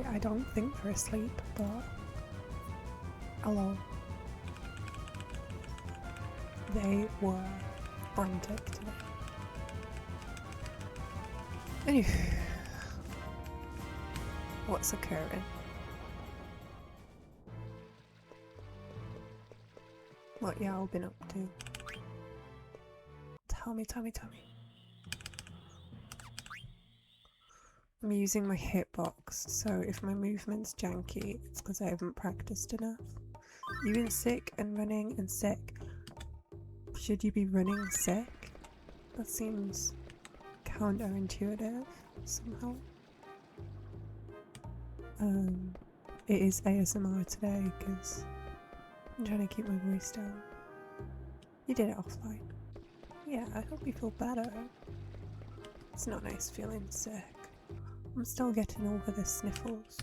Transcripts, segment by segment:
I don't think they're asleep, but hello. They were frantic today. Anywho, what's occurring? What y'all been up to? Tell me. I'm using my hitbox, so if my movement's janky, it's because I haven't practiced enough. You been sick and running and sick. Should you be running sick? That seems counterintuitive somehow. It is ASMR today because I'm trying to keep my voice down. You did it offline. Yeah, I hope you feel better. It's not nice feeling sick. I'm still getting over the sniffles.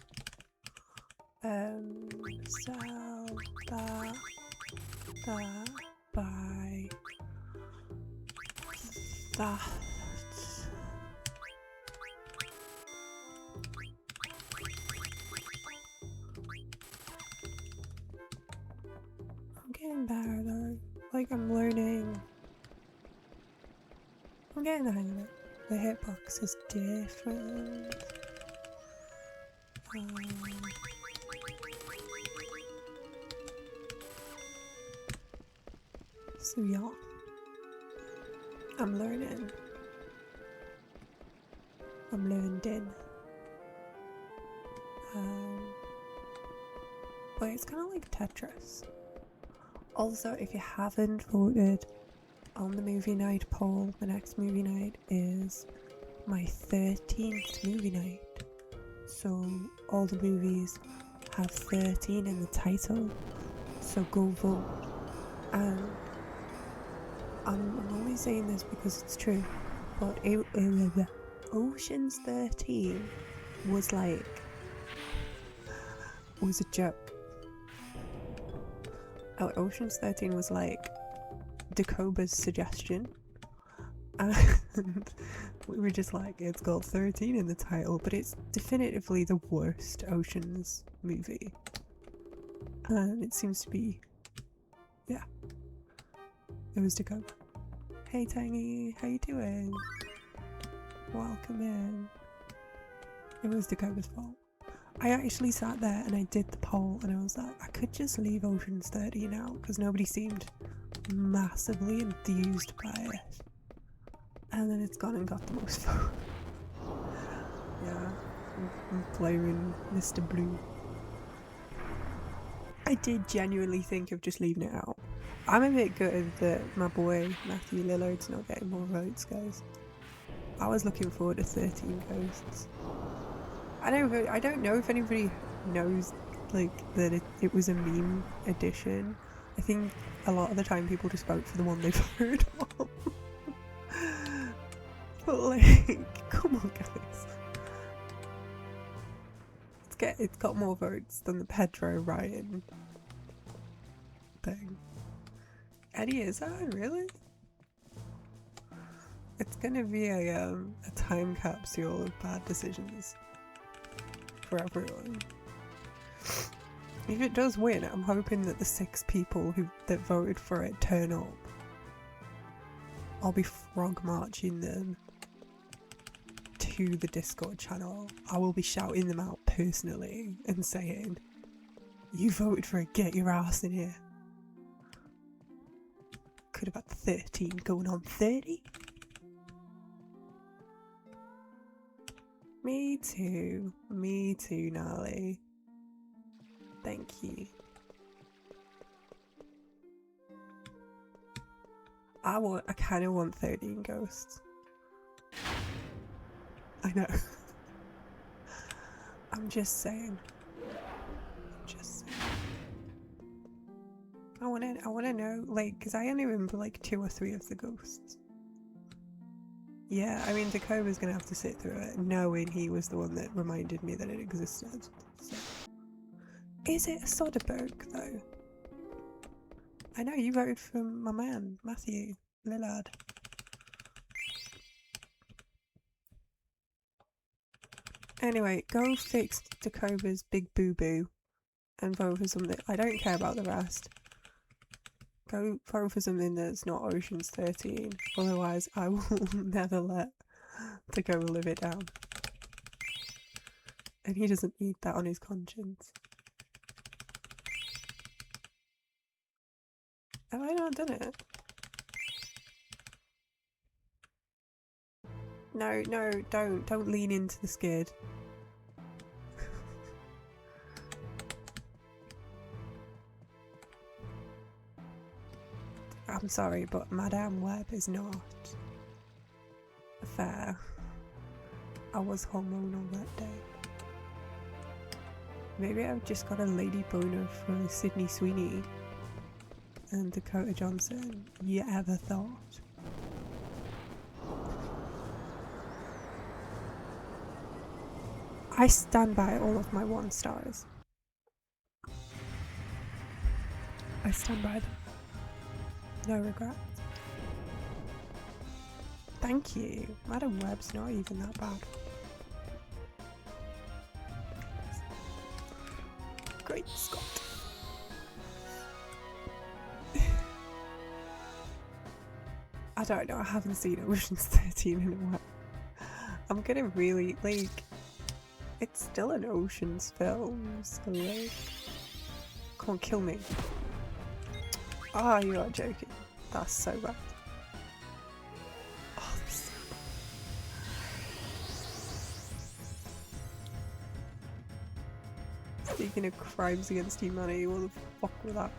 Sell that by that. I'm getting better though. Like I'm learning. I'm getting the hang of it. The hitbox is different. So yeah, I'm learning. I'm learning. But it's kind of like Tetris. Also, if you haven't voted on the movie night poll, the next movie night is my 13th movie night. So all the movies have 13 in the title. So go vote. And I'm only saying this because it's true, but Ocean's 13 was a joke. Ocean's 13 was like Dakoba's suggestion, and we were just like, it's got 13 in the title, but it's definitively the worst Ocean's movie, and it seems to be, yeah, it was Dakoba. Hey Tangy, how you doing? Welcome in. It was Dakoba's fault. I actually sat there and I did the poll and I was like, I could just leave Ocean's 13 out because nobody seemed massively enthused by it. And then it's gone and got the most votes. Yeah, I'm blaming Mr. Blue. I did genuinely think of just leaving it out. I'm a bit gutted that my boy Matthew Lillard's not getting more votes, guys. I was looking forward to 13 ghosts. I don't know if anybody knows like that it was a meme edition. I think a lot of the time people just vote for the one they've heard of. But like, come on, guys. It's got more votes than the Pedro Ryan thing. Eddie Izzard, really? It's gonna be a time capsule of bad decisions for everyone. If it does win, I'm hoping that the 6 people that voted for it turn up. I'll be frog marching them to the Discord channel. I will be shouting them out personally and saying, "You voted for it, get your ass in here." Could have had 13 going on 30. Me too, Gnarly. Thank you. I kind of want 13 ghosts. I know. I'm just saying. I wanna know, like, because I only remember like 2 or 3 of the ghosts. Yeah, I mean, Dakota's gonna have to sit through it, knowing he was the one that reminded me that it existed. So. Is it a Soderbergh, though? I know, you voted for my man, Matthew Lillard. Anyway, go fix Dakota's big boo-boo and vote for something. I don't care about the rest. Go vote for something that's not Ocean's 13. Otherwise, I will never let Dakota live it down. And he doesn't need that on his conscience. Have I not done it? No, don't lean into the skid. I'm sorry, but Madame Web is not fair. I was hormonal that day. Maybe I've just got a lady boner for Sydney Sweeney and Dakota Johnson. You ever thought? I stand by all of my 1 stars. I stand by them. No regrets. Thank you. Madam Web's not even that bad. Great Scott. I don't know, I haven't seen Ocean's 13 in a while. I'm gonna really, like, it's still an Ocean's film, so like, come on, kill me. Ah, oh, you are joking. That's so bad. Oh, so... Speaking of crimes against humanity, what the fuck was that?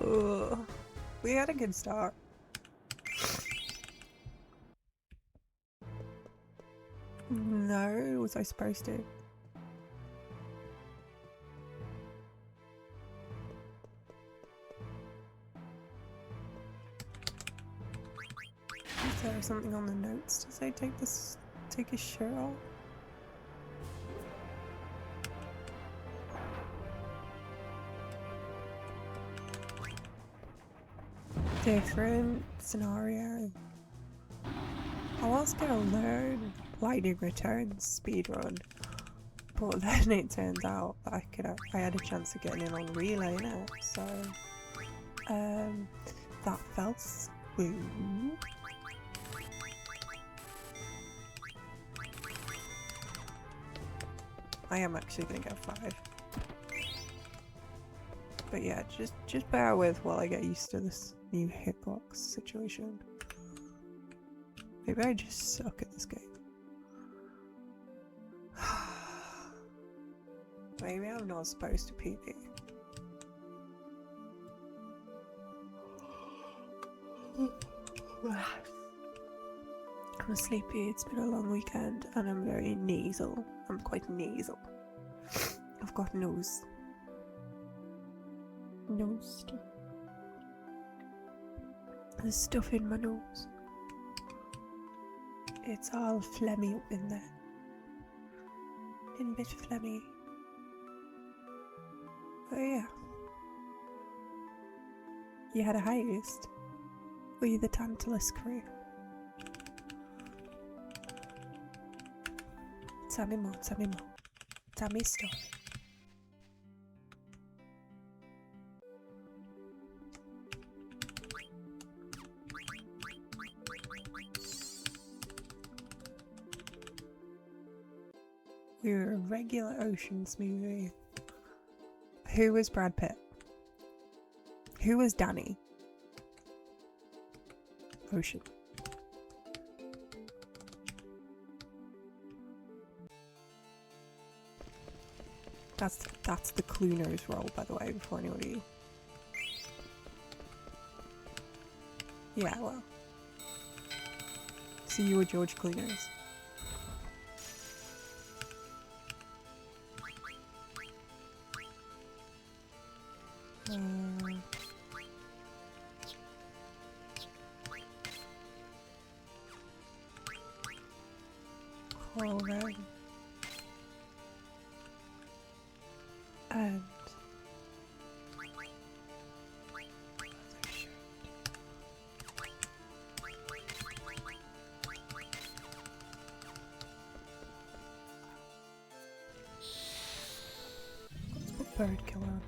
Ugh. We had a good start. No, was I supposed to? Is there something on the notes to say take his shirt off? Different scenario. I was gonna learn Lightning Returns speedrun, but then it turns out that I had a chance of getting in on relay now, so that felt smooth. I am actually gonna get 5. But yeah, just bear with while I get used to this new hitbox situation. Maybe I just suck at this game. Maybe I'm not supposed to pee. I'm sleepy, it's been a long weekend and I'm very nasal. I'm quite nasal. I've got nose stuff. There's stuff in my nose. It's all phlegmy up in there. A bit phlegmy. Oh yeah. You had a heist? Were you the Tantalus crew? Tell me more, tell me more. Tell me stuff. We were a regular Oceans movie. Who was Brad Pitt? Who was Danny? Ocean. That's the Clooners role, by the way, before anybody. Yeah, well. So you were George Clooners. Alright. And let's put bird killer on.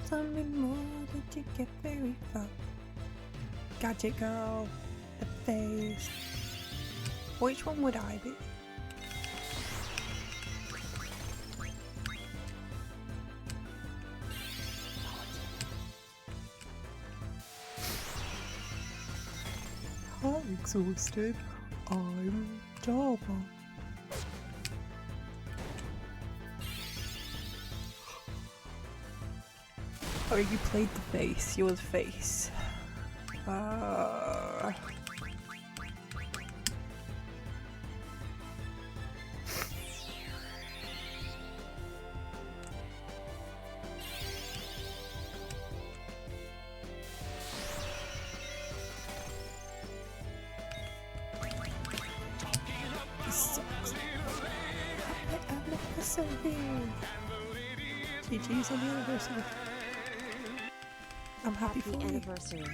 Tell me more, did you get very far? Gadget girl, the face. Which one would I be? I'm exhausted. I'm Java. Oh, you played the face. You're the face. This sucks. GG's on the anniversary. I'm happy for you. Anniversary.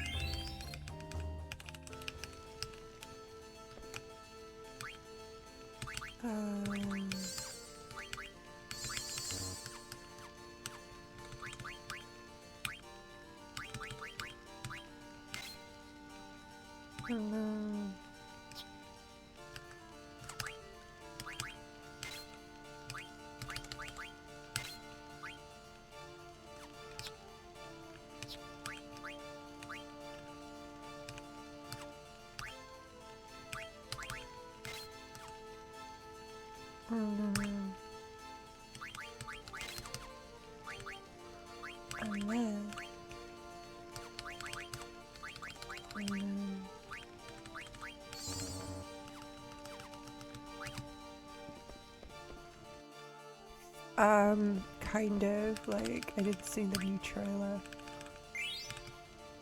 Kind of, like, I didn't see the new trailer,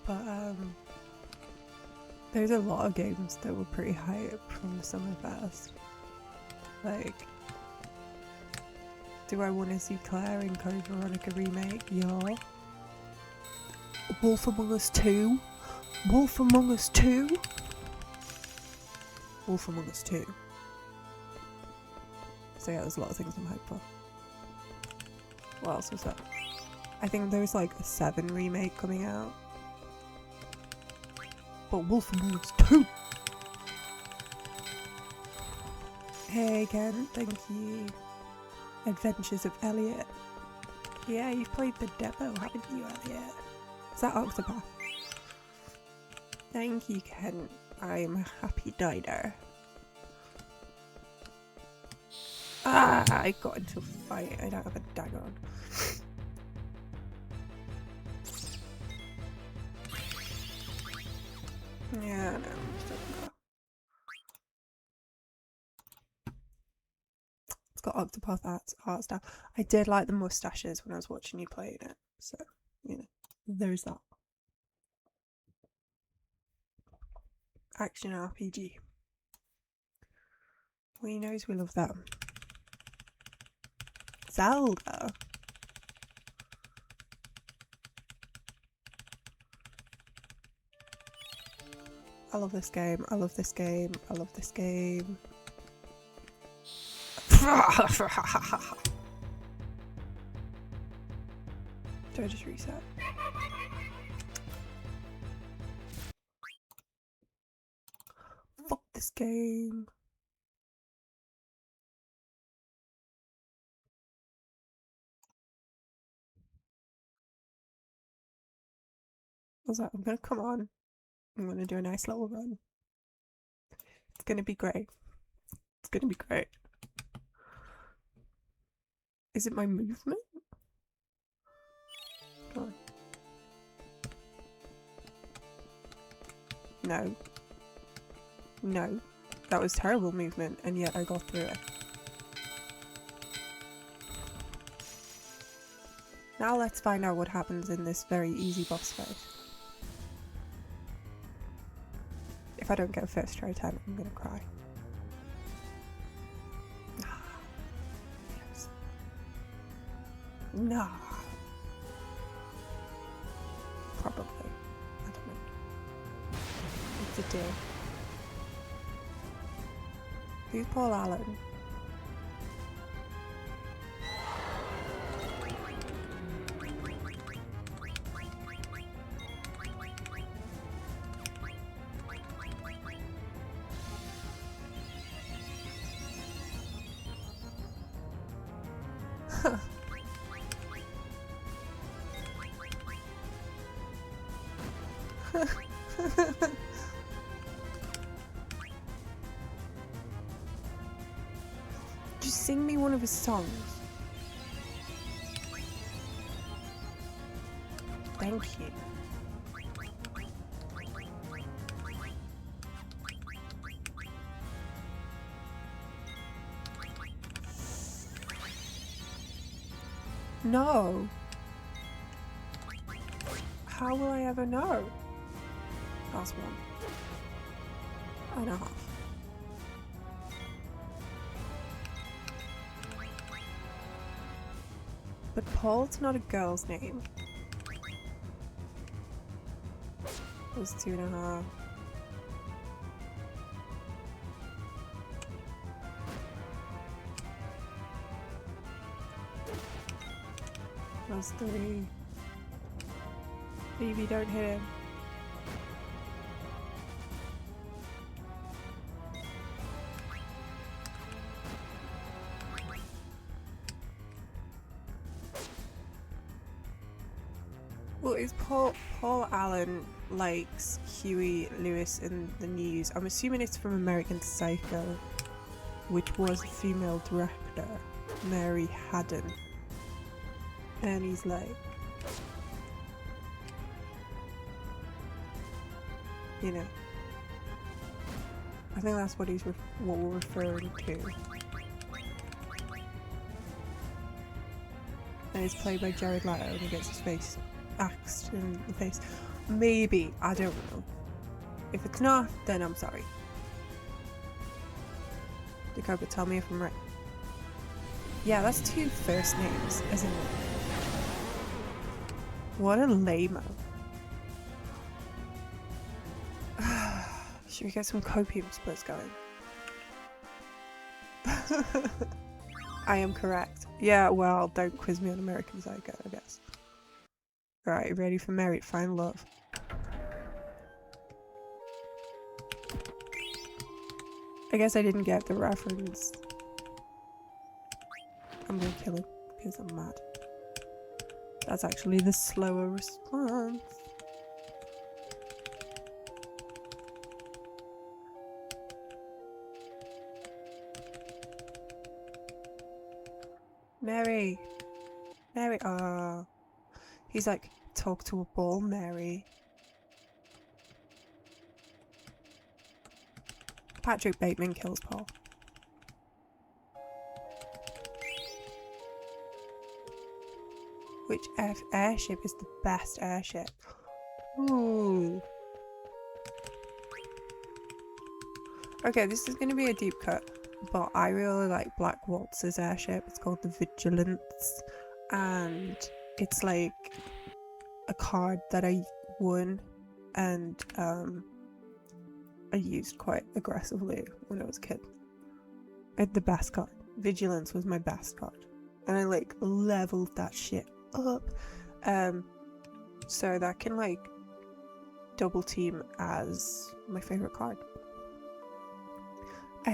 but, there's a lot of games that were pretty hype from the Summerfest. Like, do I want to see Claire in Code Veronica remake? Yeah. Wolf Among Us 2? Wolf Among Us 2? Wolf Among Us 2. So yeah, there's a lot of things I'm hyped for. What else was that? I think there's like a 7 remake coming out. But Wolf Among Us 2! Hey Ken, thank you. Adventures of Elliot. Yeah, you've played the demo, haven't you, Elliot? Is that Octopath? Thank you, Ken. I'm a happy diner. I got into a fight. I don't have a dagger on. Yeah, no, it doesn't matter. It's got Octopath art style. I did like the mustaches when I was watching you playing it, so you know, there's that. Action RPG. We knows we love that. Zelda. I love this game. I love this game. I love this game. Do I just reset? Fuck this game. I was like, I'm gonna come on. I'm gonna do a nice little run. It's gonna be great. It's gonna be great. Is it my movement? Come on. No. No. That was terrible movement, and yet I got through it. Now let's find out what happens in this very easy boss fight. If I don't get a first try time, I'm gonna cry. Yes. Nah. Probably. I don't know. It's a deal. Who's Paul Allen? Just sing me one of his songs. Thank you. No. How will I ever know? That's one. And a half. But Paul's not a girl's name. It was 2.5. That was 3. Baby, don't hit him. Well, is Paul Allen likes Huey Lewis in the news? I'm assuming it's from American Psycho, which was a female director, Mary Haddon. And he's like, you know, I think that's what what we're referring to. And it's played by Jared Leto, and he gets his face axed in the face. Maybe, I don't know. If it's not, then I'm sorry. Dakota, tell me if I'm right. Yeah, that's 2 first names, isn't it? What a lame-o. Should we get some copium splits going? I am correct. Yeah, well, don't quiz me on American Psycho, I guess. Right, ready for Merit, find love. I guess I didn't get the reference. I'm gonna kill him, because I'm mad. That's actually the slower response. Mary. Mary. Oh. He's like, talk to a ball, Mary. Patrick Bateman kills Paul. Which airship is the best airship? Ooh. Okay, this is going to be a deep cut, but I really like Black Waltz's airship. It's called the Vigilance, and it's like a card that I won and I used quite aggressively when I was a kid. I had the best card. Vigilance was my best card, and I like leveled that shit up, so that can like double team as my favorite card.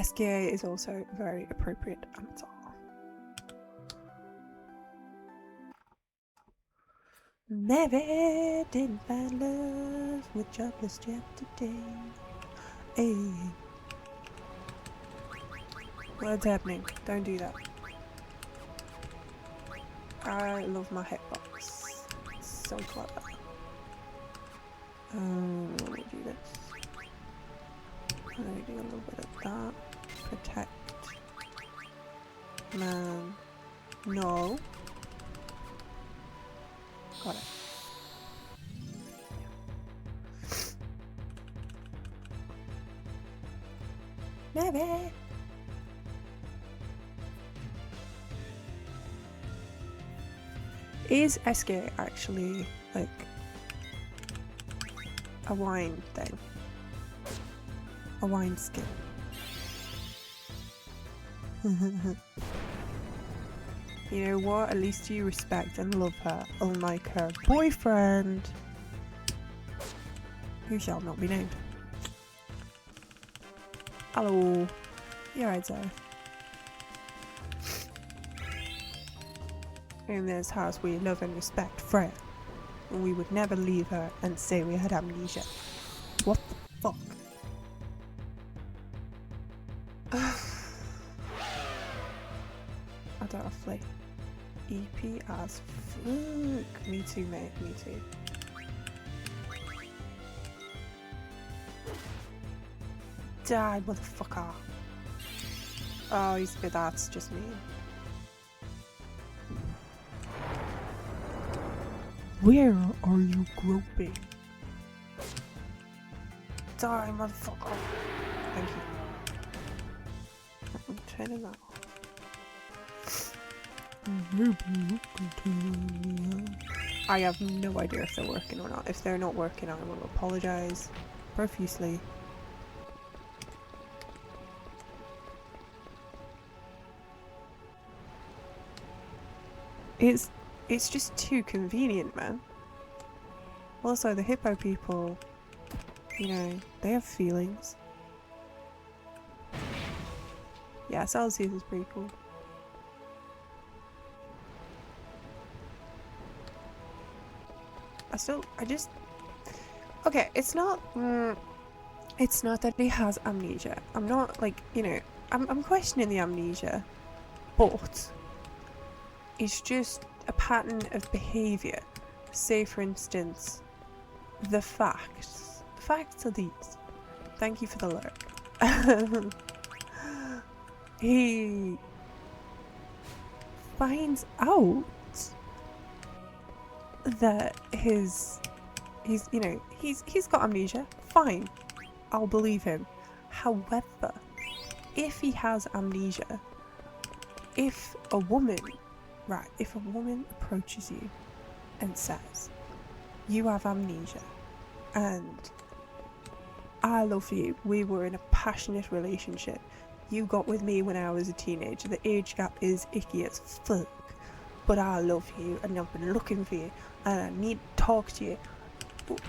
SKA is also very appropriate answer. Never did find love with jobless Jeff today. Hey. What's happening? Don't do that. I love my hitbox. It's so clever. Let me do this. Let me do a little bit of that. Protect. Man. No. Got it. Never. Is SK actually like a wine thing? A wine skin? You know what? At least you respect and love her, unlike her boyfriend, who shall not be named. Hello. You're right, Sarah. In this house we love and respect Freya, and we would never leave her and say we had amnesia. What the fuck? I don't have to EP as fuck. Me too, mate, me too. Die, motherfucker. Oh, that's just mean. Where are you groping? Die, motherfucker. Thank you. I'm turning that off. I have no idea if they're working or not. If they're not working, I will apologise profusely. It's just too convenient, man. Also, the hippo people, you know, they have feelings. Yeah, Celsius is pretty cool. Okay, it's not that he has amnesia. I'm not like, you know, I'm questioning the amnesia, but it's just a pattern of behaviour. Say, for instance, the facts. The facts are these. Thank you for the lurk. He finds out that he's got amnesia. Fine, I'll believe him. However, if he has amnesia, if a woman approaches you and says, you have amnesia and I love you, we were in a passionate relationship, you got with me when I was a teenager, the age gap is icky as fuck, but I love you and I've been looking for you and I need to talk to you,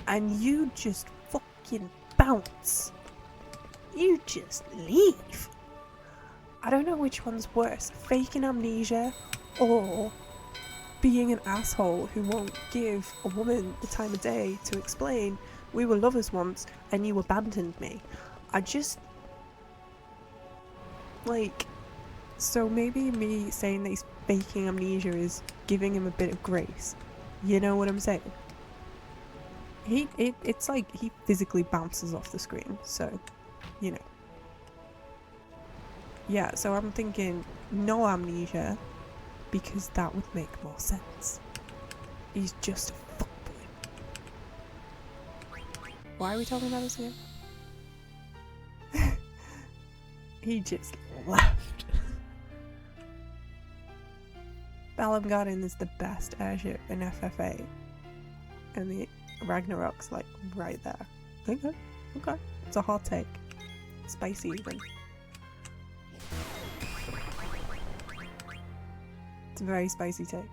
and you just fucking bounce, you just leave. I don't know which one's worse, faking amnesia or being an asshole who won't give a woman the time of day to explain, we were lovers once and you abandoned me. I just, like, So maybe me saying that he's faking amnesia is giving him a bit of grace. You know what I'm saying? It's like he physically bounces off the screen, so, you know. Yeah, so I'm thinking no amnesia, because that would make more sense. He's just a fuckboy. Why are we talking about this again? He just left. Balam Garden is the best airship in FFA. And the Ragnarok's like right there. Okay, okay. It's a hot take. Spicy even. It's a very spicy take.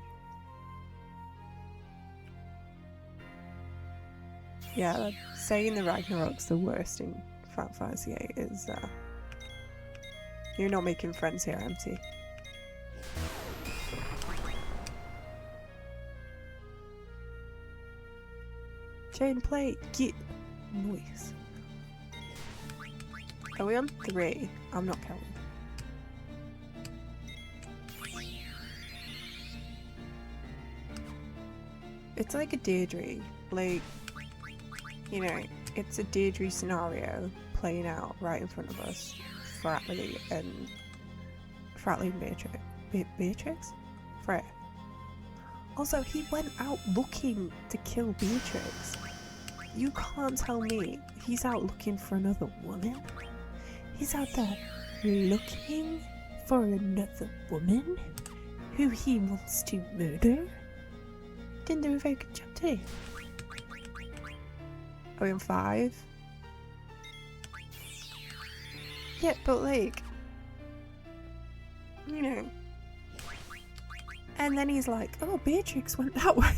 Yeah, saying the Ragnarok's the worst in Final Fantasy VIII is you're not making friends here, MT. Chain plate, get noise. Are we on 3? I'm not counting. It's like a Deirdre, like, you know, it's a Deirdre scenario playing out right in front of us. Fratley and Beatrix? Freya. Also, he went out looking to kill Beatrix. You can't tell me he's out looking for another woman? He's out there looking for another woman who he wants to murder? Didn't do a very good job today. Are we on 5? Yeah, but like, you know. And then he's like, oh, Beatrix went that way.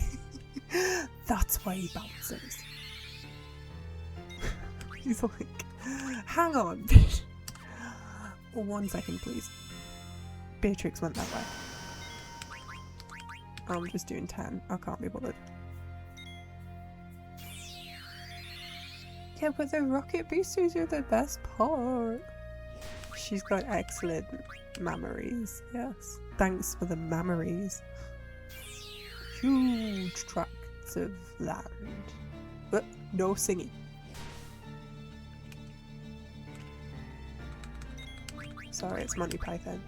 That's why he bounces. He's like, hang on. 1 second, please. Beatrix went that way. I'm just doing 10. I can't be bothered. Yeah, but the rocket boosters are the best part. She's got excellent memories, yes. Thanks for the memories. Huge tracts of land. But no singing. Sorry, it's Monty Python.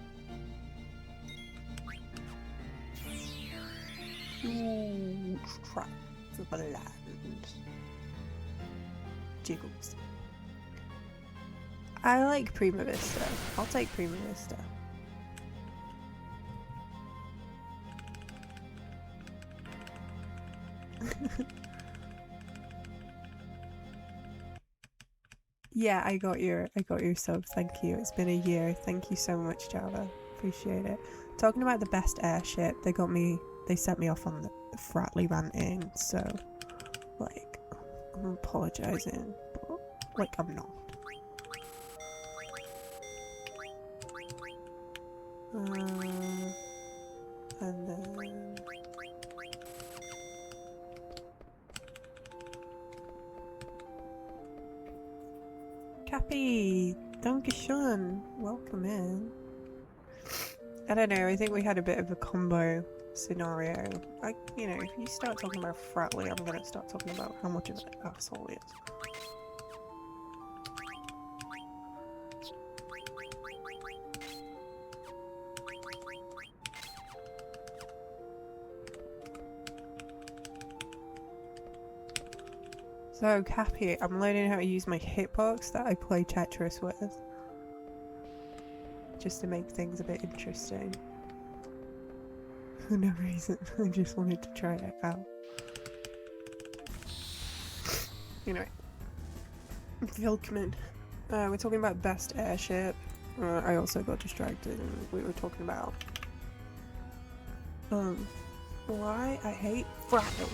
Huge tracts of land. Jiggles. I like Prima Vista. I'll take Prima Vista. Yeah, I got your sub. Thank you. It's been a year. Thank you so much, Java. Appreciate it. Talking about the best airship, they sent me off on the Fratley ranting, so like I'm apologizing, but like I'm not. And then Cappy, Dankeschön, welcome in. I don't know, I think we had a bit of a combo scenario. You know, if you start talking about Fratley, I'm gonna start talking about how much of an asshole he is. So, Cappy, I'm learning how to use my hitbox that I play Tetris with. Just to make things a bit interesting. For no reason, I just wanted to try it out. Anyway. Vilkman. We're talking about best airship. I also got distracted and we were talking about why I hate Fratley.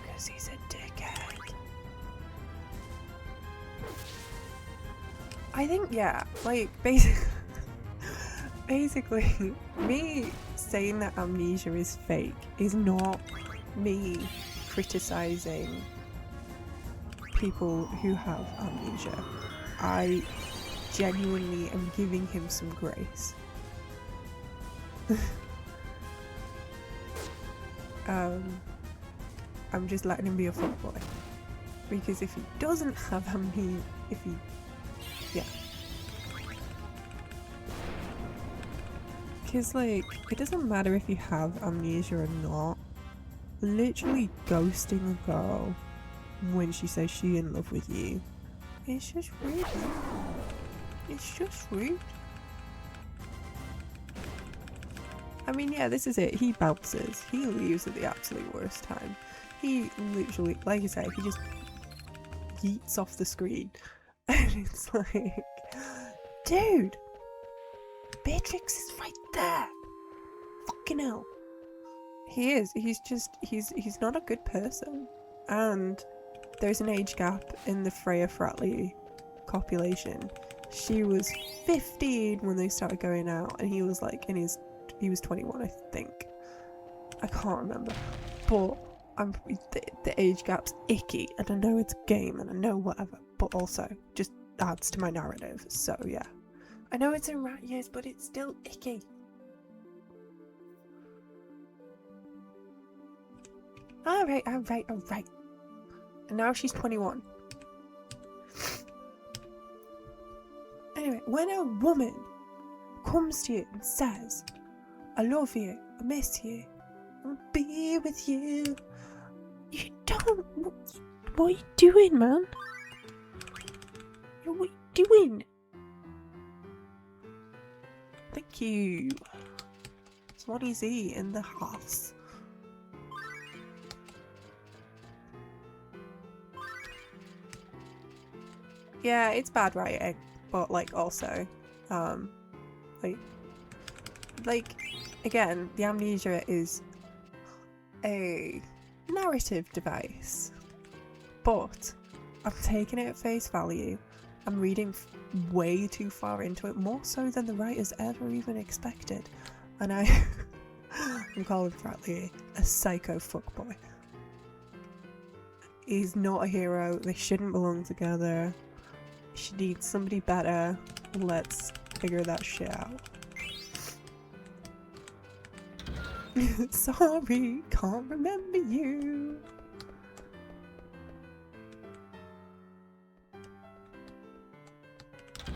Because he's a dickhead. I think, yeah, like, basically, me saying that amnesia is fake is not me criticizing people who have amnesia. I genuinely am giving him some grace. I'm just letting him be a fuckboy. Because if he doesn't have amnesia, yeah. Because, like, it doesn't matter if you have amnesia or not. Literally ghosting a girl when she says she's in love with you, it's just rude, man. It's just rude. I mean, yeah, this is it. He bounces. He leaves at the absolute worst time. He literally, like I say, he just yeets off the screen. And it's like, dude, Beatrix is right there. Fucking hell. He is. He's not a good person. And there's an age gap in the Freya Fratley copulation. She was 15 when they started going out, and he was like he was 21, I think. I can't remember. But the age gap's icky, and I know it's a game, and I know whatever, but also just adds to my narrative. So yeah, I know it's in rat years, but it's still icky. Alright. And now she's 21. Anyway, when a woman comes to you and says, I love you, I miss you, I'll be with you, you don't... What are you doing, man? What are you doing? Thank you. Swanee Z in the house. Yeah, it's bad writing, but like also, like again, the amnesia is a narrative device, but I'm taking it at face value. I'm reading way too far into it, more so than the writers ever even expected, and I'm calling Fratley a psycho fuckboy. He's not a hero. They shouldn't belong together. She needs somebody better. Let's figure that shit out. Sorry, can't remember you.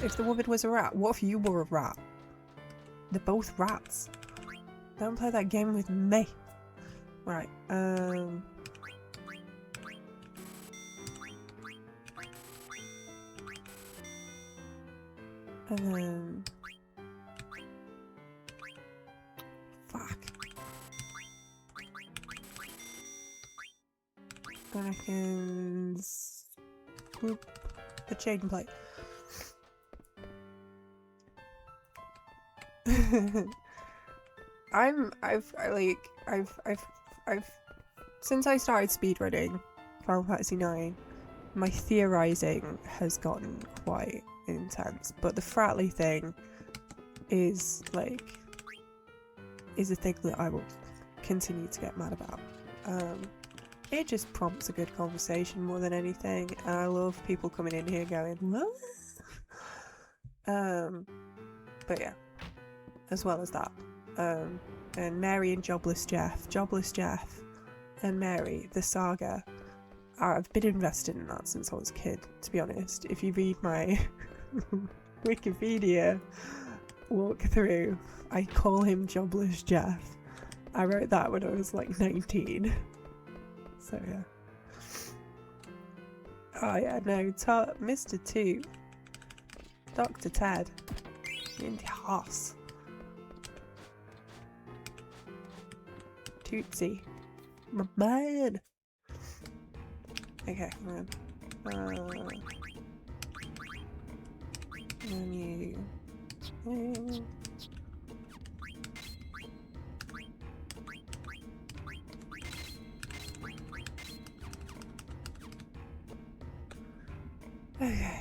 If the woman was a rat, what if you were a rat? They're both rats. Don't play that game with me. Right, and then... Fuck. Then I can... swoop the chain plate. I've since I started speedrunning Final Fantasy IX, my theorizing has gotten quite intense, but the Fratley thing is like a thing that I will continue to get mad about. It just prompts a good conversation more than anything, and I love people coming in here going, what? But yeah, as well as that, and Mary and Jobless Jeff and Mary, the saga, I've been invested in that since I was a kid, to be honest. If you read my Wikipedia walkthrough, I call him Jobless Jeff. I wrote that when I was like 19. So yeah. Oh yeah, no, Mr. 2. Dr. Ted. In the house. Tootsie. My man. Okay, come on. Menu. Okay.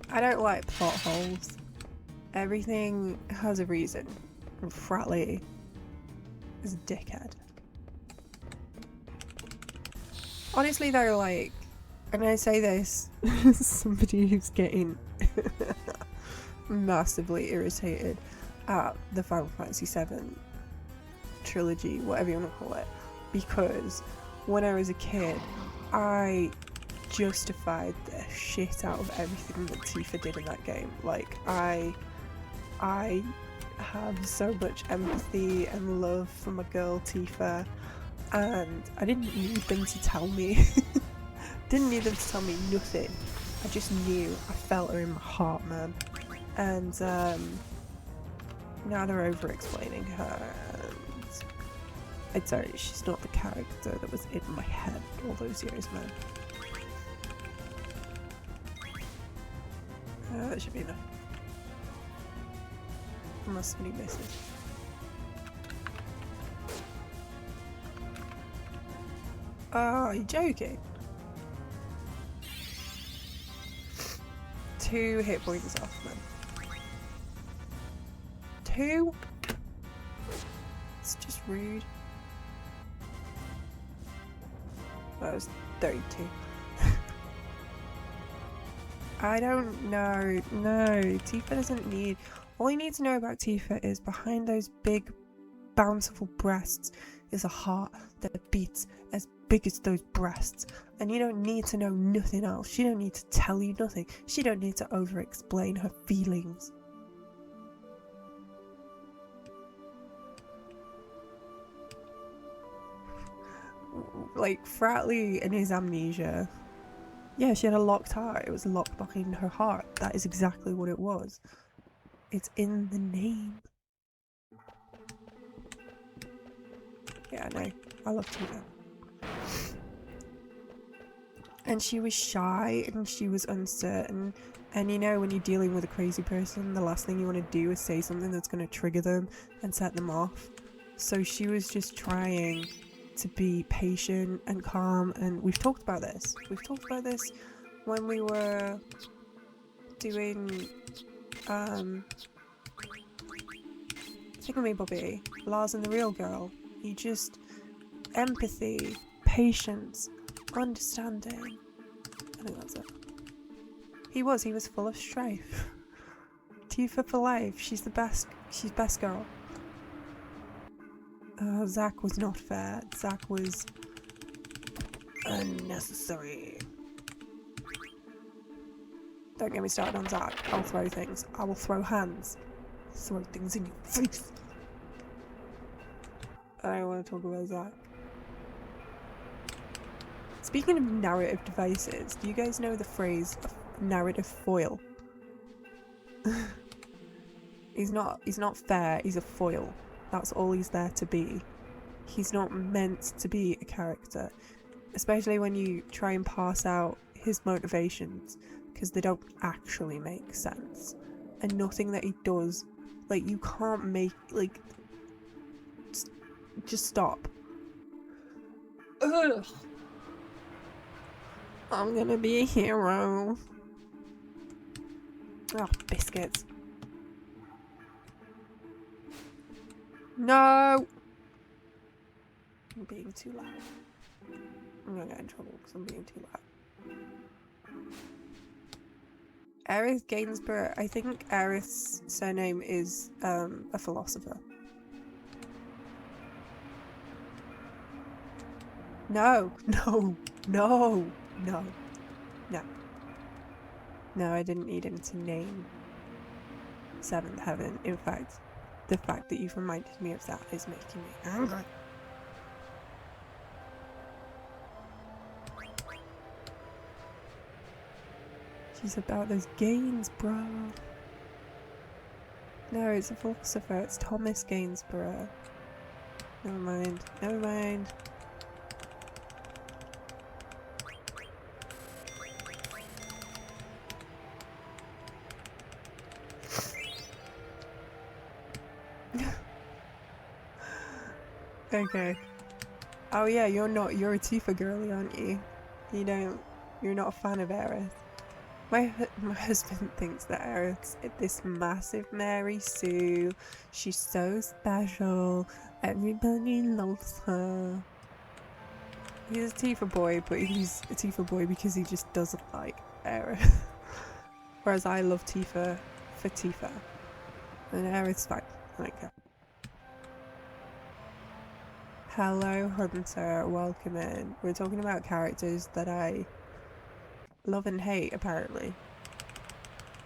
I don't like plot holes. Everything has a reason. And Fratley is a dickhead. Honestly though, like, and I say this as somebody who's getting massively irritated at the Final Fantasy VII trilogy, whatever you want to call it, because when I was a kid, I justified the shit out of everything that Tifa did in that game. Like, I have so much empathy and love for my girl Tifa, and I didn't need them to tell me. Didn't need them to tell me nothing. I just knew. I felt her in my heart, man. And now they're over explaining her, and it's sorry, she's not the character that was in my head all those years, man. That should be enough. Unless somebody misses. Oh, you're joking? 2 hit points off, man. 2? It's just rude. That was 32. I don't know. No, Tifa doesn't need... All you need to know about Tifa is behind those big, bountiful breasts is a heart that beats as big as those breasts. And you don't need to know nothing else. She don't need to tell you nothing. She don't need to over-explain her feelings. Like, Fratley and his amnesia. Yeah, she had a locked heart. It was locked behind her heart. That is exactly what it was. It's in the name. Yeah, I know. I love Tifa. And she was shy and she was uncertain. And you know, when you're dealing with a crazy person, the last thing you want to do is say something that's going to trigger them and set them off. So she was just trying to be patient and calm. And we've talked about this. We've talked about this when we were doing Bobby, Lars and the Real Girl. You just empathy, patience, understanding. I think that's it. He was full of strife. Tifa for life. She's the best. She's best girl. Zack was not fair. Zack was unnecessary. Don't get me started on Zack. I'll throw things. I will throw hands. Throw things in your face. I don't want to talk about Zack. Speaking of narrative devices, do you guys know the phrase narrative foil? He's not fair, he's a foil. That's all he's there to be. He's not meant to be a character. Especially when you try and parse out his motivations, because they don't actually make sense. And nothing that he does, like, you can't make, like, just stop. Ugh. I'm gonna be a hero. Oh, biscuits. No! I'm being too loud. I'm gonna get in trouble because I'm being too loud. Aerith Gainsborough, I think Aerith's surname is a philosopher. No, no, no, no, no. No, I didn't need him to name Seventh Heaven. In fact, the fact that you've reminded me of that is making me angry. She's about those gains, bro. No, it's a philosopher. It's Thomas Gainsborough. Never mind. Never mind. Okay. Oh yeah, you're a Tifa girly, aren't you? You're not a fan of Aerith. My husband thinks that Aerith's this massive Mary Sue. She's so special. Everybody loves her. He's a Tifa boy, but he's a Tifa boy because he just doesn't like Aerith. Whereas I love Tifa for Tifa. And Aerith's fine. I don't care. Hello, Hunter. Welcome in. We're talking about characters that I love and hate, apparently.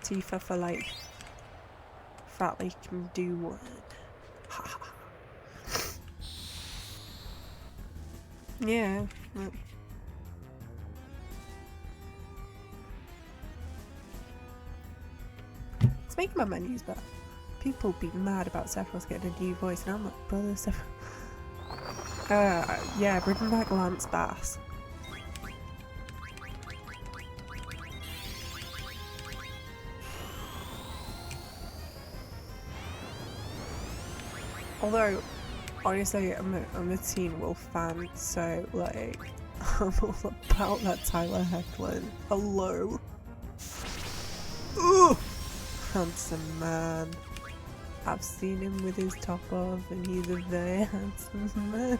Tifa for like Fratley can do one. Yeah. It's making my menus better. People be mad about Sephiroth getting a new voice, and I'm like, brother, Sephiroth. Yeah, bring back Lance Bass. Although, honestly, I'm a Teen Wolf fan, so like, I'm all about that Tyler Hoechlin. Hello. Ooh, handsome man. I've seen him with his top off, and he's a very handsome man.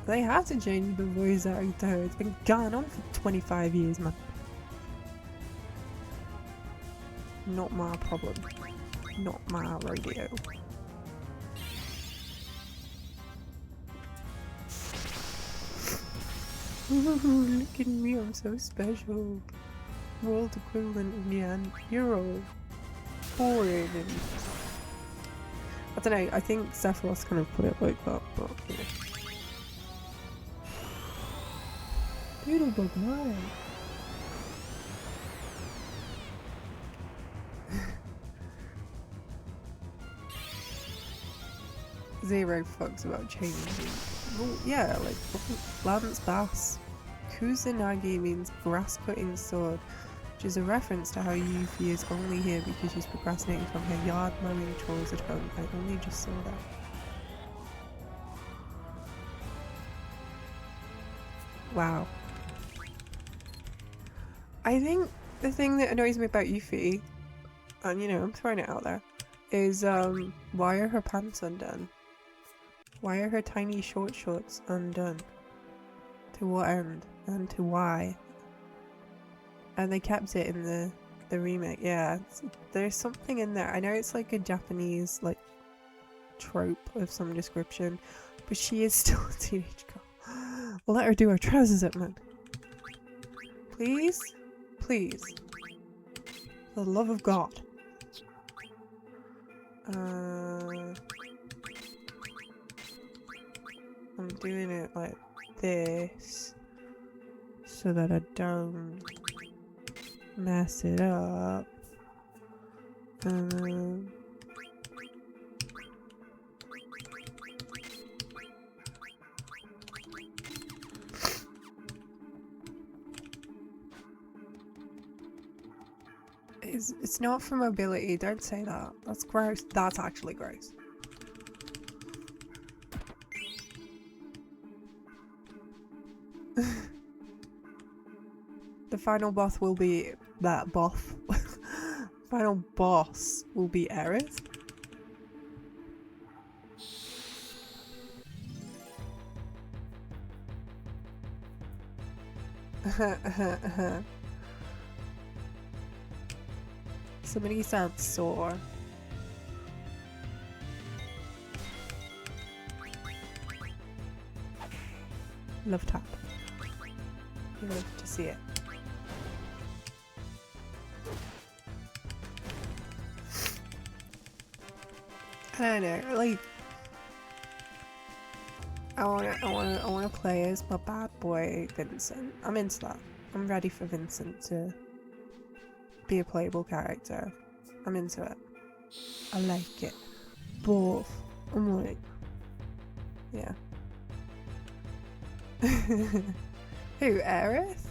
They had to change the voice actor. It's been going on for 25 years, man. Not my problem. Not my radio. Ooh, look at me, I'm so special. World equivalent of yen. You're all boring. I don't know, I think Sephiroth kind of put it like that, but you know. Beautiful guy. Zero fucks about changing. Well, yeah, like Lance Bass. Kusanagi means grass cutting sword, which is a reference to how Yuffie is only here because she's procrastinating from her yard mowing chores at home. I only just saw that. Wow. I think the thing that annoys me about Yuffie, and you know, I'm throwing it out there, is why are her pants undone? Why are her tiny short shorts undone? To what end? And to why? And they kept it in the remake. Yeah, there's something in there. I know it's like a Japanese like trope of some description, but she is still a teenage girl. Let her do her trousers up, man. Please? Please. For the love of God. I'm doing it like this so that I don't mess it up. It's not for mobility, don't say that. That's gross. That's actually gross. The final boss will be that boss. Final boss will be Aerith. Somebody sounds sore. Love tap. You love to see it. I don't know, like I wanna play as my bad boy Vincent. I'm into that. I'm ready for Vincent to be a playable character. I'm into it. I like it. Both. I'm like, yeah. Who, Aerith?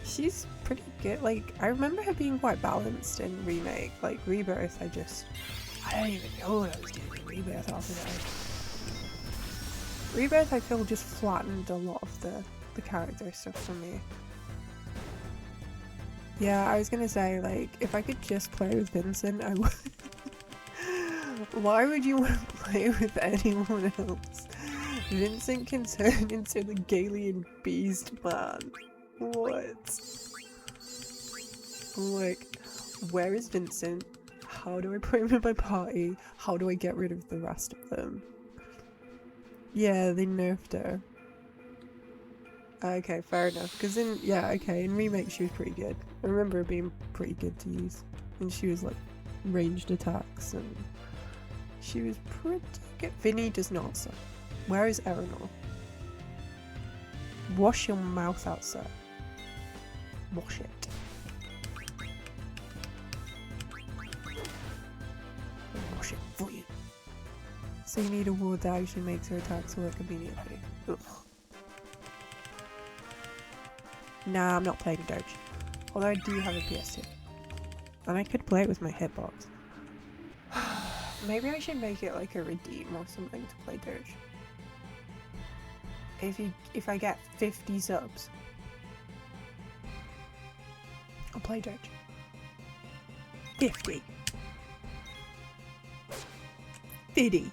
She's pretty good. Like, I remember her being quite balanced in Remake. Like, Rebirth, I don't even know what I was doing in Rebirth after that. Rebirth, I feel, just flattened a lot of the character stuff for me. Yeah, I was gonna say, like, if I could just play with Vincent, I would. Why would you want to play with anyone else? Vincent can turn into the Galian beast, man. What? Like, where is Vincent? How do I put him in my party? How do I get rid of the rest of them? Yeah, they nerfed her. Okay, fair enough. Because in Remake she was pretty good. I remember her being pretty good to use. And she was like ranged attacks and she was pretty good. Vinny does not, so. Where is Eleanor? Wash your mouth out, sir. Wash it. Wash it for you. So you need a ward that actually makes her attacks work conveniently. Ugh. Nah, I'm not playing Doge. Although I do have a PS2. And I could play it with my hitbox. Maybe I should make it like a redeem or something to play Doge. If I get 50 subs, I'll play Doge. 50. 50.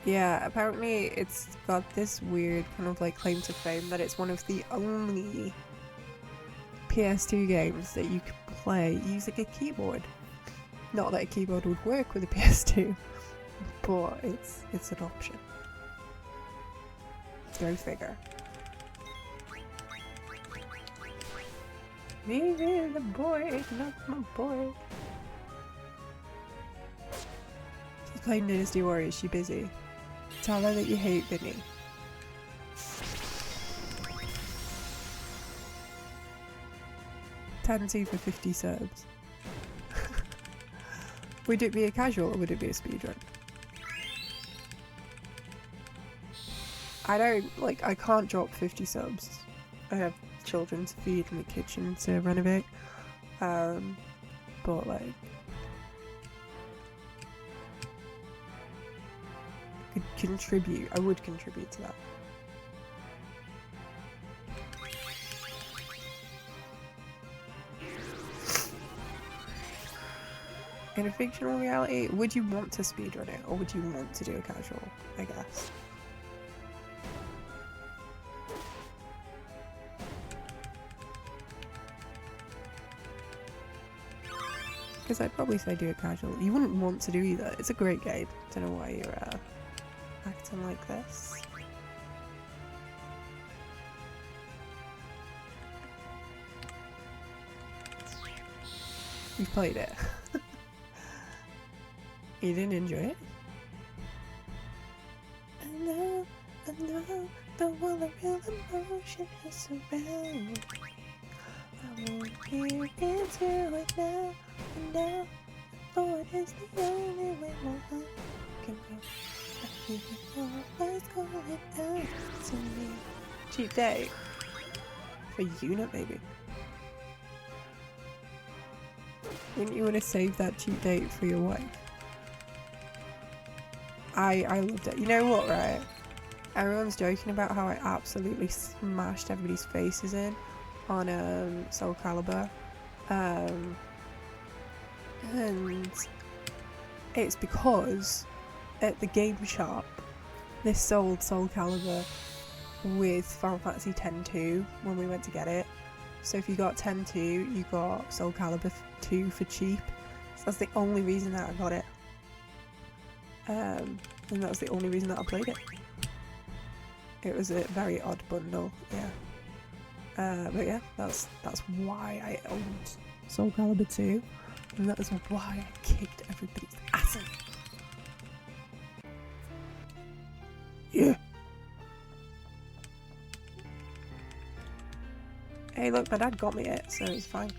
Yeah, apparently it's got this weird kind of like claim to fame that it's one of the only PS2 games that you can play using a keyboard. Not that a keyboard would work with a PS2, but it's an option. Go figure. Me, the boy, not my boy. She's playing Dynasty Warriors, she busy. Tell her that you hate Vinny. Tansy for 50 subs. Would it be a casual or would it be a speedrun? I can't drop 50 subs. I have children to feed and a kitchen to renovate. But like, I would contribute to that. In a fictional reality, would you want to speedrun it or would you want to do a casual, I guess? Because I'd probably say do a casual. You wouldn't want to do either. It's a great game. Don't know why you're acting like this. You played it. You didn't enjoy it? I know, the world of real emotion has surrounded me. I won't peer into it now, and now the Lord is the only way my heart can go. I feel it always calling out to me. Cheap date. For unit, maybe. Wouldn't you want to save that cheap date for your wife? I loved it. You know what, right? Everyone's joking about how I absolutely smashed everybody's faces in on Soul Calibur. And it's because at the game shop they sold Soul Calibur with Final Fantasy X-2 when we went to get it. So if you got X-2, you got Soul Calibur 2 for cheap. So that's the only reason that I got it. And that was the only reason that I played it. It was a very odd bundle, yeah. But yeah, that's why I owned Soul Calibur 2, and that is why I kicked everybody's ass in. Yeah. Hey, look, my dad got me it, so it's fine.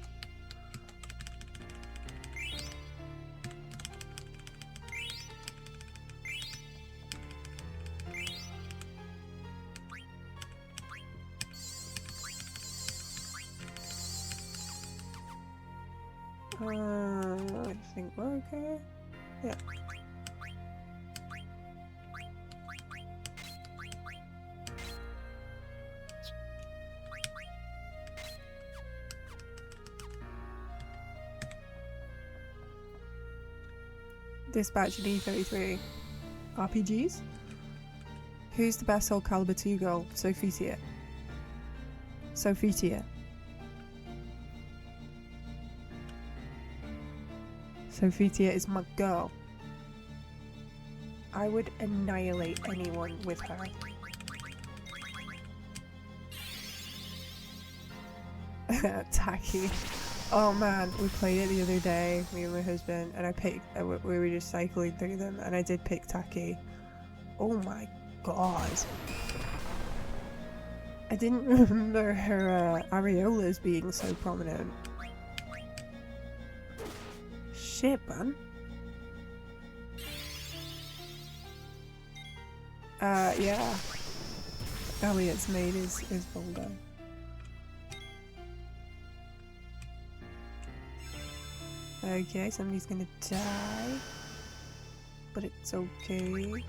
I think we're okay. Yeah. Dispatch D33. RPGs? Who's the best Soul Calibur 2 girl? Sophia. Sophia. Sophia is my girl. I would annihilate anyone with her. Tacky. Oh man, we played it the other day, me and my husband, and I picked, we were just cycling through them, and I did pick Tacky. Oh my god. I didn't remember her areolas being so prominent. Shit, man. Yeah. Elliot's maid is Bulldog. Okay, somebody's gonna die. But it's okay.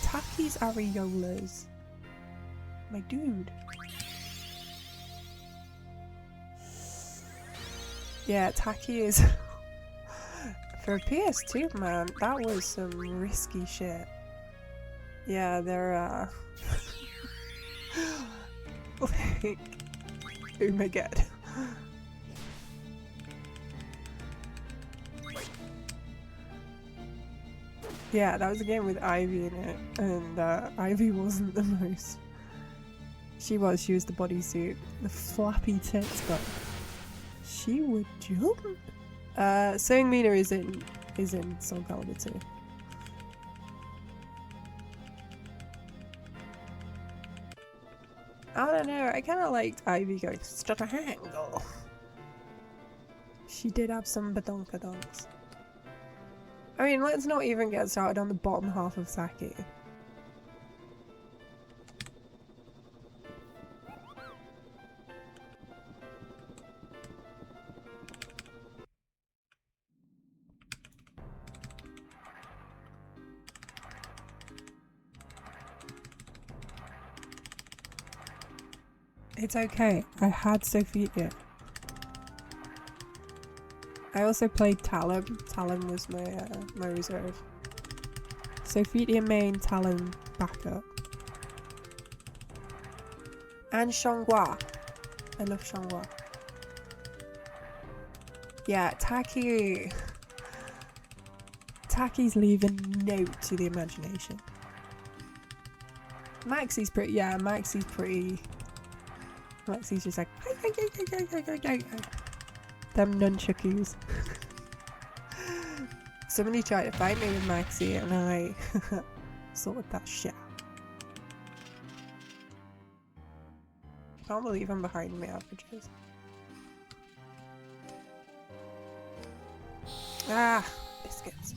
Tacky's areolas. My dude. Yeah, Tacky is... For a PS2, man, that was some risky shit. Yeah, they're, like... Oh my god. Yeah, that was a game with Ivy in it, and Ivy wasn't the most... She was the bodysuit. The flappy tits, but... She would jump? Saying Mina is in Soul Calibur 2. I don't know, I kinda liked Ivy going straight angle. She did have some badonkadonks. I mean, let's not even get started on the bottom half of Saki. It's okay, I had Sophia. I also played Talon. Talon was my reserve. Sophia main, Talon backup. And Xianghua. I love Xianghua. Yeah, Taki. Taki's leaving note to the imagination. Maxie's pretty. Yeah, Maxie's pretty. Maxie's just like. Them nunchuckies. Somebody tried to fight me with Maxie and I sorted that shit out. Can't believe I'm behind my averages. Ah, biscuits.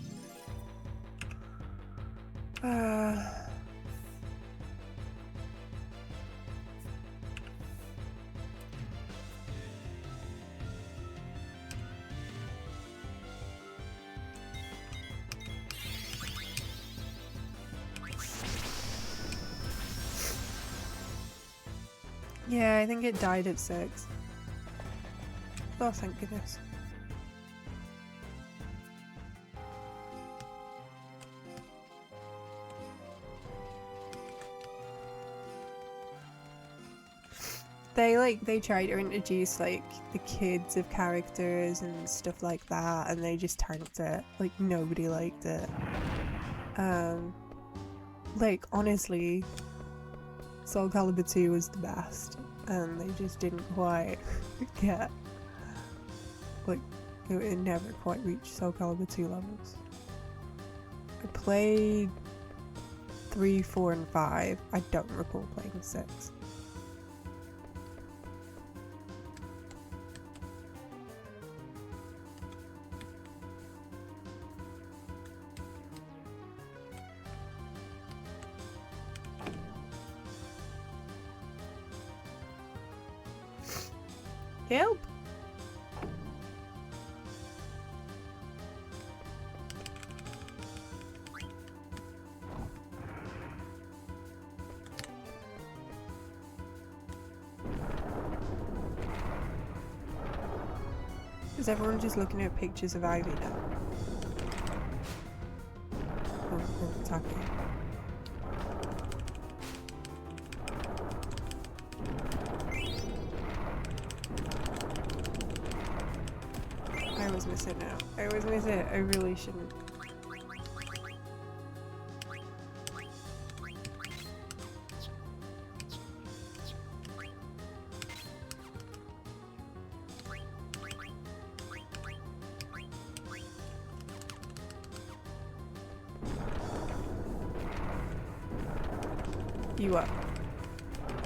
Yeah, I think it died at 6. Oh, thank goodness. They try to introduce like the kids of characters and stuff like that, and they just tanked it. Like nobody liked it. Like honestly, Soul Calibur 2 was the best, and they just didn't quite get, like, it never quite reached Soul Calibur 2 levels. I played 3, 4, and 5. I don't recall playing 6. Help! Is everyone just looking at pictures of Ivy now? Oh, attacking. I always miss it now. I always miss it. I really shouldn't. You up?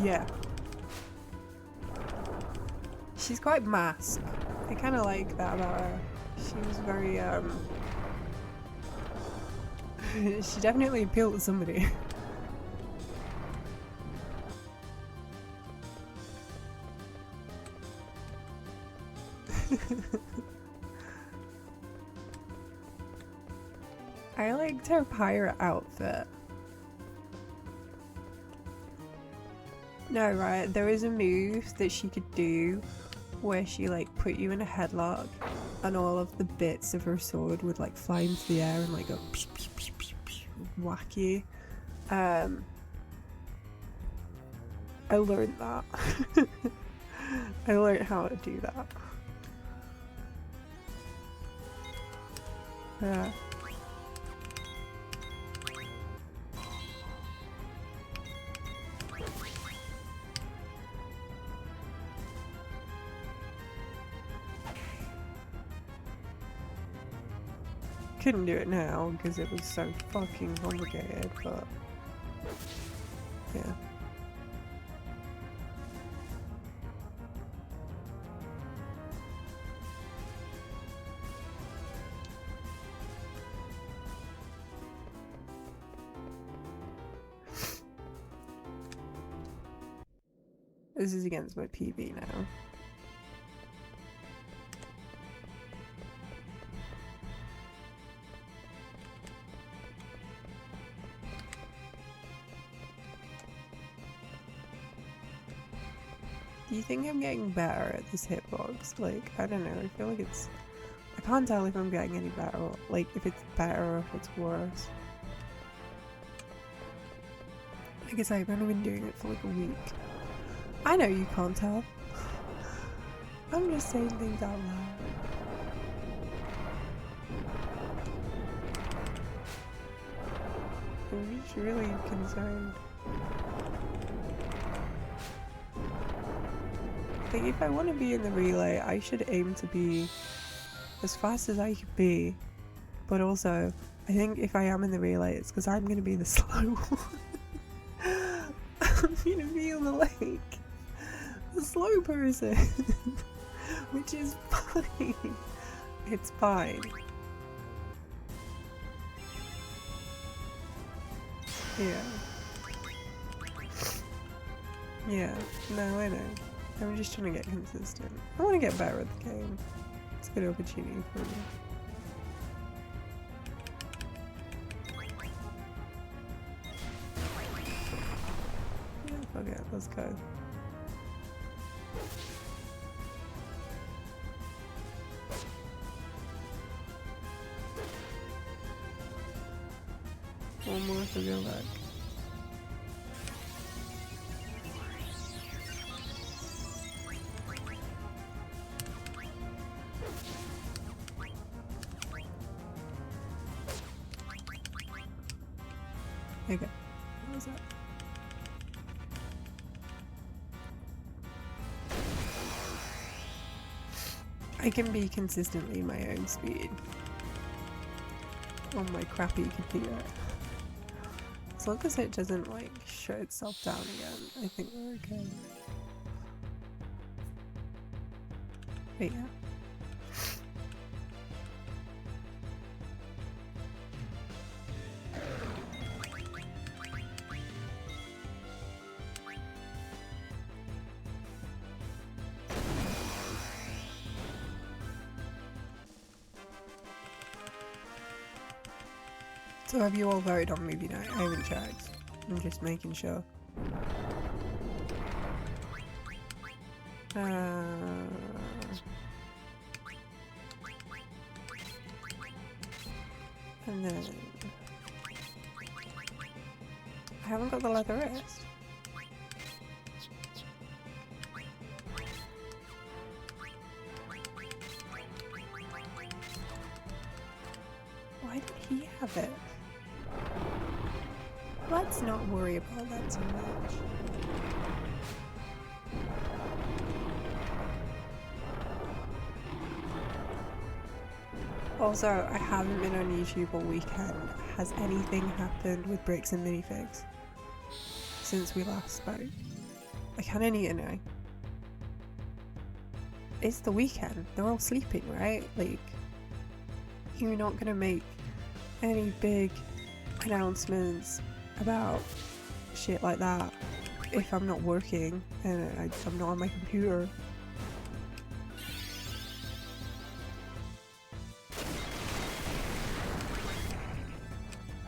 Yeah. She's quite masked. I kind of like that about her. She was very, she definitely appealed to somebody. I liked her pirate outfit. No, right, there was a move that she could do where she like put you in a headlock and all of the bits of her sword would like fly into the air and like go pew, pew, pew, pew, pew, whack you. I learned that. I learned how to do that. Yeah. Couldn't do it now because it was so fucking complicated, but yeah. This is against my PB now. Do you think I'm getting better at this hitbox? Like, I don't know, I feel like it's... I can't tell if I'm getting any better, or, like, if it's better or if it's worse. I guess I've only been doing it for like a week. I know you can't tell. I'm just saying things out loud. I'm just really concerned. Like, if I want to be in the relay, I should aim to be as fast as I could be. But also, I think if I am in the relay, it's because I'm going to be the slow one. I'm going to be on the lake. The slow person. Which is fine. It's fine. Yeah. Yeah. No, I know. I'm just trying to get consistent. I want to get better at the game. It's a good opportunity for me. Yeah, fuck it, let's go. One more to go back. Okay, what was that? I can be consistently my own speed on my crappy computer. As long as it doesn't like shut itself down again, I think we're okay. But yeah. So have you all voted on movie night? I haven't checked. I'm just making sure. And then I haven't got the leather wrist. Why did he have it? Let's not worry about that too much. Also, I haven't been on YouTube all weekend. Has anything happened with Bricks and Minifigs since we last spoke? I kinda need to know. It's the weekend. They're all sleeping, right? Like, you're not gonna make any big announcements about shit like that if I'm not working and I'm not on my computer.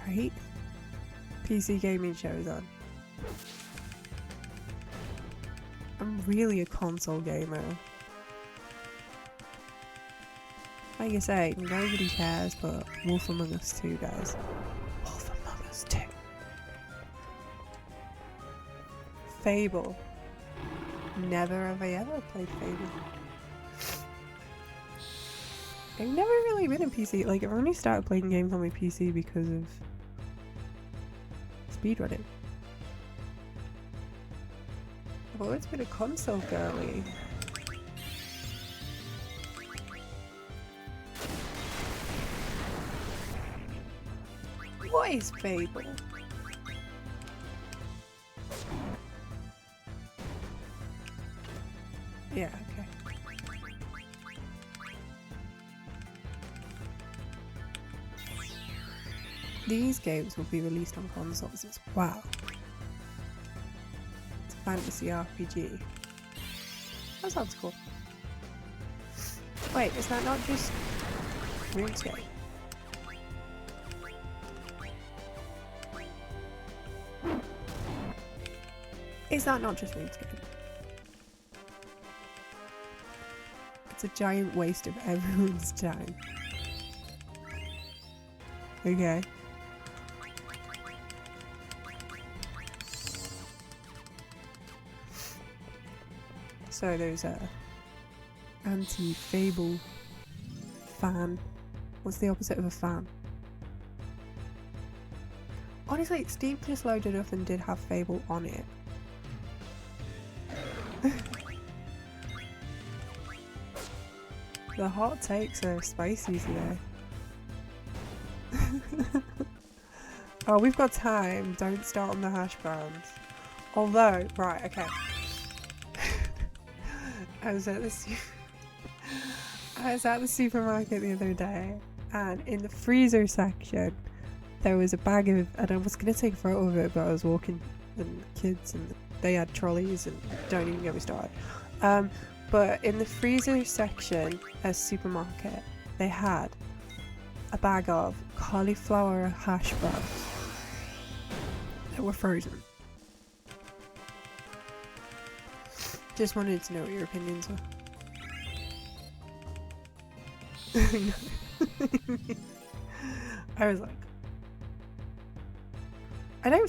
Right? PC gaming shows on. I'm really a console gamer. Like I say, nobody cares, but Wolf Among Us 2 does. Wolf Among Us 2. Fable. Never have I ever played Fable. I've never really been a PC. Like, I've only started playing games on my PC because of speedrunning. I've always been a console girly. What is Fable? Yeah, okay. These games will be released on consoles as well. It's a fantasy RPG. That sounds cool. Wait, is that not just RuneScape? Is that not just RuneScape? It's a giant waste of everyone's time. Okay. So there's a anti-Fable fan. What's the opposite of a fan? Honestly, Steam just loaded up and did have Fable on it. The hot takes are spicy today. Oh, we've got time. Don't start on the hash browns. Although, right, okay. I was at the supermarket the other day, and in the freezer section there was a bag of, and I was gonna take a photo of it, but I was walking and kids and they had trolleys and don't even get me started. But in the freezer section at a supermarket they had a bag of cauliflower hash browns that were frozen. Just wanted to know what your opinions were. I was like, I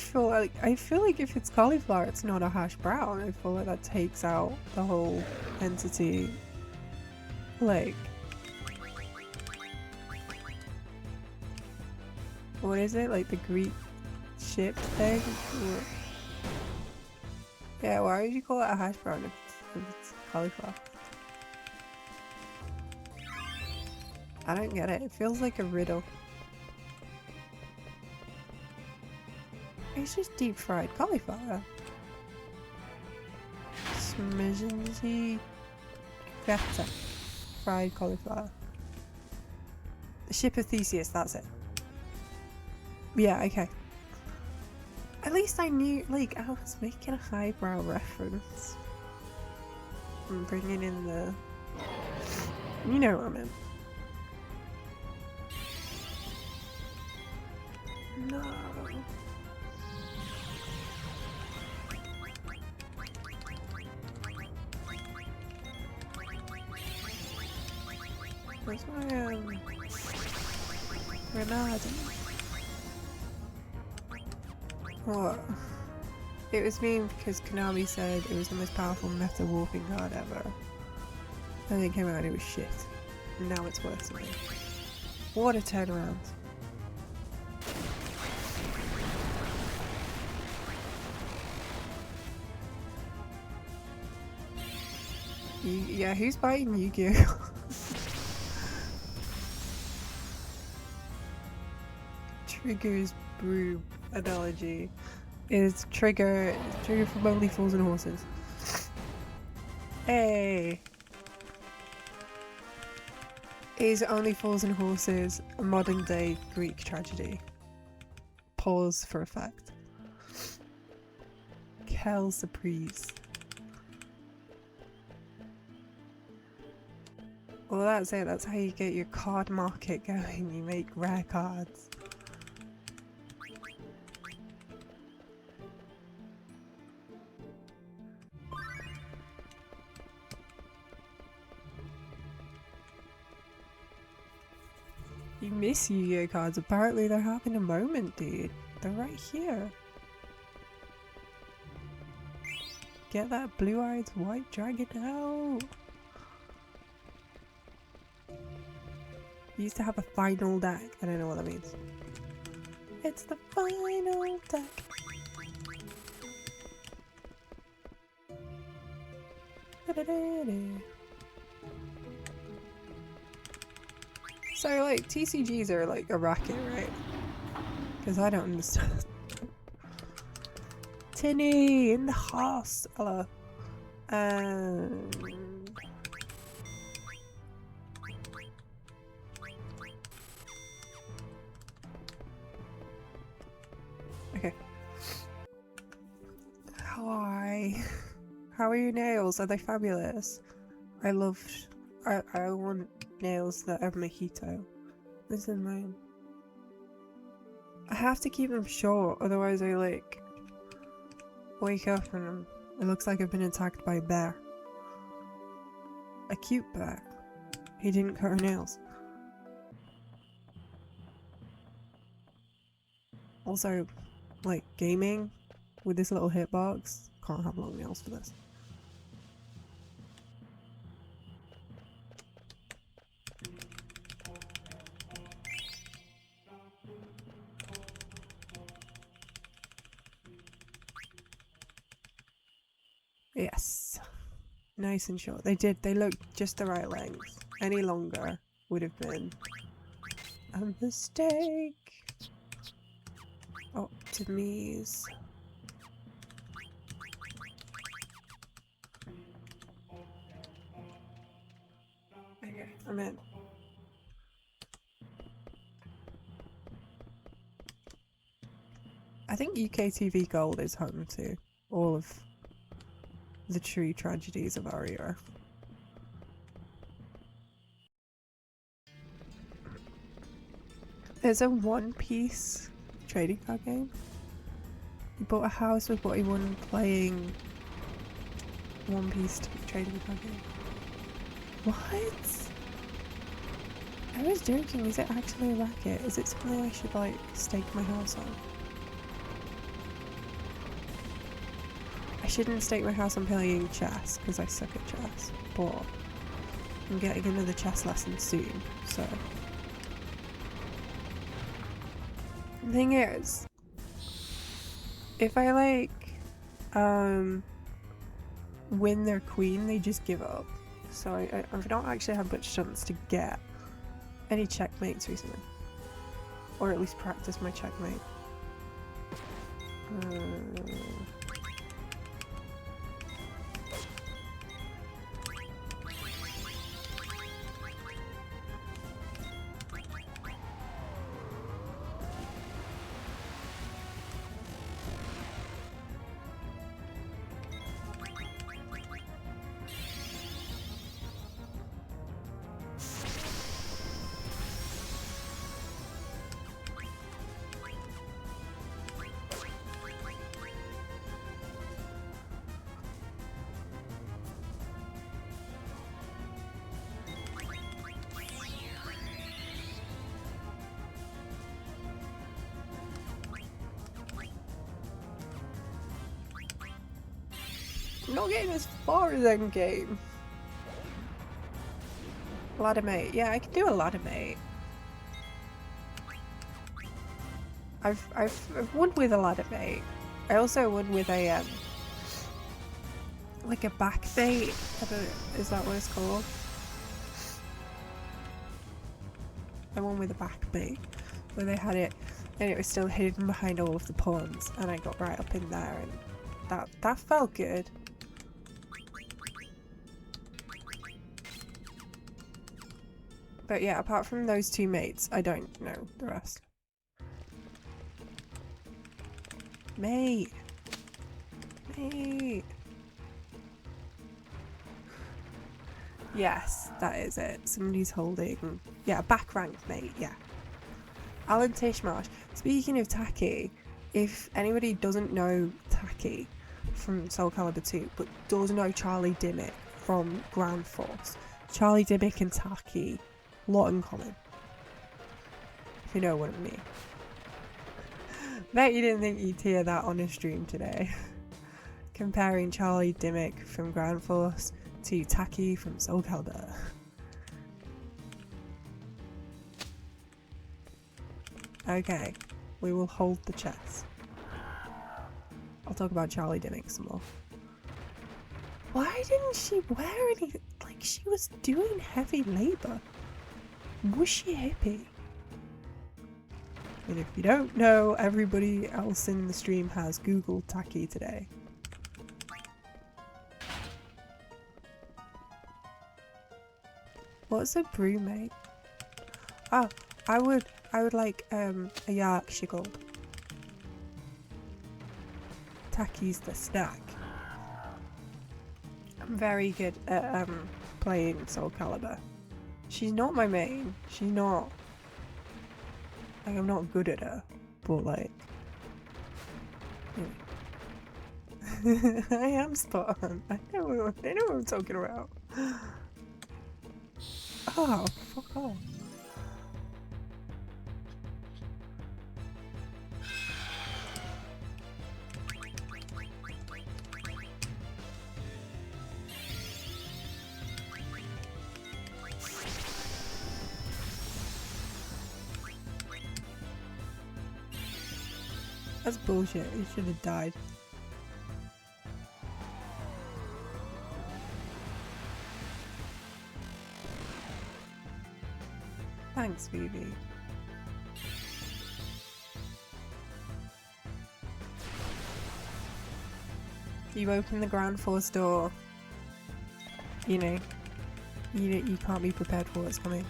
feel like if it's cauliflower, it's not a hash brown. I feel like that takes out the whole entity. Like, what is it? Like the Greek ship thing? Or, yeah, why would you call it a hash brown if it's cauliflower? I don't get it. It feels like a riddle. It's just deep fried cauliflower. Smażone feta. Fried cauliflower. The ship of Theseus, that's it. Yeah, okay. At least I knew, like, I was making a highbrow reference. I'm bringing in the... You know what I meant. No. Where's my grenade? What? It was mean because Konami said it was the most powerful meta warping card ever. And then it came out and it was shit. And now it's worse than me. What a turnaround. Yeah, who's biting Yu-Gi-Oh? Trigger's brew analogy is trigger from Only Fools and Horses. Hey! Is Only Fools and Horses a modern day Greek tragedy? Pause for effect. Quelle surprise. Well, that's it. That's how you get your card market going. You make rare cards. You miss Yu-Gi-Oh cards. Apparently they're having a moment, dude. They're right here. Get that blue-eyed white dragon out. You used to have a final deck. I don't know what that means. It's the final deck. So, like, TCGs are like a racket, right? Because I don't understand. Tinny in the house. Hello. Okay. Hi. How are your nails? Are they fabulous? I want nails that are mojito. This is mine. I have to keep them short, otherwise I like wake up and it looks like I've been attacked by a bear. A cute bear. He didn't cut her nails. Also, like gaming with this little hitbox, can't have long nails for this. Yes. Nice and short. They looked just the right length. Any longer would have been a mistake. Optimies. Okay, I'm in. I think UK TV Gold is home to all of the true tragedies of our era. There's a One Piece trading card game. He bought a house with what he won playing One Piece trading card game. What? I was joking, is it actually a racket? Is it something I should like stake my house on? I shouldn't stake my house on playing chess because I suck at chess, but I'm getting another chess lesson soon, so. The thing is, if I like win their queen, they just give up. So I've not actually had much chance to get any checkmates recently, or at least practice my checkmate. not getting as far as endgame. Ladder mate. Yeah, I can do a ladder mate. I've won with a ladder mate. I also won with a like a back mate. Is that what it's called? I won with a back mate where they had it and it was still hidden behind all of the pawns, and I got right up in there, and that felt good. But yeah, apart from those two mates, I don't know the rest. Mate! Mate! Yes, that is it. Somebody's holding... Yeah, back rank mate, yeah. Alan Tishmarsh. Speaking of Taki, if anybody doesn't know Taki from Soul Calibur 2, but does know Charlie Dimmick from Ground Force, Charlie Dimmick and Taki, lot in common. If you know what I mean. Bet you didn't think you'd hear that on a stream today. Comparing Charlie Dimmick from Ground Force to Taki from Soul Calibur. Okay, we will hold the chest. I'll talk about Charlie Dimmick some more. Why didn't she wear anything? Like, she was doing heavy labour. Was she hippie? And if you don't know, everybody else in the stream has Googled Taki today. What's a brewmate? Oh, I would like a Yorkshire Gold. Taki's the snack. I'm very good at playing Soul Calibur. She's not my main. She's not. Like, I'm not good at her, but like, you know. I am spot on. I know what I'm talking about. Oh, fuck off. That's bullshit. He should have died. Thanks, Phoebe. You open the ground force door. You know, you can't be prepared for what's coming.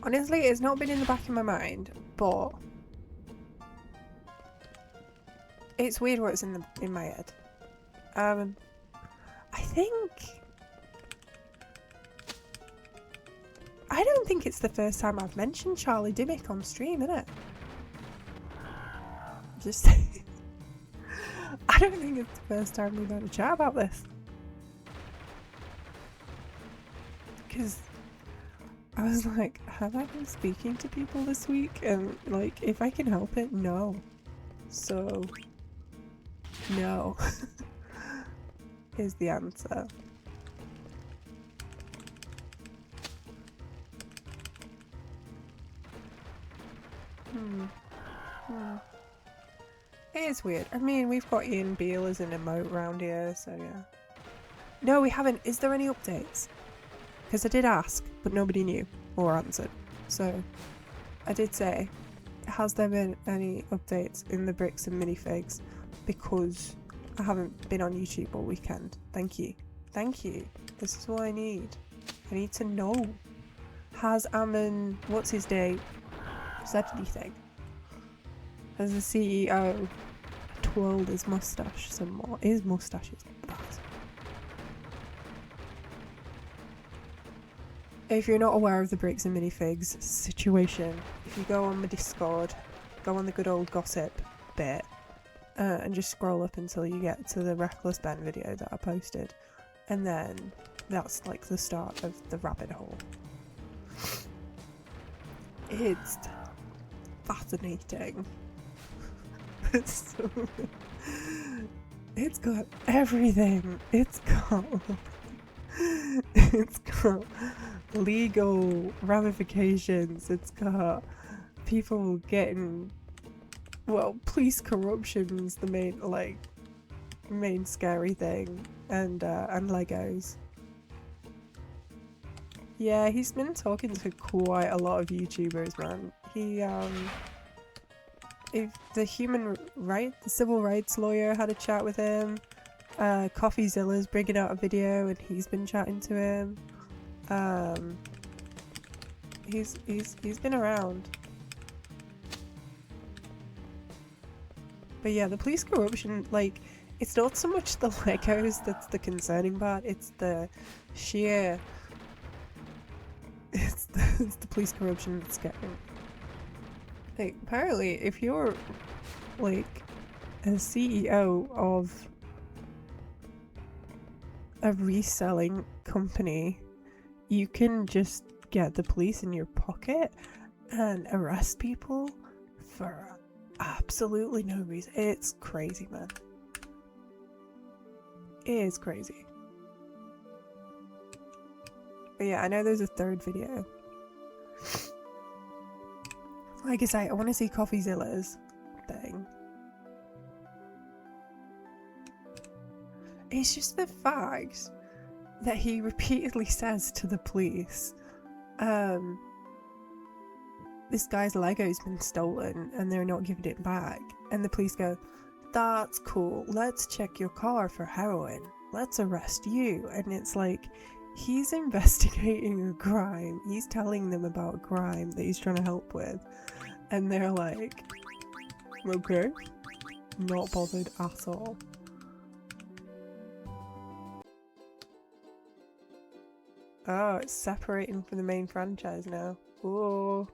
Honestly, it's not been in the back of my mind, but it's weird what's in my head. I don't think it's the first time I've mentioned Charlie Dimmick on stream, innit? Just saying. I don't think it's the first time we've had a chat about this. Because I was like, have I been speaking to people this week? And like, if I can help it, no. So, no. Is the answer. It is weird. I mean, we've got Ian Beale as an emote round here, so yeah. No, we haven't. Is there any updates? Because I did ask, but nobody knew or answered. So, I did say, has there been any updates in the bricks and minifigs? Because I haven't been on YouTube all weekend. Thank you. Thank you. This is what I need. I need to know. Has Ammon, what's his name, said anything? Has the CEO twirled his mustache some more? His mustache is bad. If you're not aware of the bricks and minifigs situation, if you go on the Discord, go on the good old gossip bit, and just scroll up until you get to the Reckless Ben video that I posted, and then that's like the start of the rabbit hole. It's fascinating. So, it's got everything. It's got legal ramifications. It's got people getting, well, police corruption's the main scary thing, and Legos. Yeah, he's been talking to quite a lot of YouTubers, man. If the civil rights lawyer had a chat with him. CoffeeZilla's bringing out a video, and he's been chatting to him. He's been around. But yeah, the police corruption, like, it's not so much the Legos that's the concerning part. It's the sheer. It's the police corruption that's getting. Like, apparently, if you're like a CEO of a reselling company, you can just get the police in your pocket and arrest people for absolutely no reason. It's crazy, man. It is crazy. But yeah, I know there's a third video. Like I say, I want to see CoffeeZilla's thing. It's just the fact that he repeatedly says to the police, this guy's Lego's been stolen and they're not giving it back. And the police go, that's cool, let's check your car for heroin. Let's arrest you. And it's like, he's investigating a crime. He's telling them about a crime that he's trying to help with. And they're like, okay, not bothered at all. Oh, it's separating from the main franchise now. Ooh.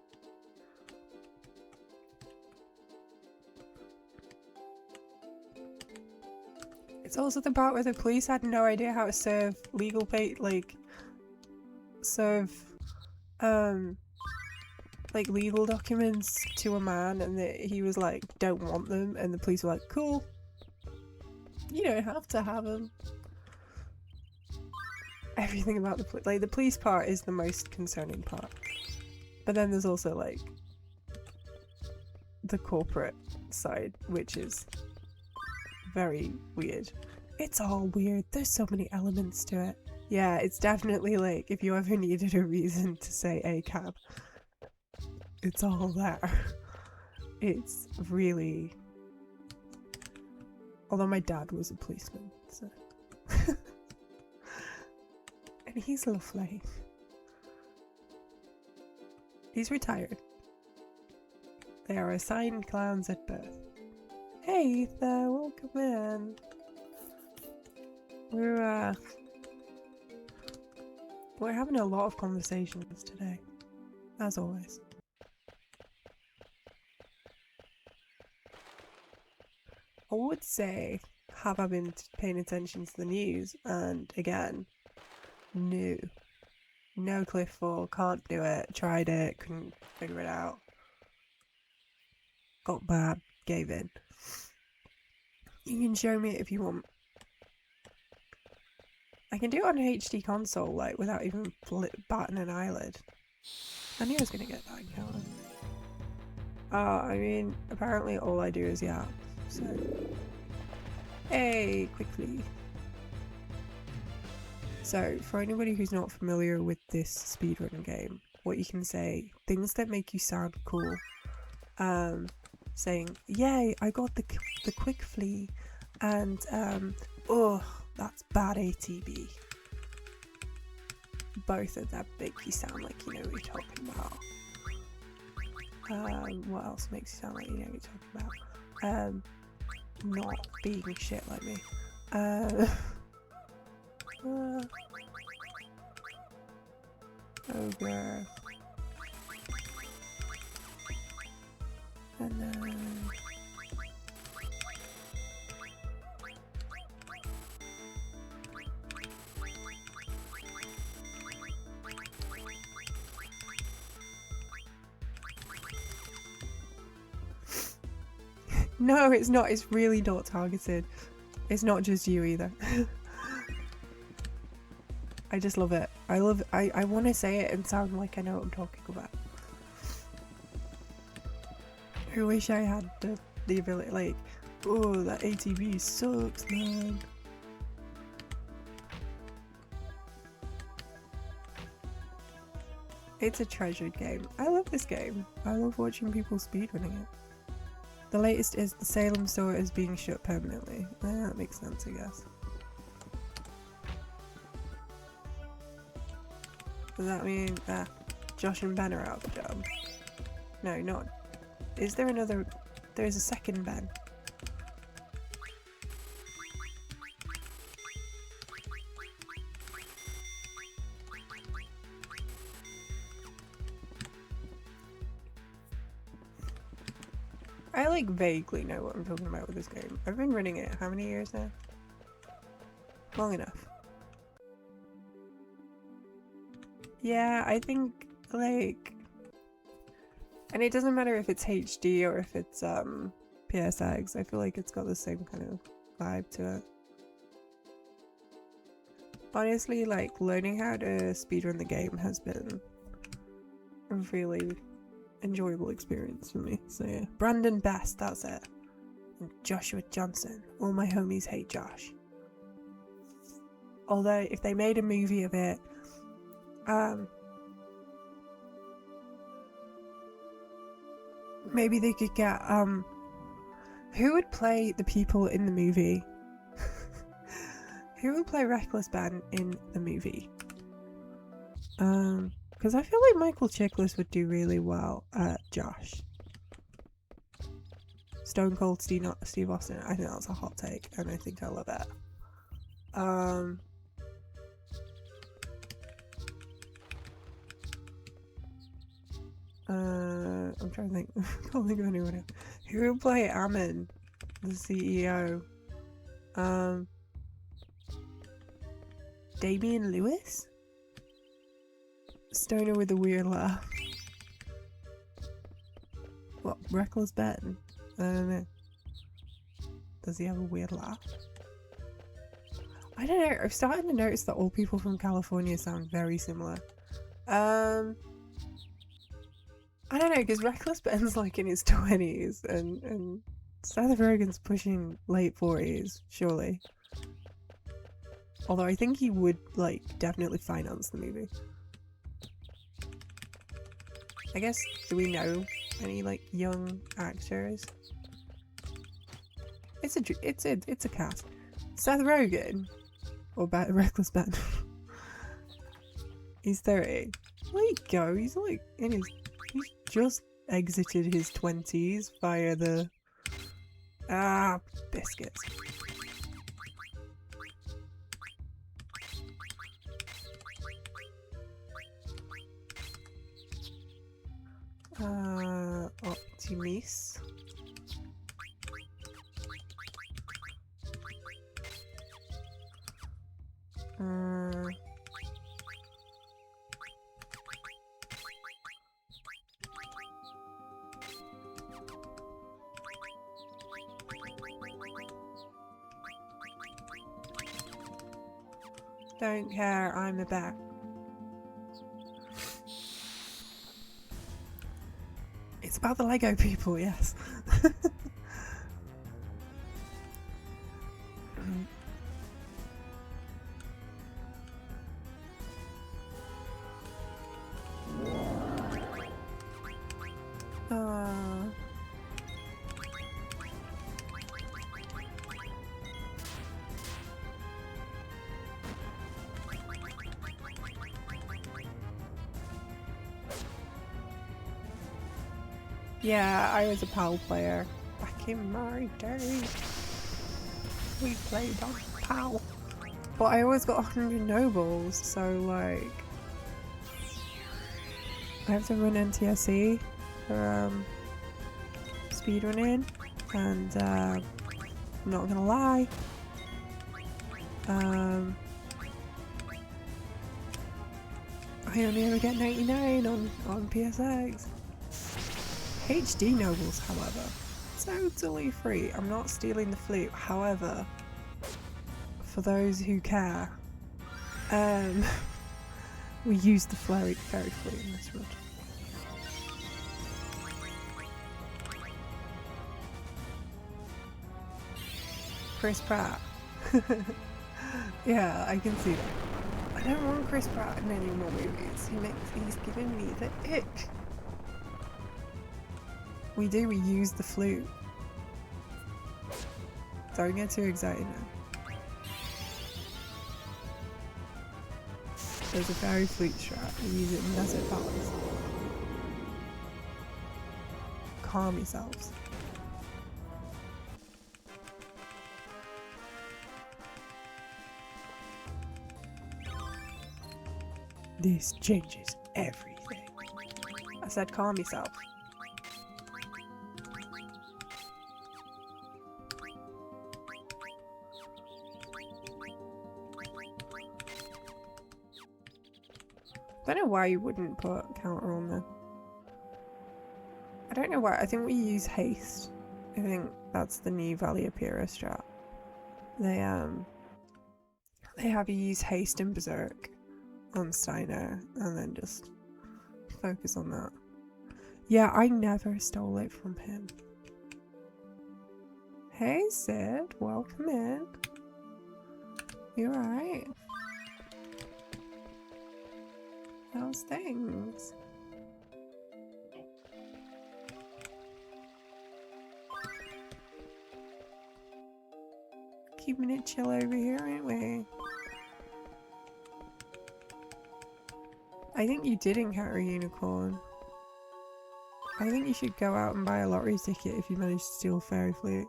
It's also the part where the police had no idea how to serve legal legal documents to a man, and he was like, don't want them, and the police were like, cool, you don't have to have them. Everything about the police part is the most concerning part, but then there's also like the corporate side, which is very weird. It's all weird. There's so many elements to it. Yeah, it's definitely like if you ever needed a reason to say ACAB, it's all there. It's really. Although my dad was a policeman, so. And he's lovely. He's retired. They are assigned clowns at birth. Hey Ether, welcome in. We're having a lot of conversations today, as always. I would say, have I been paying attention to the news? And again, no cliff fall, can't do it, tried it, couldn't figure it out. Got bad, gave in. You can show me it if you want. I can do it on HD console, like, without even batting an eyelid. I knew I was gonna get that encounter. I mean, apparently all I do is yap, so... Hey, quickly. So, for anybody who's not familiar with this speedrun game, what you can say, things that make you sound cool. Saying, yay, I got the quick flee, and, oh, that's bad ATB. Both of them make you sound like you know what you're talking about. What else makes you sound like you know what you're talking about? Not being shit like me. Ogre. And then... No, it's not. It's really not targeted. It's not just you either. I just love it. I want to say it and sound like I know what I'm talking about. I wish I had the ability, like, oh, that ATV sucks, man. It's a treasured game. I love this game. I love watching people speedrunning it. The latest is the Salem store is being shut permanently. That makes sense, I guess. Does that mean that Josh and Ben are out of the job? No, not. Is there another? There's a second Ben. I like vaguely know what I'm talking about with this game. I've been running it how many years now? Long enough. Yeah, I think like, and it doesn't matter if it's HD or if it's PSX, I feel like it's got the same kind of vibe to it. Honestly, like, learning how to speedrun the game has been a really enjoyable experience for me. So yeah, Brandon Best, that's it. And Joshua Johnson. All my homies hate Josh. Although if they made a movie of it, maybe they could get who would play the people in the movie? Who would play Reckless Ben in the movie? Because I feel like Michael Chiklis would do really well at Josh. Stone Cold Steve Austin. I think that's a hot take, and I think I love it. I'm trying to think. I can't think of anyone else. Who would play Ammon, the CEO? Damian Lewis? Stoner with a weird laugh. What? Reckless Ben? I don't know. Does he have a weird laugh? I don't know. I'm starting to notice that all people from California sound very similar. I don't know, because Reckless Ben's like in his 20s and Seth Rogen's pushing late 40s, surely. Although I think he would, like, definitely finance the movie. I guess, do we know any, like, young actors? It's a cast. Seth Rogen, or Reckless Ben. He's 30. There you go. He's like in his. He's just exited his 20s via the biscuits. Optimus. Don't care, I'm a bear. It's about the Lego people, yes. Yeah, I was a PAL player back in my day. We played on PAL. But I always got 100 nobles, so like I have to run NTSC for speedrunning, and I'm not gonna lie, I only ever get 99 on PSX. HD nobles, however, totally free. I'm not stealing the flute. However, for those who care, we use the fairy flute in this run. Chris Pratt. Yeah, I can see that. I don't want Chris Pratt in any more movies. He's giving me the ick. We use the flute. Don't get too excited now. There's a fairy flute strap. We use it in desert battles. Calm yourselves. This changes everything. I said calm yourself. I don't know why you wouldn't put counter on there. I don't know why. I think we use haste. I think that's the new Valley Pira strat. They have you use haste and berserk on Steiner and then just focus on that. Yeah, I never stole it from him. Hey Sid, welcome in. You alright? How's things? Keeping it chill over here, ain't we? I think you did encounter a unicorn. I think you should go out and buy a lottery ticket if you manage to steal Fairy Flute.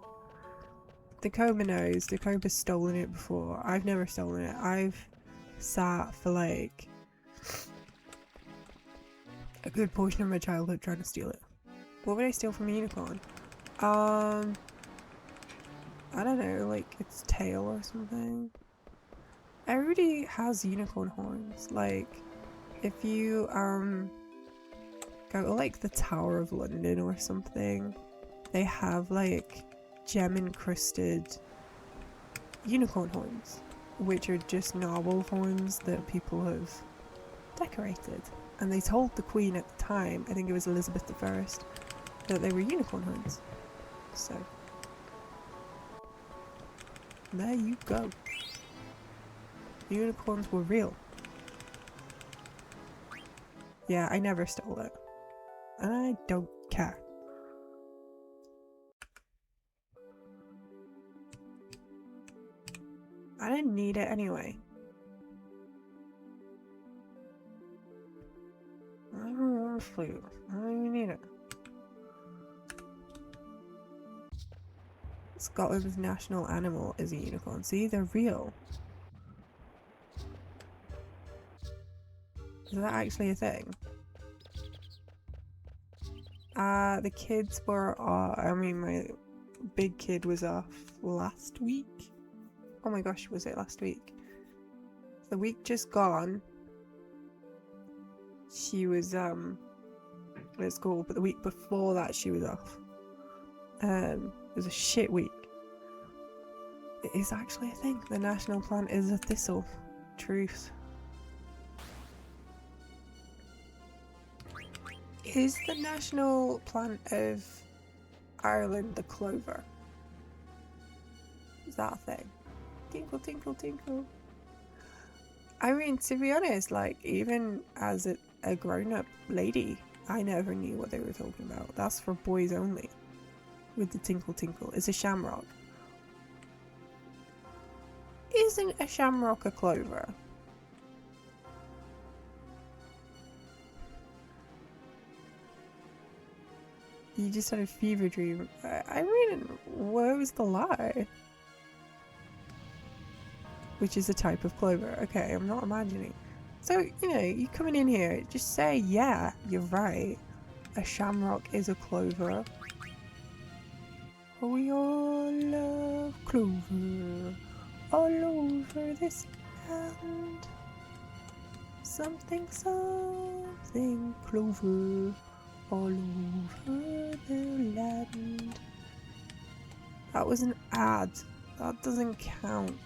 Dakota knows. Dakota's stolen it before. I've never stolen it. I've sat for like a good portion of my childhood trying to steal it. What would I steal from a unicorn? I don't know, like its tail or something. Everybody has unicorn horns. Like, if you go to like the Tower of London or something, they have like gem encrusted unicorn horns, which are just narwhal horns that people have decorated. And they told the Queen at the time, I think it was Elizabeth I, that they were unicorn horns. So there you go. Unicorns were real. Yeah, I never stole it. And I don't care. I didn't need it anyway. I don't want a flute. I don't even need it. Scotland's national animal is a unicorn. See, they're real. Is that actually a thing? The kids were off. I mean, my big kid was off last week. Oh my gosh, was it last week? The week just gone, she was at school, but the week before that she was off. It was a shit week. It is actually a thing. The national plant is a thistle. Truth. Is the national plant of Ireland the clover? Is that a thing? Tinkle, tinkle, tinkle. I mean, to be honest, like, even as a grown-up lady, I never knew what they were talking about. That's for boys only. With the tinkle, tinkle. It's a shamrock. Isn't a shamrock a clover? You just had a fever dream. I mean, where was the lie? Which is a type of clover. Okay, I'm not imagining. So, you know, you coming in here, just say, yeah, you're right. A shamrock is a clover. We all love clover all over this land. Something, something clover all over the land. That was an ad. That doesn't count.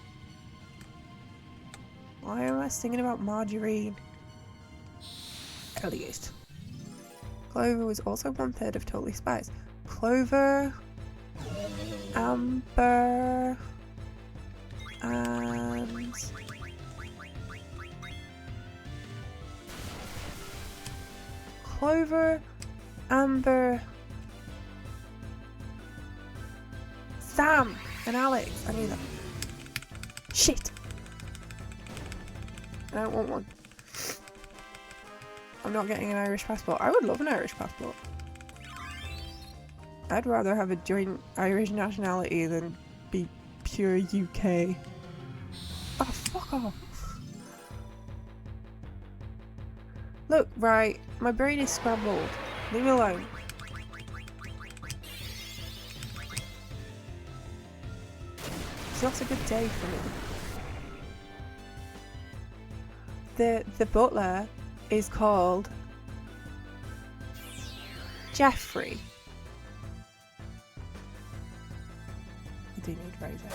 Why am I thinking about margarine? Elliot. Clover was also 1/3 of Totally Spies. Clover, Amber, and Clover, Amber, Sam, and Alex. I knew that. Shit! I don't want one. I'm not getting an Irish passport. I would love an Irish passport. I'd rather have a joint Irish nationality than be pure UK. Oh, fuck off. Look, right, my brain is scrambled. Leave me alone. It's not a good day for me. The butler is called Jeffrey. I do need Rosa.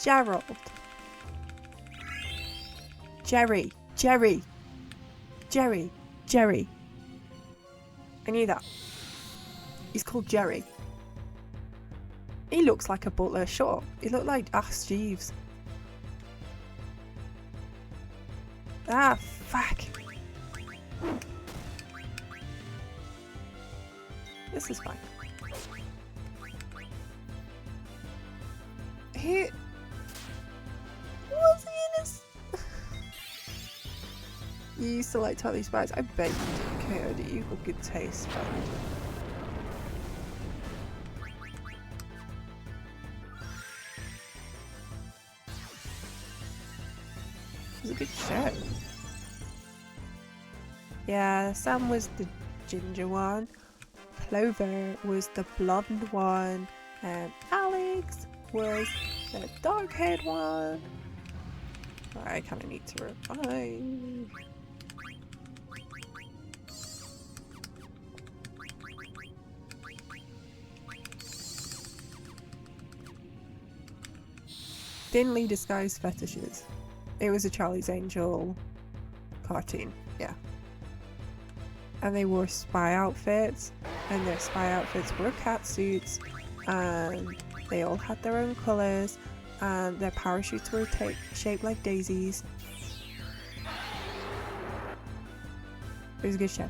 Gerald. Jerry. I knew that. He's called Jerry. He looks like a butler, shut up. He looked like Ask Jeeves. Ah, fuck. This is fine. He... Was he in this? You used to like Totally Spies. I bet you did, Coyote. You have good taste, but... It was a good show. Yeah, Sam was the ginger one. Clover was the blonde one. And Alex was the dark-haired one. I kind of need to revive. Thinly disguised fetishes. It was a Charlie's Angel cartoon, yeah. And they wore spy outfits, and their spy outfits were cat suits, and they all had their own colours, and their parachutes were shaped like daisies. It was a good show.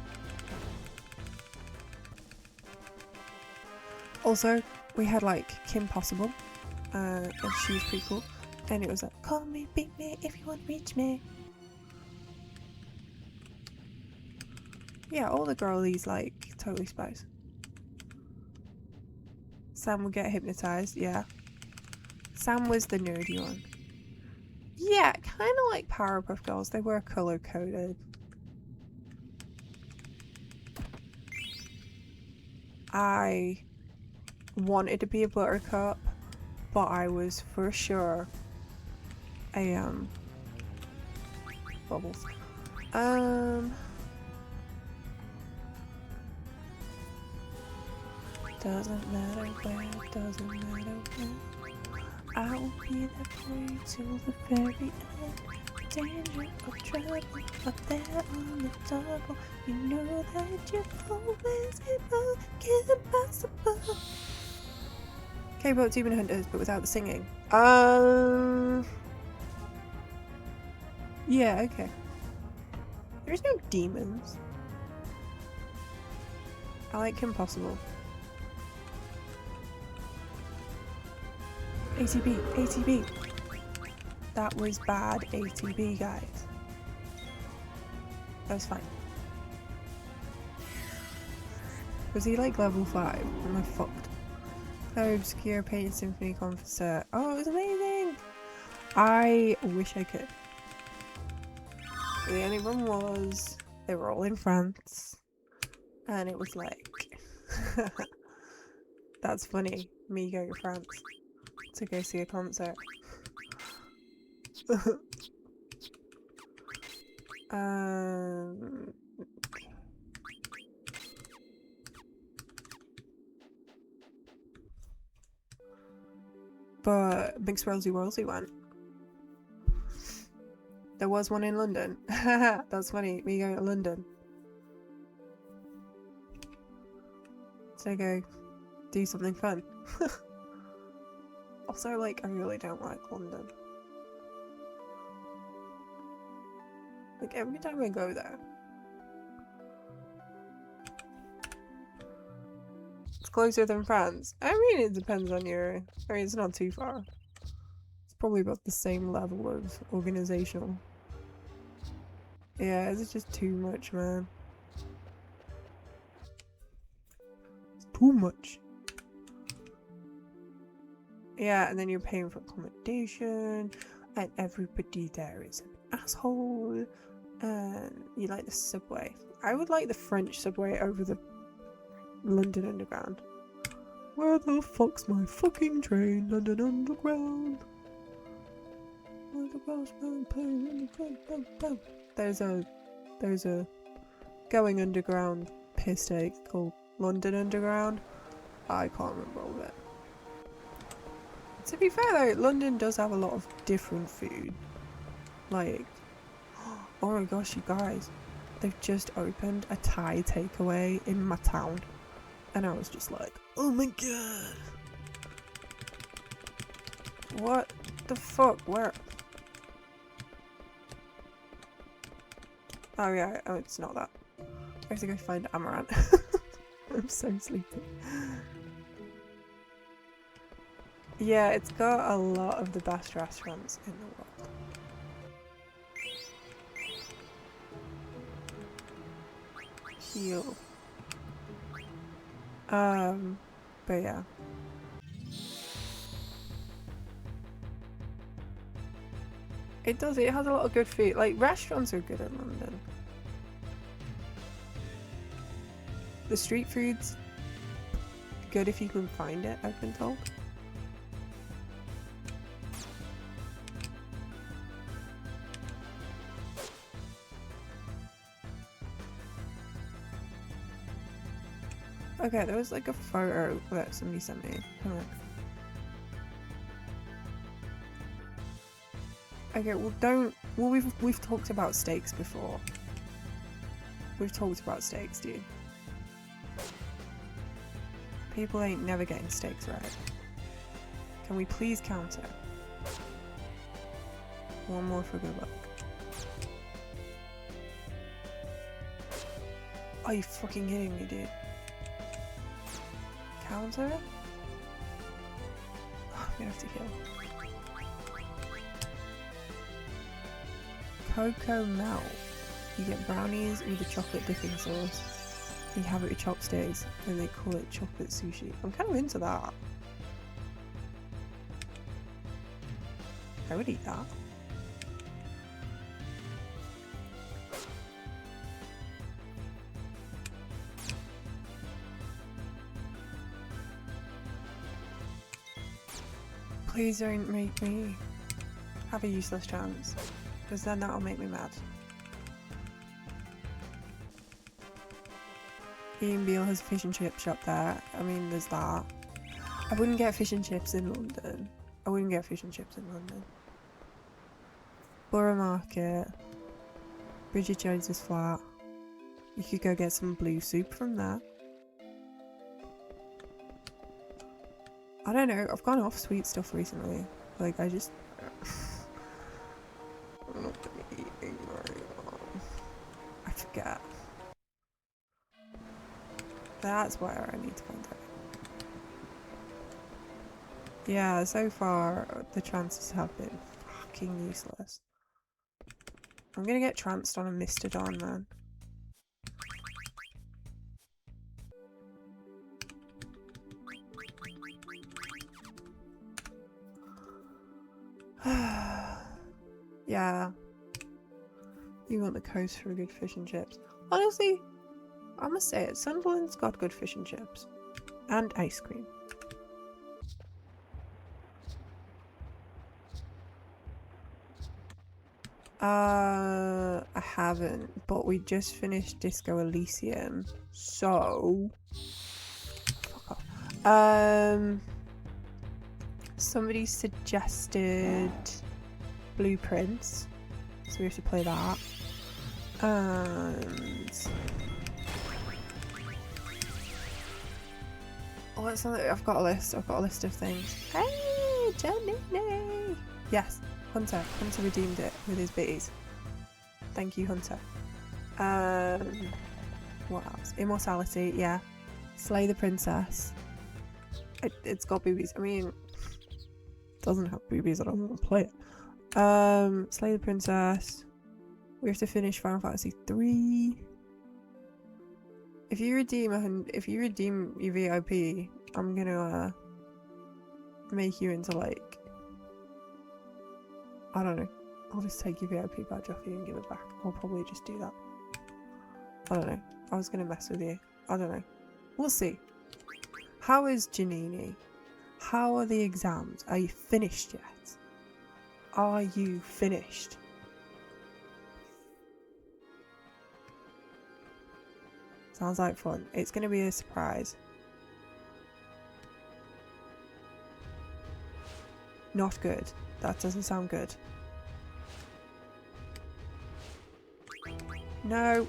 Also, we had like Kim Possible, and she was pretty cool. And it was like, call me, beat me if you want to reach me. Yeah, all the girlies like Totally Spies. Sam would get hypnotized, yeah. Sam was the nerdy one. Yeah, kind of like Powerpuff Girls. They were color coded. I wanted to be a Buttercup, but I was for sure a Bubbles. Doesn't matter where, doesn't matter when. I will be there for you till the very end. Danger or trouble, up there on the double. You know that you're always able, get impossible. K-pop Demon Hunters, but without the singing. Yeah, okay. There's no demons. I like Kim Possible. ATB. That was bad ATB, guys. That was fine. Was he like level 5? Am I fucked? Oh, obscure painted symphony concert. Oh, it was amazing! I wish I could. The only one was they were all in France, and it was like that's funny. Me going to France to go see a concert. But Big Swirlsy Worlsy went. There was one in London. That's funny. We go to London. So go do something fun. Also, like, I really don't like London. Like, every time I go there, it's closer than France. I mean, it depends on your... I mean, it's not too far. It's probably about the same level of organizational. Yeah, it's just too much, man. It's too much. Yeah, and then you're paying for accommodation, and everybody there is an asshole, and you like the subway. I would like the French subway over the London Underground. Where the fuck's my fucking train? London Underground. There's a going underground piss take called London Underground. I can't remember all of it. To be fair though, London does have a lot of different food. Like, oh my gosh, you guys, they've just opened a Thai takeaway in my town. And I was just like, oh my god. What the fuck? Where? Oh yeah, oh it's not that. I have to go find Amaranth. I'm so sleepy. Yeah, it's got a lot of the best restaurants in the world. Heal. But yeah. It does, it has a lot of good food. Like, restaurants are good in London. The street food's good if you can find it, I've been told. Okay, there was like a photo that somebody sent me. Hang on. Okay, well don't... Well, we've talked about steaks before. We've talked about steaks, dude. People ain't never getting steaks right. Can we please counter? One more for good luck. Are you fucking kidding me, dude? Counter? Oh, I'm gonna have to heal. Cocoa Melt. You get brownies with a chocolate dipping sauce. You have it with chopsticks, and they call it chocolate sushi. I'm kind of into that. I would eat that. Please don't make me have a useless chance, because then that'll make me mad. Ian Beale has a fish and chip shop there. I mean, there's that. I wouldn't get fish and chips in London. I wouldn't get fish and chips in London. Borough Market. Bridget Jones's flat. You could go get some blue soup from there. I don't know, I've gone off sweet stuff recently. Like, I just... I'm not gonna eat anymore. I forget. That's where I need to contact. Yeah, so far, the chances have been fucking useless. I'm gonna get tranced on a Mistodon, man. Yeah. You want the coast for good fish and chips. Honestly, I must say it, Sunderland's got good fish and chips. And ice cream. I haven't, but we just finished Disco Elysium, so fuck off. Somebody suggested Blueprints, so we have to play that. And oh, it's not, I've got a list. I've got a list of things. Hey, Janine! Yes, Hunter. Hunter redeemed it with his bees. Thank you, Hunter. What else? Immortality, yeah. Slay the Princess. It's got boobies. I mean, it doesn't have boobies. I don't want to play it. Slay the Princess. We have to finish Final Fantasy III. If you redeem your VIP, I'm gonna make you into like, I don't know. I'll just take your VIP badge off you and give it back. I'll probably just do that. I don't know. I was gonna mess with you. I don't know. We'll see. How is Janini? How are the exams? Are you finished yet? Are you finished? Sounds like fun. It's gonna be a surprise. Not good. That doesn't sound good. No.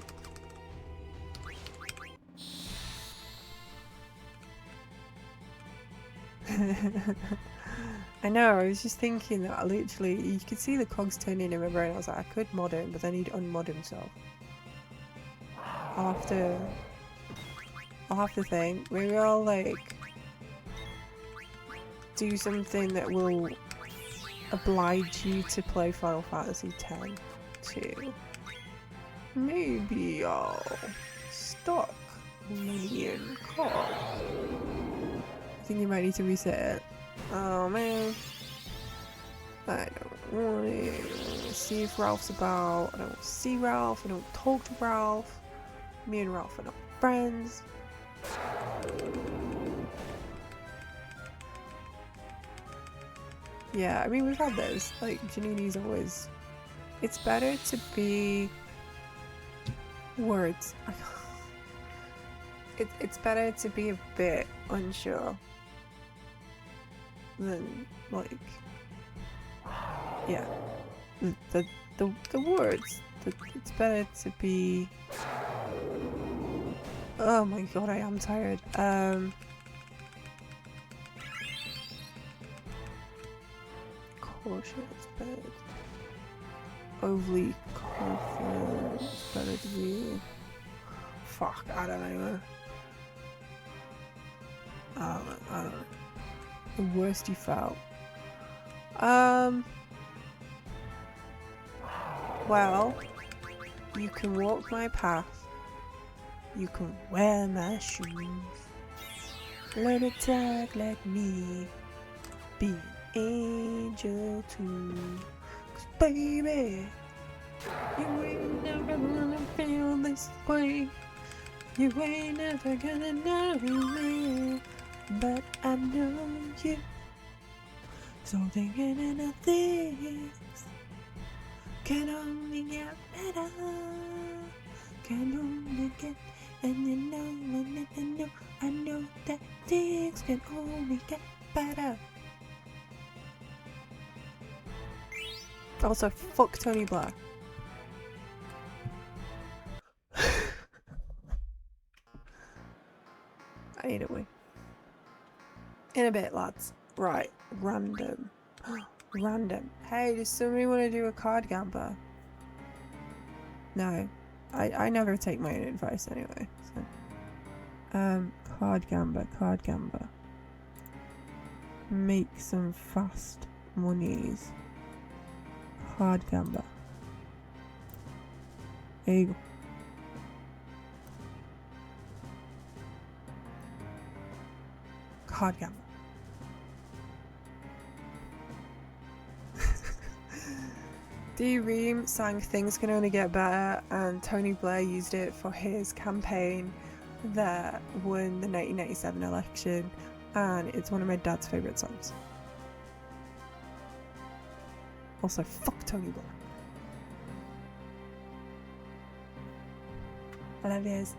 I know, I was just thinking that literally, you could see the cogs turning in my brain. I was like, I could mod him, but then he'd unmod himself. I'll have to think. Maybe I'll like do something that will oblige you to play Final Fantasy X too. Maybe I'll stock million cards. I think you might need to reset it. Oh man. I don't want it. I don't want to see if Ralph's about. I don't want to see Ralph. I don't talk to Ralph. Me and Ralph are not friends. Yeah, I mean, we've had those. Like, Janini's always... It's better to be... Words. It's better to be a bit unsure than, like... Yeah. The words. It's better to be... Oh my god, I am tired. Cautious, but overly confident. It's better to be. Fuck, I don't know. I don't know. The worst you felt. Well, you can walk my path. You can wear my shoes. Learn to talk like me. Be an angel too. 'Cause baby, you ain't never gonna feel this way. You ain't never gonna know me. But I know you. So thinking of things can only get better. Can only get, and you know, I know that things can only get better. Also, fuck Tony Blair. Anyway. In a bit, lads. Right, random. Random. Hey, does somebody want to do a card gambler? No. I never take my own advice anyway. So. Card gambler. Make some fast monies. Card gambler. There you go. Card gambler. D. Ream sang Things Can Only Get Better, and Tony Blair used it for his campaign that won the 1997 election, and it's one of my dad's favourite songs. Also, fuck Tony Blair. I love yous.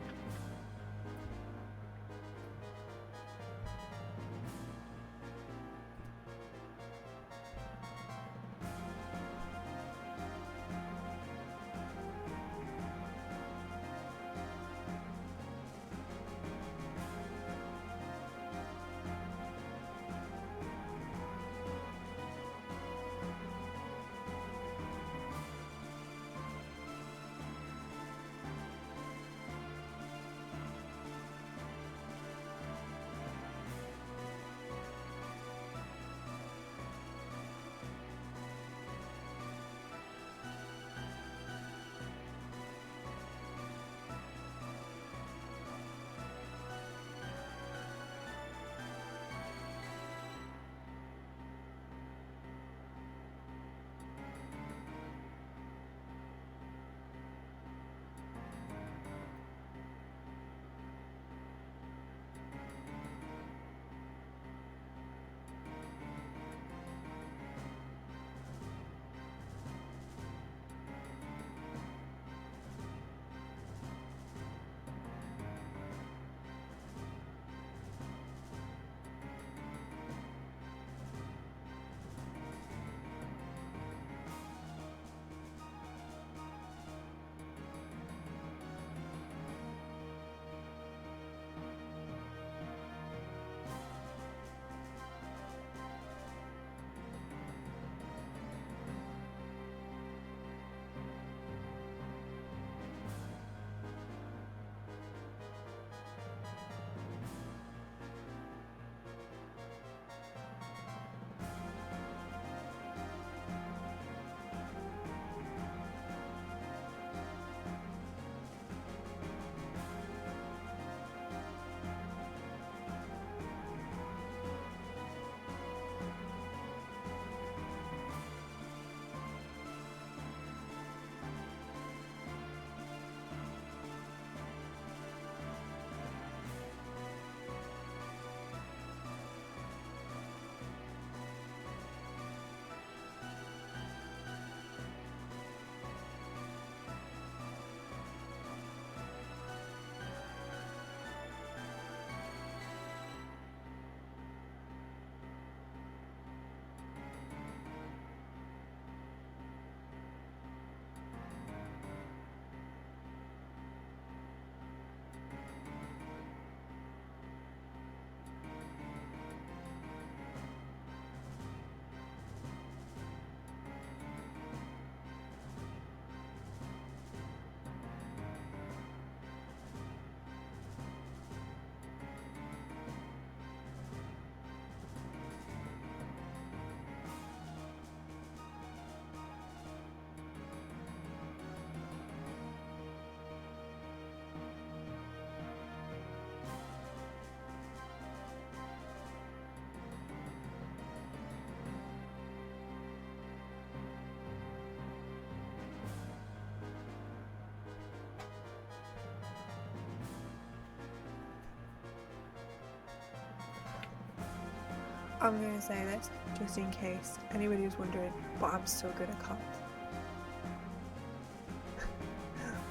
I'm gonna say this just in case anybody was wondering, but I'm so good at cards.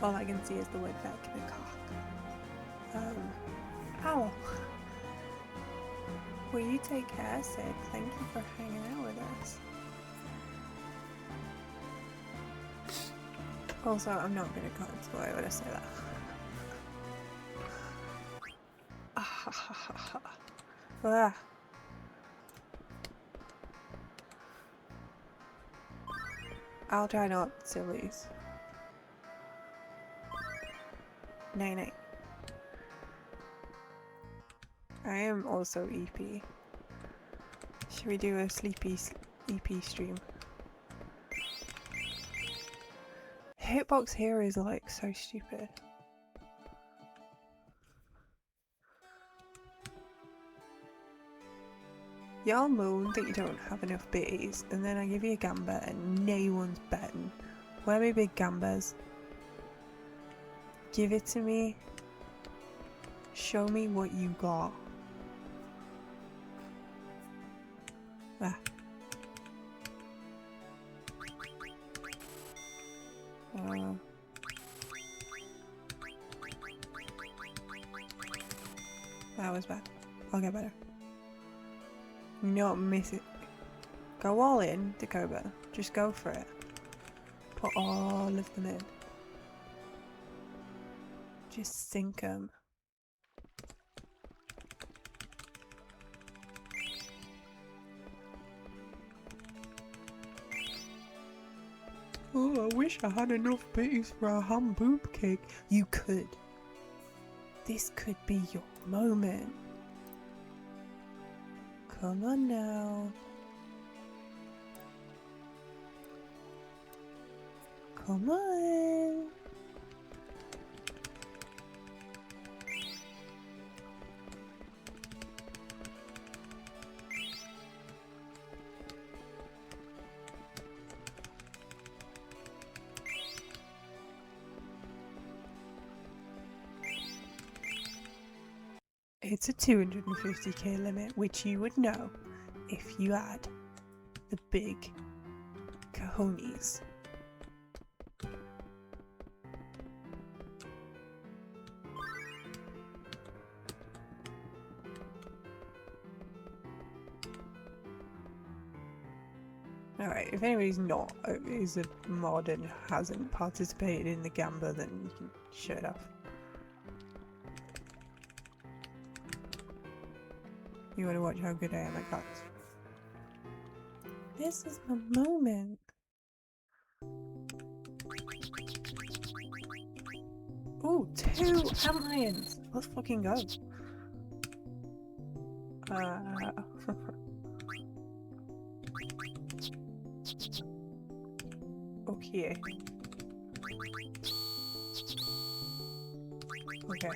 All I can see is the word vacuum cock. Owl. Will you take care, Sid? Thank you for hanging out with us. Also, I'm not good at cards, why would I say that? Ah. I'll try not to lose. Nay. I am also EP. Should we do a sleepy EP stream? Hitbox here is like so stupid. Y'all moan that you don't have enough biddies, and then I give you a gamba and no one's betting. Where are my big gambas? Give it to me. Show me what you got. Ah. That was bad. I'll get better. You not miss it. Go all in, Dakoba. Just go for it. Put all of them in. Just sink them. Oh, I wish I had enough bits for a ham boob cake. You could. This could be your moment. Come on now. Come on. It's a 250k limit, which you would know if you had the big cojones. Alright, if anybody's not, is a mod and hasn't participated in the gambler, then you can shut it off. You want to watch how good I am at cards? This is my moment. Ooh, 2 ant lions. Let's fucking go. Okay. Okay.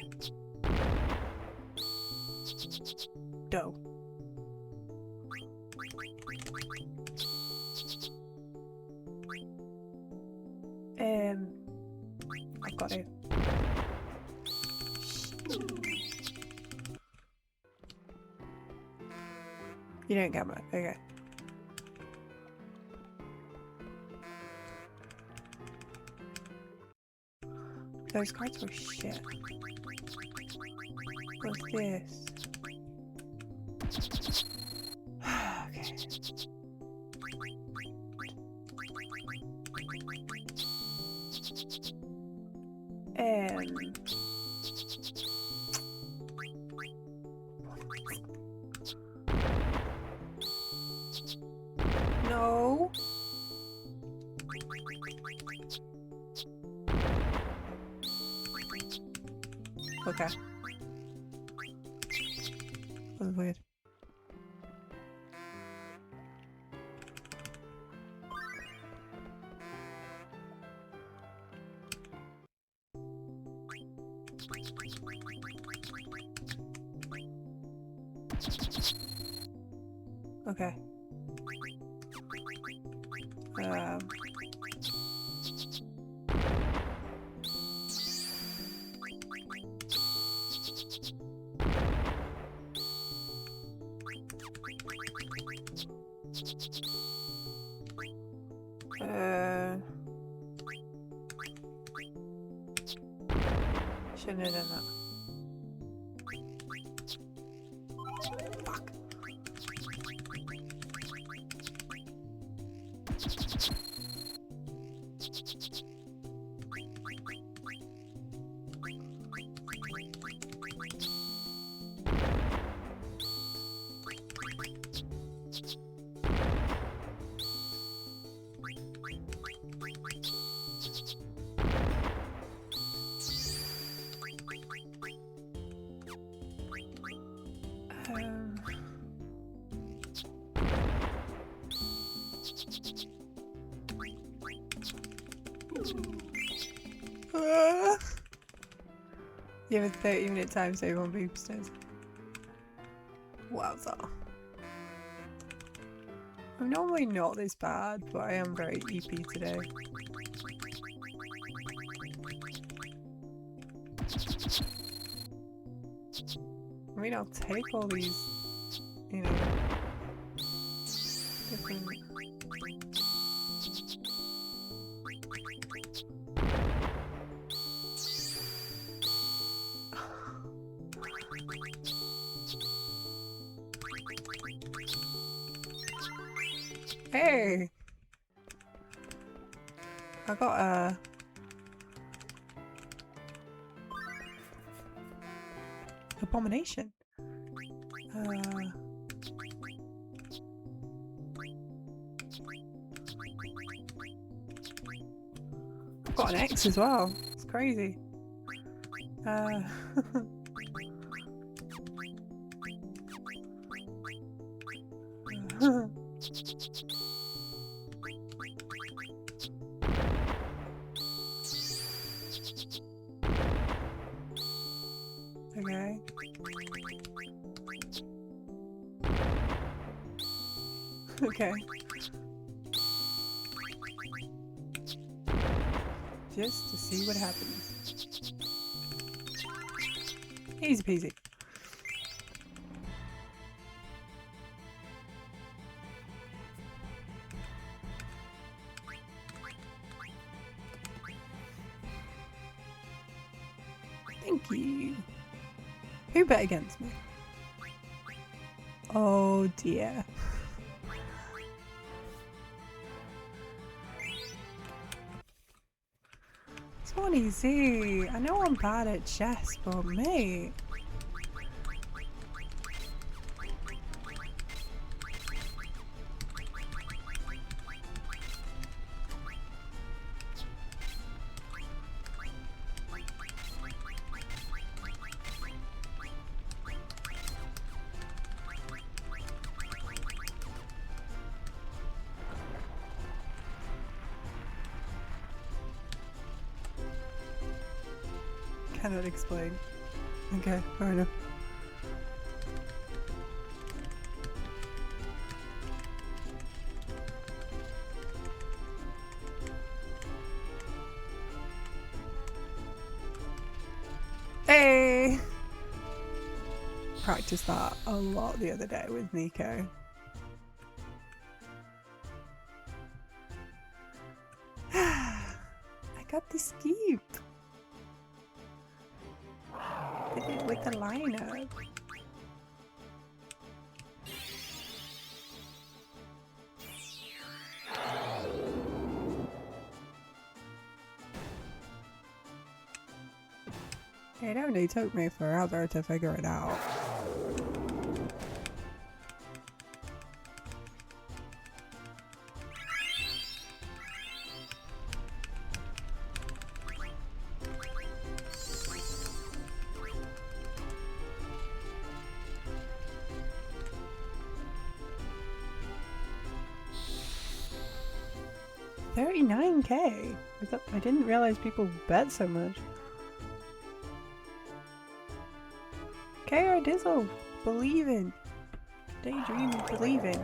Dough. I've got it. You don't gamble. Okay. Those cards were shit. What's this? Okay. No. Okay. That was weird. Okay. Shouldn't have done that. Fuck. You have a 30-minute time save on boosters. Wowza. I'm normally not this bad, but I am very EP today. I mean, I'll take all these, you know, different... Hey! I got a... abomination. I've got an X as well. It's crazy. Okay. Okay. Just to see what happens. Easy peasy. Thank you. Who bet against me? Oh dear. 20Z. I know I'm bad at chess, but mate. Cannot explain. Okay, fair enough. Hey! Practiced that a lot the other day with Nico. I got the scoop. Did it with the lineup. It only took me forever to figure it out. $39K. I didn't realize people bet so much. KR Dizzle, believing. Daydreaming, believing.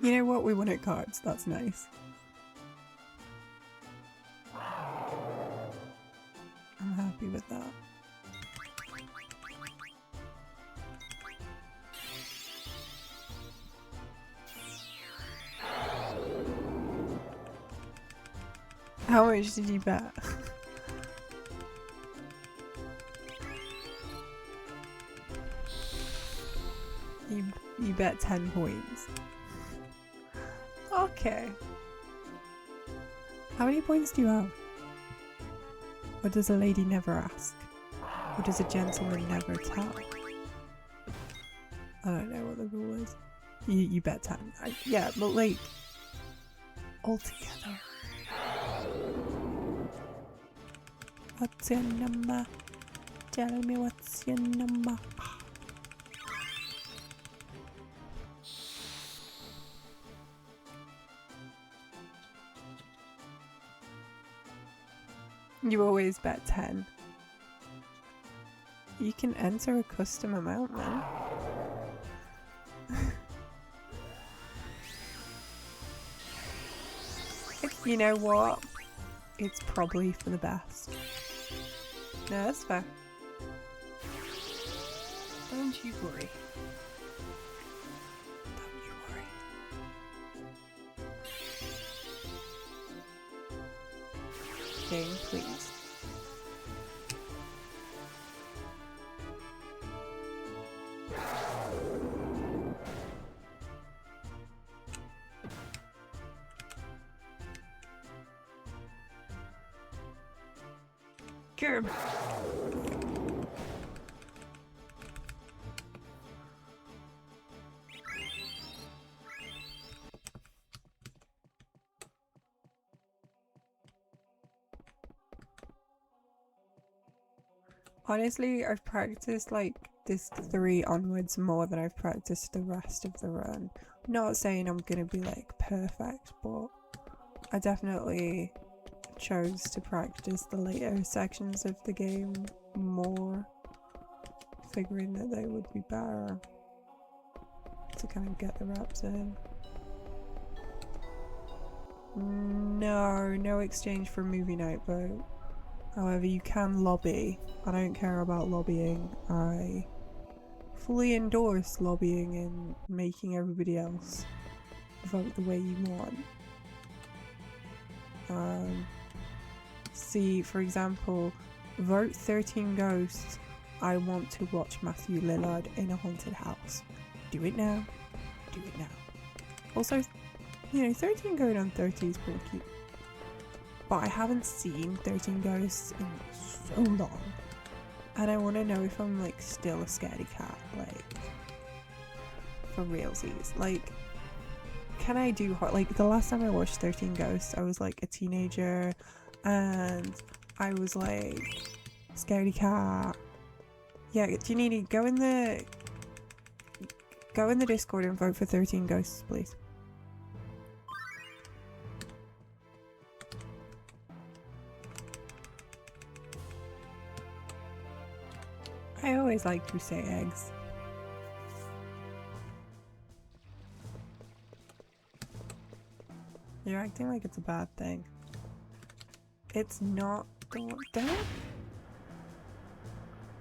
You know what? We won at cards. That's nice. I'm happy with that. How much did you bet? You bet 10 points. Okay. How many points do you have? Or does a lady never ask? Or does a gentleman never tell? I don't know what the rule is. You bet 10. Yeah, but like, altogether. What's your number? Tell me what's your number. You always bet 10. You can enter a custom amount then. You know what? It's probably for the best. No, that's fair. Don't you worry. Don't you worry. Game, please. Game. Honestly, I've practiced like this 3 onwards more than I've practiced the rest of the run. Not saying I'm gonna be like perfect, but I definitely chose to practice the later sections of the game more, figuring that they would be better to kind of get the reps in. No exchange for movie night vote. However, you can lobby. I don't care about lobbying. I fully endorse lobbying and making everybody else vote the way you want. See, for example, vote 13 Ghosts. I want to watch Matthew Lillard in a haunted house. Do it now. Do it now. Also, you know, 13 going on 30 is pretty cute. But I haven't seen 13 Ghosts in so long. And I want to know if I'm like still a scaredy cat, like for realsies. Like, can I do like the last time I watched 13 Ghosts, I was like a teenager and I was like scaredy cat. Yeah, do you need to go in the Discord and vote for 13 Ghosts, please? I always like to say eggs. You're acting like it's a bad thing. It's not. Don't.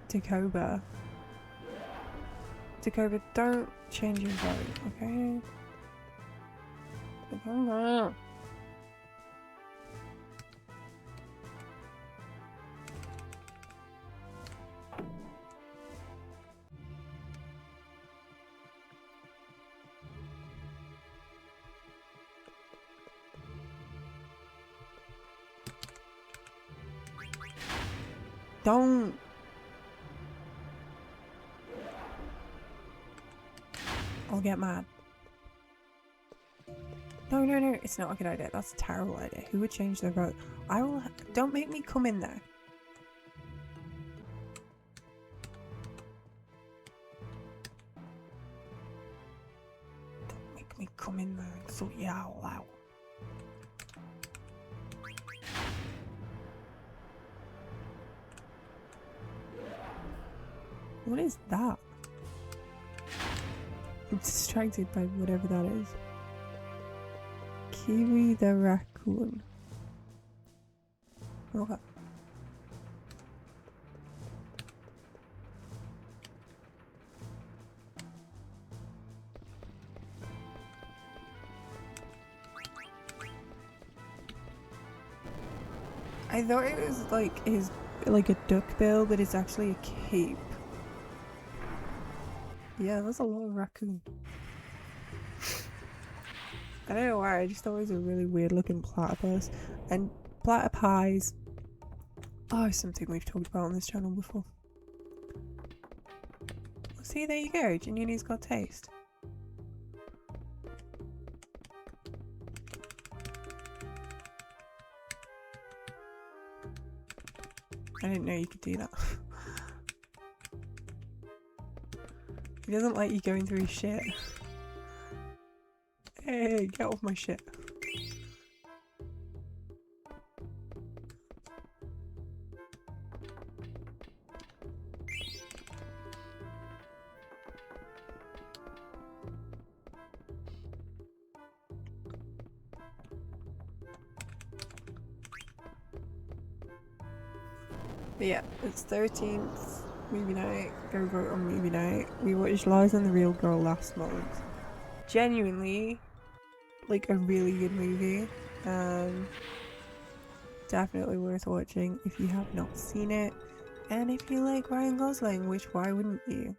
Tacoba. Tacoba, don't change your vote, okay? Tacoba. Don't. I'll get mad. No, it's not a good idea. That's a terrible idea. Who would change their vote? I will. Don't make me come in there. Don't make me come in there and sort you all out. What is that? I'm distracted by whatever that is. Kiwi the raccoon. Okay. I thought it was like a duck bill, but it's actually a cape. Yeah, that's a lot of raccoon. I don't know why, I just thought it was a really weird looking platypus. And platypies are something we've talked about on this channel before. See, there you go, Janini's got taste. I didn't know you could do that. He doesn't like you going through his shit. Hey, get off my shit. But yeah, it's 13th. movie night. Go vote on movie night. We watched Lies and the Real Girl last month. Genuinely, like a really good movie. Definitely worth watching if you have not seen it. And if you like Ryan Gosling, which why wouldn't you?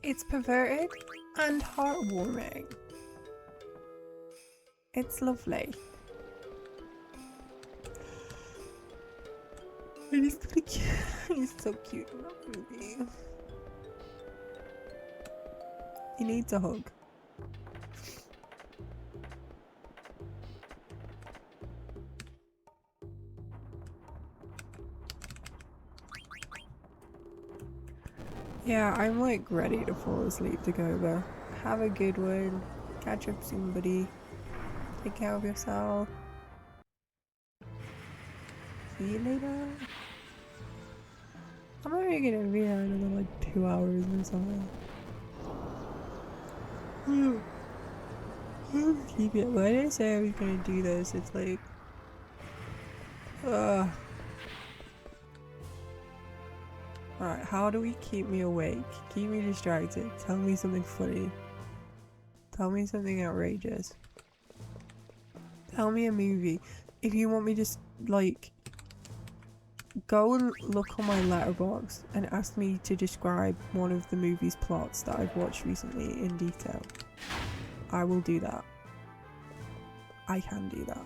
It's perverted and heartwarming. It's lovely. And he's so cute. He's so cute in that movie. He needs a hug. Yeah, I'm like ready to fall asleep to go, but have a good one. Catch up soon, buddy. Take care of yourself. See you later. I'm only gonna be here another like 2 hours or something. Keep it. Why did I say I was gonna do this? It's like, Alright, how do we keep me awake? Keep me distracted. Tell me something funny. Tell me something outrageous. Tell me a movie. If you want me to, like, go and look on my letterbox and ask me to describe one of the movie's plots that I've watched recently in detail, I will do that. I can do that.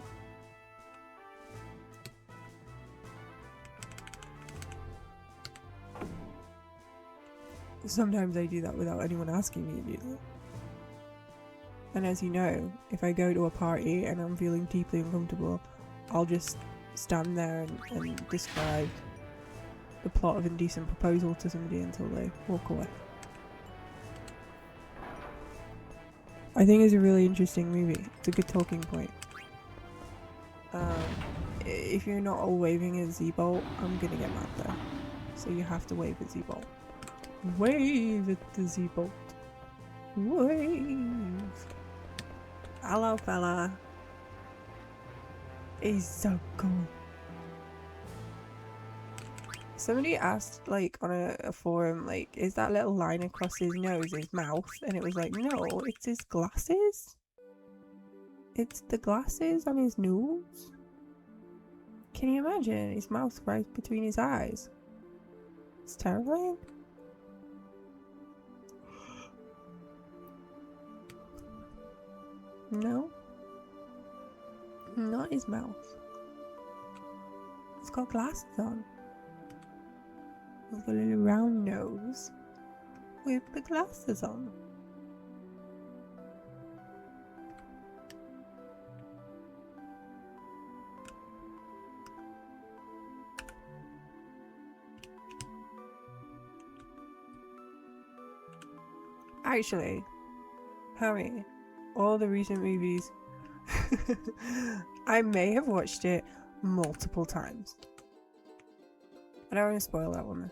Sometimes I do that without anyone asking me to do that. And as you know, if I go to a party and I'm feeling deeply uncomfortable, I'll just stand there and describe the plot of Indecent Proposal to somebody until they walk away. I think it's a really interesting movie. It's a good talking point. If you're not all waving at Z-Bolt, I'm gonna get mad though. So you have to wave at Z-Bolt. Wave at the Z-Bolt. Wave. Hello, fella. He's so cool. Somebody asked, like, on a forum, like, is that little line across his nose his mouth? And it was like, no, it's his glasses. It's the glasses on his nose. Can you imagine? His mouth right between his eyes. It's terrifying. No. Not his mouth. He's got glasses on. He's got a little round nose with the glasses on. Actually, Harry, all the recent movies, I may have watched it multiple times. I don't want to spoil that one though.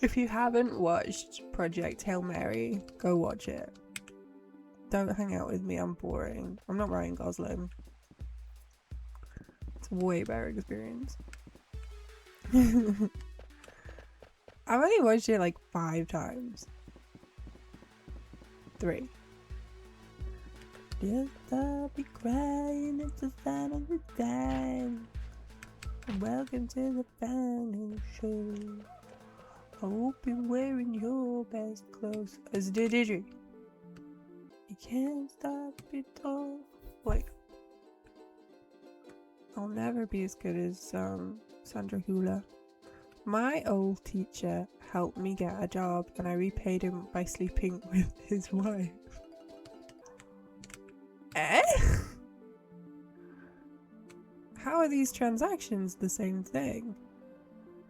If you haven't watched Project Hail Mary, go watch it. Don't hang out with me, I'm boring. I'm not Ryan Gosling. It's a way better experience. I've only watched it like 5 times. 3. Just I'll be crying, it's the sign of the time. Welcome to the final show. I hope you're wearing your best clothes. As did you? You can't stop it all. Wait. I'll never be as good as Sandra Hula. My old teacher helped me get a job and I repaid him by sleeping with his wife. Eh? How are these transactions the same thing?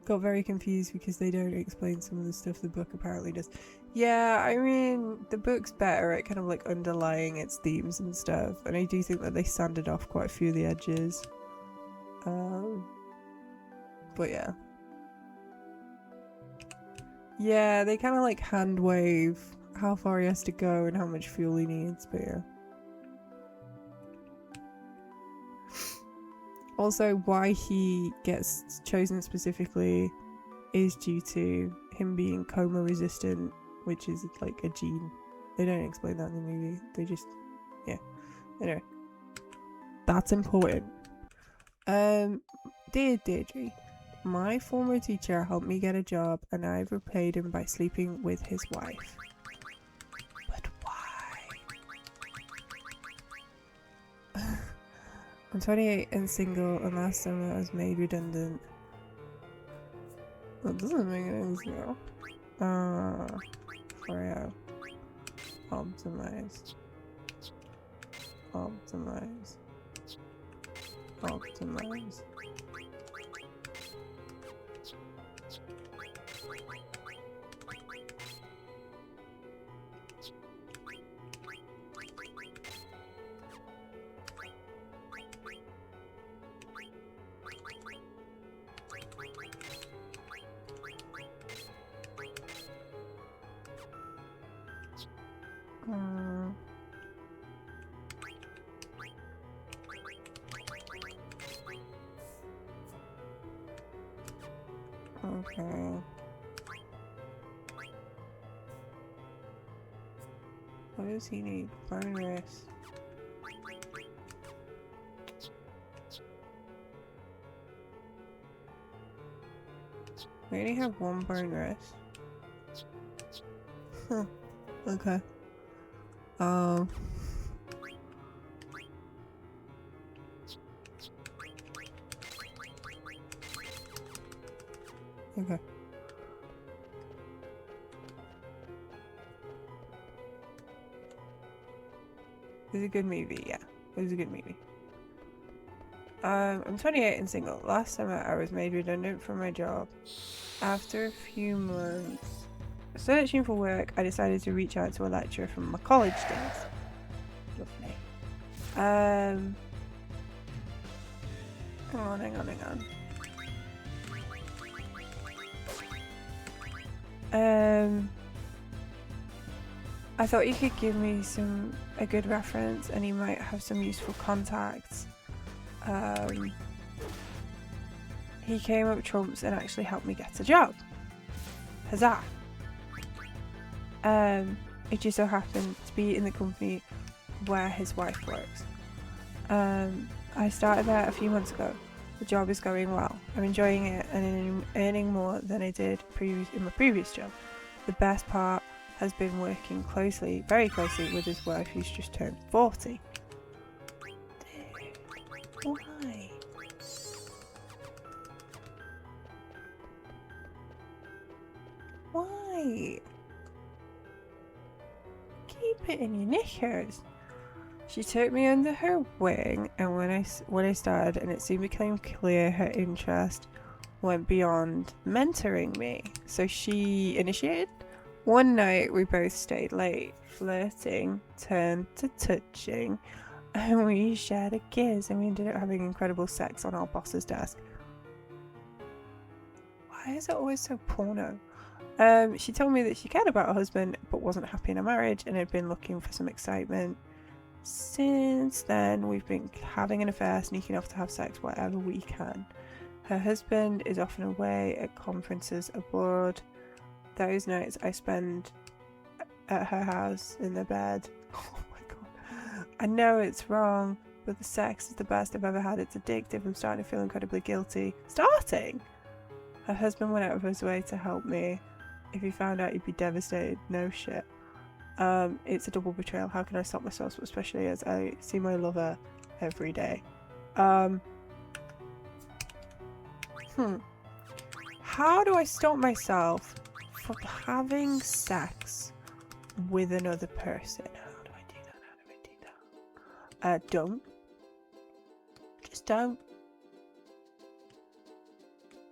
got very confused because they don't explain some of the stuff the book apparently does. Yeah, I mean, the book's better at kind of like underlying its themes and stuff, and I do think that they sanded off quite a few of the edges. But yeah. Yeah, they kind of like hand wave how far he has to go and how much fuel he needs, but yeah. Also, why he gets chosen specifically is due to him being coma resistant, which is like a gene. They don't explain that in the movie. They just, yeah. Anyway, that's important. Dear Deirdre, my former teacher helped me get a job, and I've repaid him by sleeping with his wife. But why? I'm 28 and single, and last summer I was made redundant. That doesn't make any sense. For optimize. Optimize. Optimize. Okay. What does he need? Bone rest. We only have one bone rest. Huh. Okay. Okay. It was a good movie, yeah. It was a good movie. I'm 28 and single. Last summer I was made redundant from my job. After a few months searching for work, I decided to reach out to a lecturer from my college days. Lovely. Hang on. I thought you could give me a good reference, and you might have some useful contacts. He came up trumps and actually helped me get a job. Huzzah! It just so happened to be in the company where his wife works. I started there a few months ago. The job is going well. I'm enjoying it and earning more than I did in my previous job. The best part has been working very closely with his wife, who's just turned 40. Dude, why? Why? Keep it in your knickers. She took me under her wing, and when I started, and it soon became clear her interest went beyond mentoring me. So she initiated. One night we both stayed late. Flirting turned to touching, and we shared a kiss, and we ended up having incredible sex on our boss's desk. Why is it always so porno? She told me that she cared about her husband but wasn't happy in a marriage and had been looking for some excitement. Since then, we've been having an affair, sneaking off to have sex wherever we can. Her husband is often away at conferences abroad. Those nights I spend at her house in the bed. Oh my god. I know it's wrong, but the sex is the best I've ever had. It's addictive. I'm starting to feel incredibly guilty. Starting? Her husband went out of his way to help me. If he found out, he'd be devastated. No shit. It's a double betrayal. How can I stop myself, especially as I see my lover every day? How do I stop myself from having sex with another person? How do I do that? Don't. Just don't.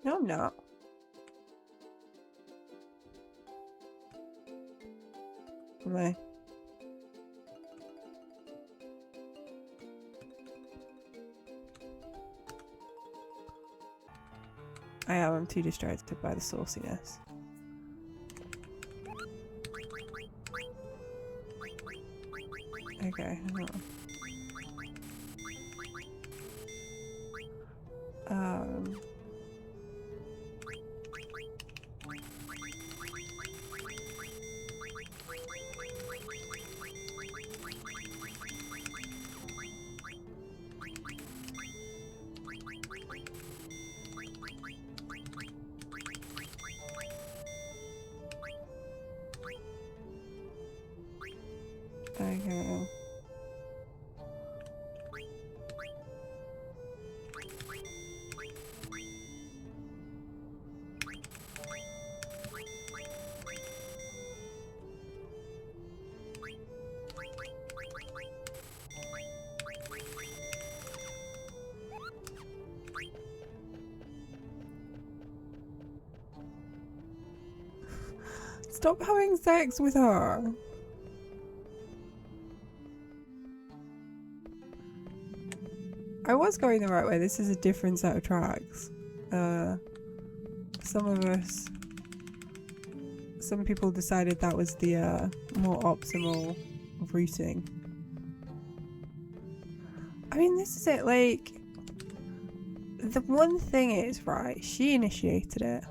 No, I'm not. Am I? I'm too distracted by the sauciness. Okay, hang on. Okay. Stop having sex with her. I was going the right way. This is a different set of tracks. Some people decided that was the more optimal routing. I mean, this is it, like, the one thing is, right, she initiated it.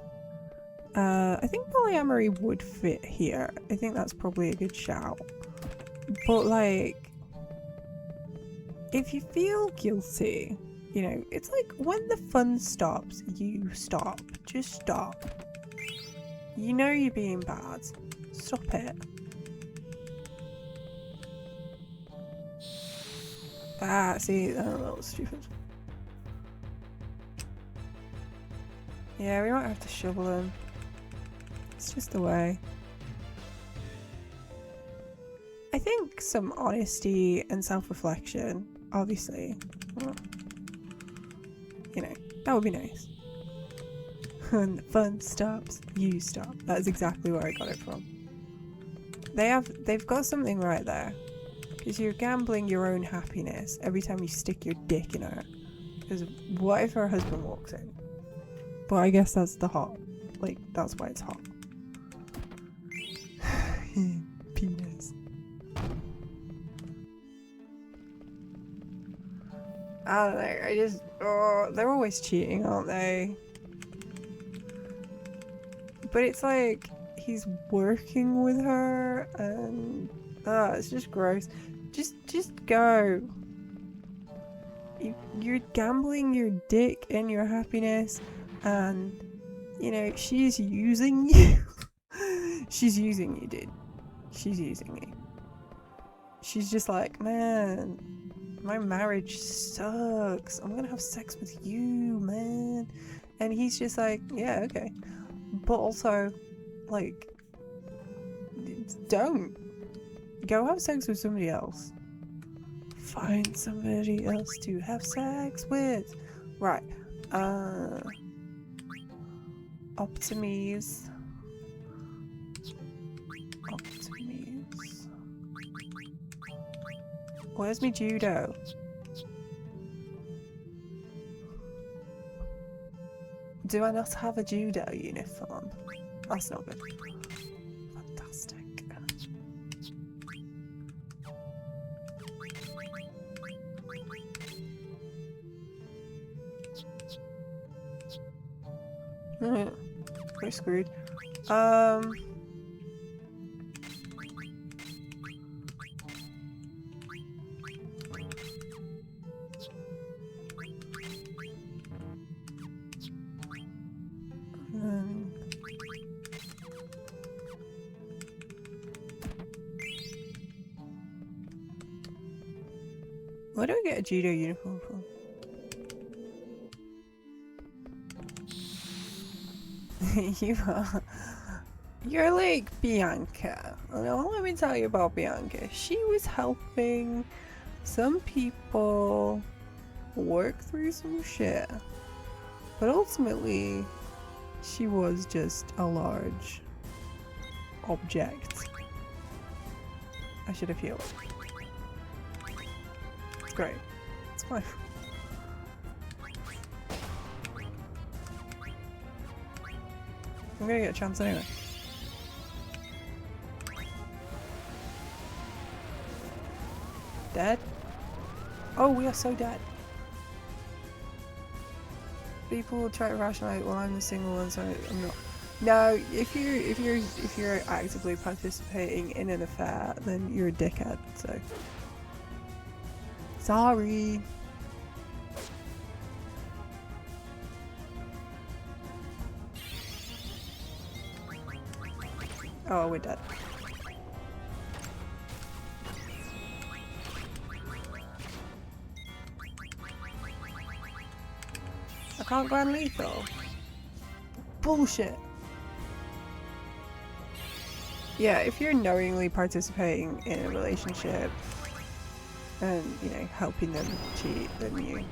I think polyamory would fit here. I think that's probably a good shout. But, like, if you feel guilty, you know, it's like when the fun stops, you stop. Just stop. You know you're being bad. Stop it. Ah, see, that was stupid. Yeah, we might have to shovel him. It's just the way. I think some honesty and self-reflection, obviously. Well, you know, that would be nice. When the fun stops, you stop. That's exactly where I got it from. They've got something right there. Because you're gambling your own happiness every time you stick your dick in her. Because what if her husband walks in? But I guess that's the hot. Like, that's why it's hot. Penis. I don't know, oh, they're always cheating, aren't they? But it's like, he's working with her, and it's just gross. Just go. You're gambling your dick and your happiness, and, you know, she's using you. She's using you, dude. She's using you. She's just like, man, my marriage sucks. I'm gonna have sex with you, man. And he's just like, yeah, okay. But also, like, don't. Go have sex with somebody else. Find somebody else to have sex with. Right. Optimies. Where's me judo? Do I not have a judo uniform? That's not good. Fantastic. We're screwed. Where do I get a judo uniform from? You're like Bianca. Now let me tell you about Bianca. She was helping some people work through some shit. But ultimately, she was just a large object. I should have healed. It's great. It's fine. I'm gonna get a chance anyway. Dead? Oh, we are so dead. People will try to rationalize, well, I'm the single one, so I'm not. No, if you're actively participating in an affair, then you're a dickhead. So sorry. Oh, we're dead. I can't go on lethal. Bullshit. Yeah, if you're knowingly participating in a relationship and, you know, helping them cheat, then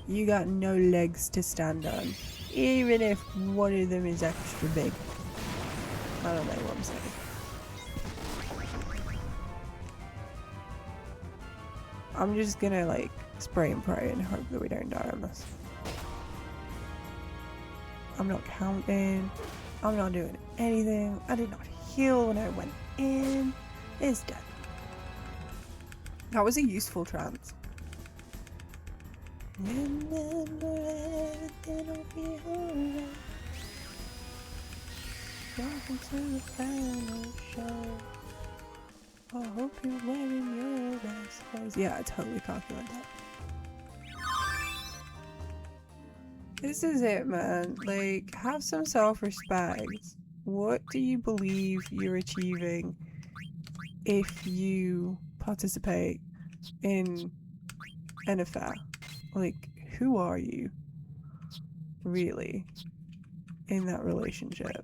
you got no legs to stand on. Even if one of them is extra big. I don't know what I'm saying. I'm just gonna like spray and pray and hope that we don't die on this. I'm not counting. I'm not doing anything. I did not heal when I went in. It's dead. That was a useful trance. Remember everything will be alright. Welcome to the final show. I hope you're wearing your best clothes. Yeah, I totally calculated that. This is it, man. Like, have some self-respect. What do you believe you're achieving if you participate in an affair? Like, who are you, really, in that relationship?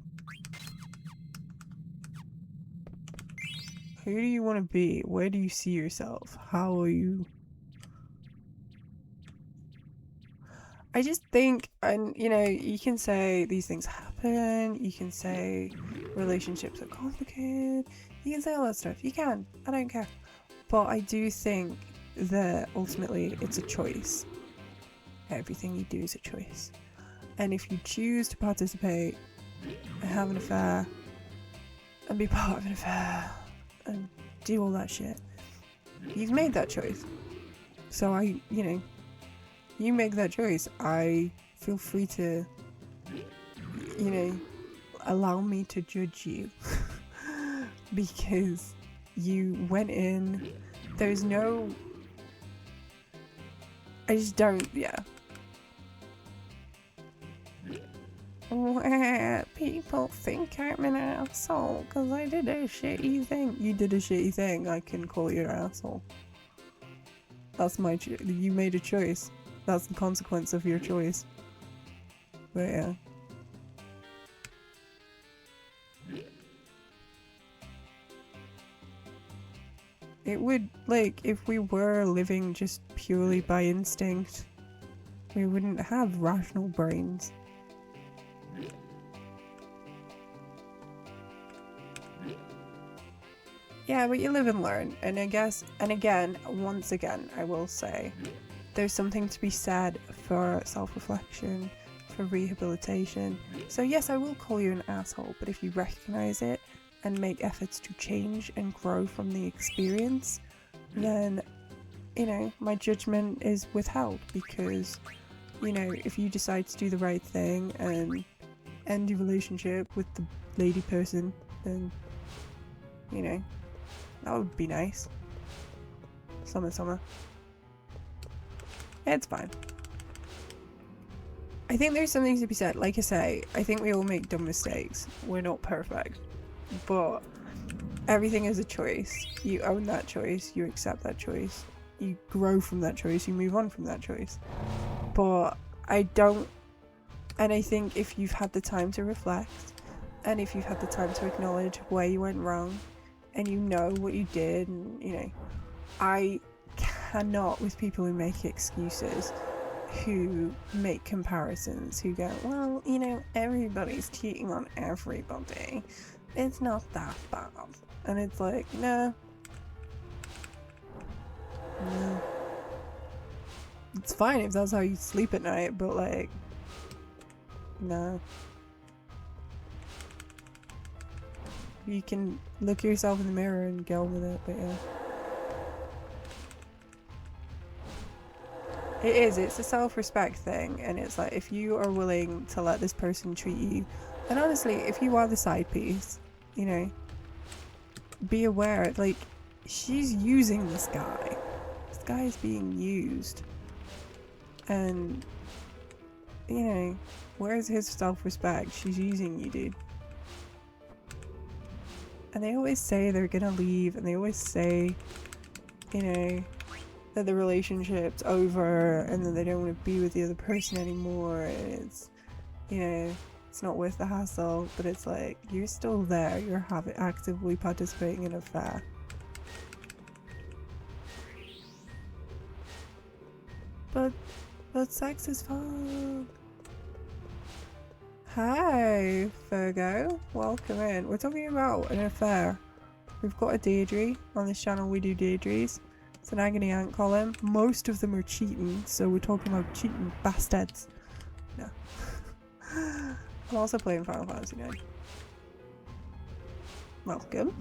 Who do you want to be? Where do you see yourself? How are you? I just think, and you know, you can say these things happen, you can say relationships are complicated, you can say all that stuff. You can, I don't care. But I do think that ultimately it's a choice. Everything you do is a choice. And if you choose to participate and have an affair and be part of an affair and do all that shit, you've made that choice. So you make that choice. I feel free to, allow me to judge you because you went in. There's no, I just don't, yeah. People think I'm an asshole because I did a shitty thing. You did a shitty thing. I can call you an asshole. That's my you made a choice. That's the consequence of your choice. But yeah. It would, like, if we were living just purely by instinct, we wouldn't have rational brains. Yeah, but you live and learn, and I guess, and again, once again, I will say, there's something to be said for self-reflection, for rehabilitation. So yes, I will call you an asshole, but if you recognize it and make efforts to change and grow from the experience, then, my judgment is withheld because, if you decide to do the right thing and end your relationship with the lady person, then, that would be nice. Summer. It's fine. I think there's something to be said. Like I say, I think we all make dumb mistakes. We're not perfect. But everything is a choice. You own that choice. You accept that choice. You grow from that choice. You move on from that choice. But I think if you've had the time to reflect, and if you've had the time to acknowledge where you went wrong, and you know what you did, and I cannot with people who make excuses, who make comparisons, who go, well, everybody's cheating on everybody, It's not that bad. And it's like, nah. No. It's fine if that's how you sleep at night, but like, no. You can look yourself in the mirror and get on with it, but yeah. It's a self-respect thing, and it's like, if you are willing to let this person treat you, and honestly, if you are the side piece, you know, be aware, like, she's using this guy. This guy is being used. And, you know, where's his self-respect? She's using you, dude. And they always say they're gonna leave, and they always say, you know, that the relationship's over and that they don't want to be with the other person anymore, and it's, you know, it's not worth the hassle, but it's like, you're still there, you're actively participating in an affair. But sex is fun. Hi, Virgo. Welcome in. We're talking about an affair. We've got a Deirdre. On this channel we do Deirdres. It's an agony aunt column. Most of them are cheating, so we're talking about cheating bastards. No. I'm also playing Final Fantasy IX. Welcome.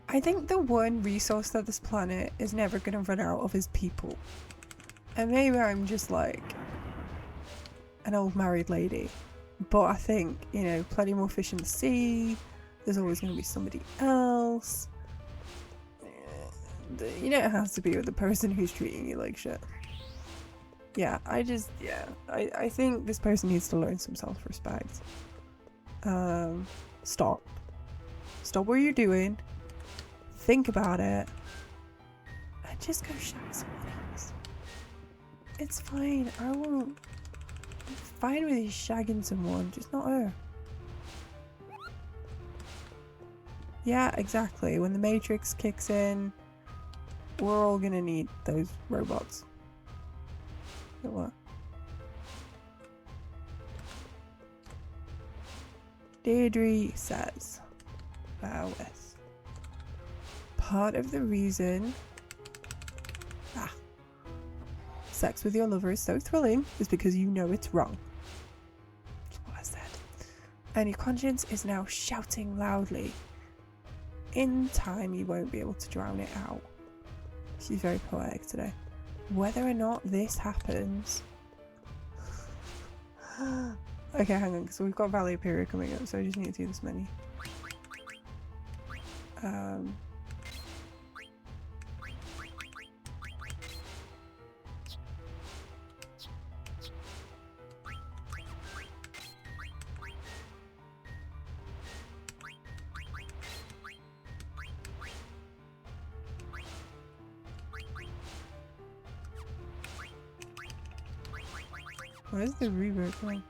I think the one resource that this planet is never going to run out of is people. And maybe I'm just like an old married lady. But I think, you know, plenty more fish in the sea. There's always going to be somebody else. You don't have to be with the person who's treating you like shit. Yeah, I think this person needs to learn some self-respect. Stop what you're doing, think about it, and just go shag someone else. It's fine, I'm fine with you shagging someone, just not her. Yeah, exactly, when the Matrix kicks in, we're all gonna need those robots. What? Deirdre says, Wes. Part of the reason sex with your lover is so thrilling is because you know it's wrong. That's what I said. And your conscience is now shouting loudly. In time, you won't be able to drown it out. She's very poetic today. Whether or not this happens... Okay, hang on, because we've got Valley Period coming up, so I just need to do this menu. Where's the reverb going?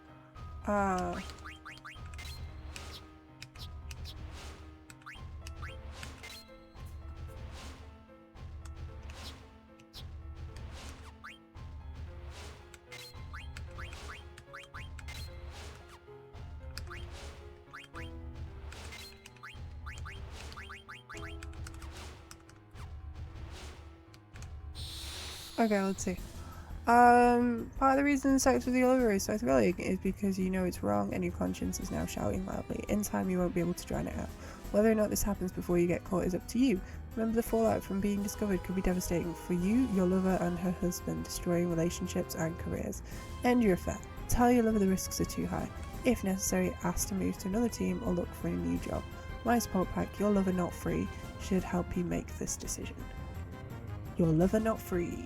Okay, let's see. Part of the reason sex with the lover is so thrilling is because you know it's wrong and your conscience is now shouting loudly. In time you won't be able to drown it out. Whether or not this happens before you get caught is up to you. Remember, the fallout from being discovered could be devastating for you, your lover and her husband, destroying relationships and careers. End your affair. Tell your lover the risks are too high. If necessary, ask to move to another team or look for a new job. My support pack, Your Lover Not Free, should help you make this decision. Your Lover Not Free.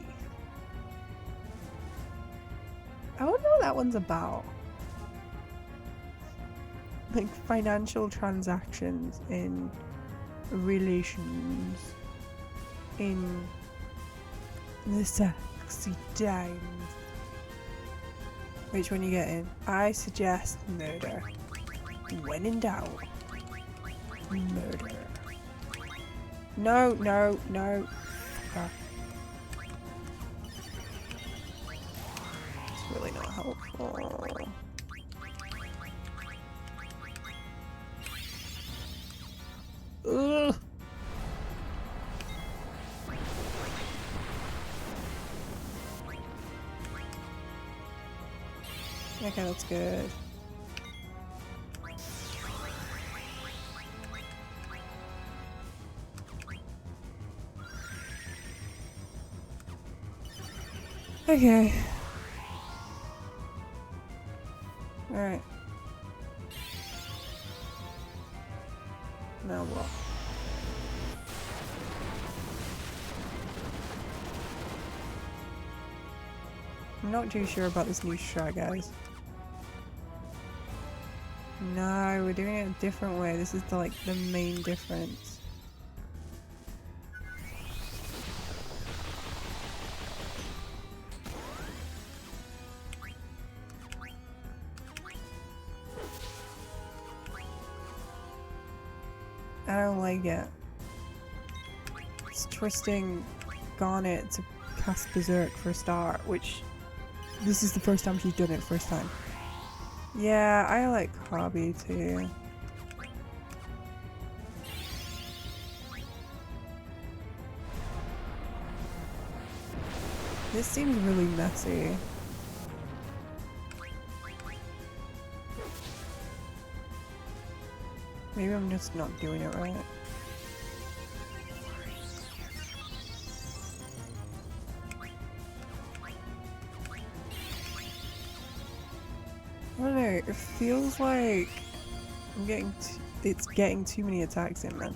I wonder what that one's about. Like financial transactions in relations in the sexy times. Which one you getting? I suggest murder. When in doubt, murder. No, no, no. It's really not how helpful. Ugh. Okay, that's good. Okay. Alright. Now what? I'm not too sure about this new strat, guys. No, we're doing it a different way. This is the main difference. I don't like it. It's twisting Garnet to cast Berserk for a start, which this is the first time she's done it first time. Yeah, I like Hobby too. This seems really messy. Maybe I'm just not doing it right. I don't know, it feels like it's getting too many attacks in, man.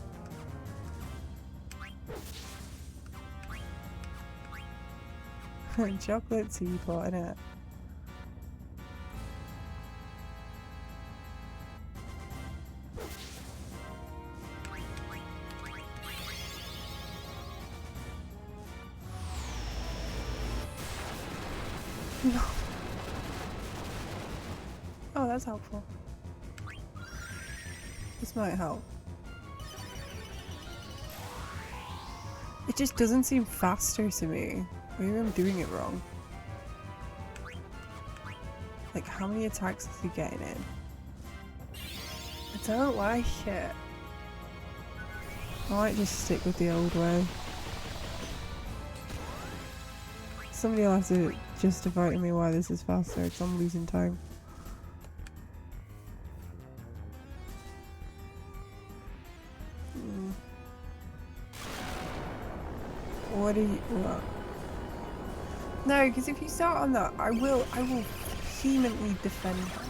Chocolate teapot, innit? No. Oh, that's helpful. This might help. It just doesn't seem faster to me. Maybe I'm doing it wrong. Like, how many attacks is he getting in? I don't like it. I might just stick with the old way. Somebody will have to justify to me why this is faster, because I'm losing time. What are you... what? No, because if you start on that, I will vehemently defend her.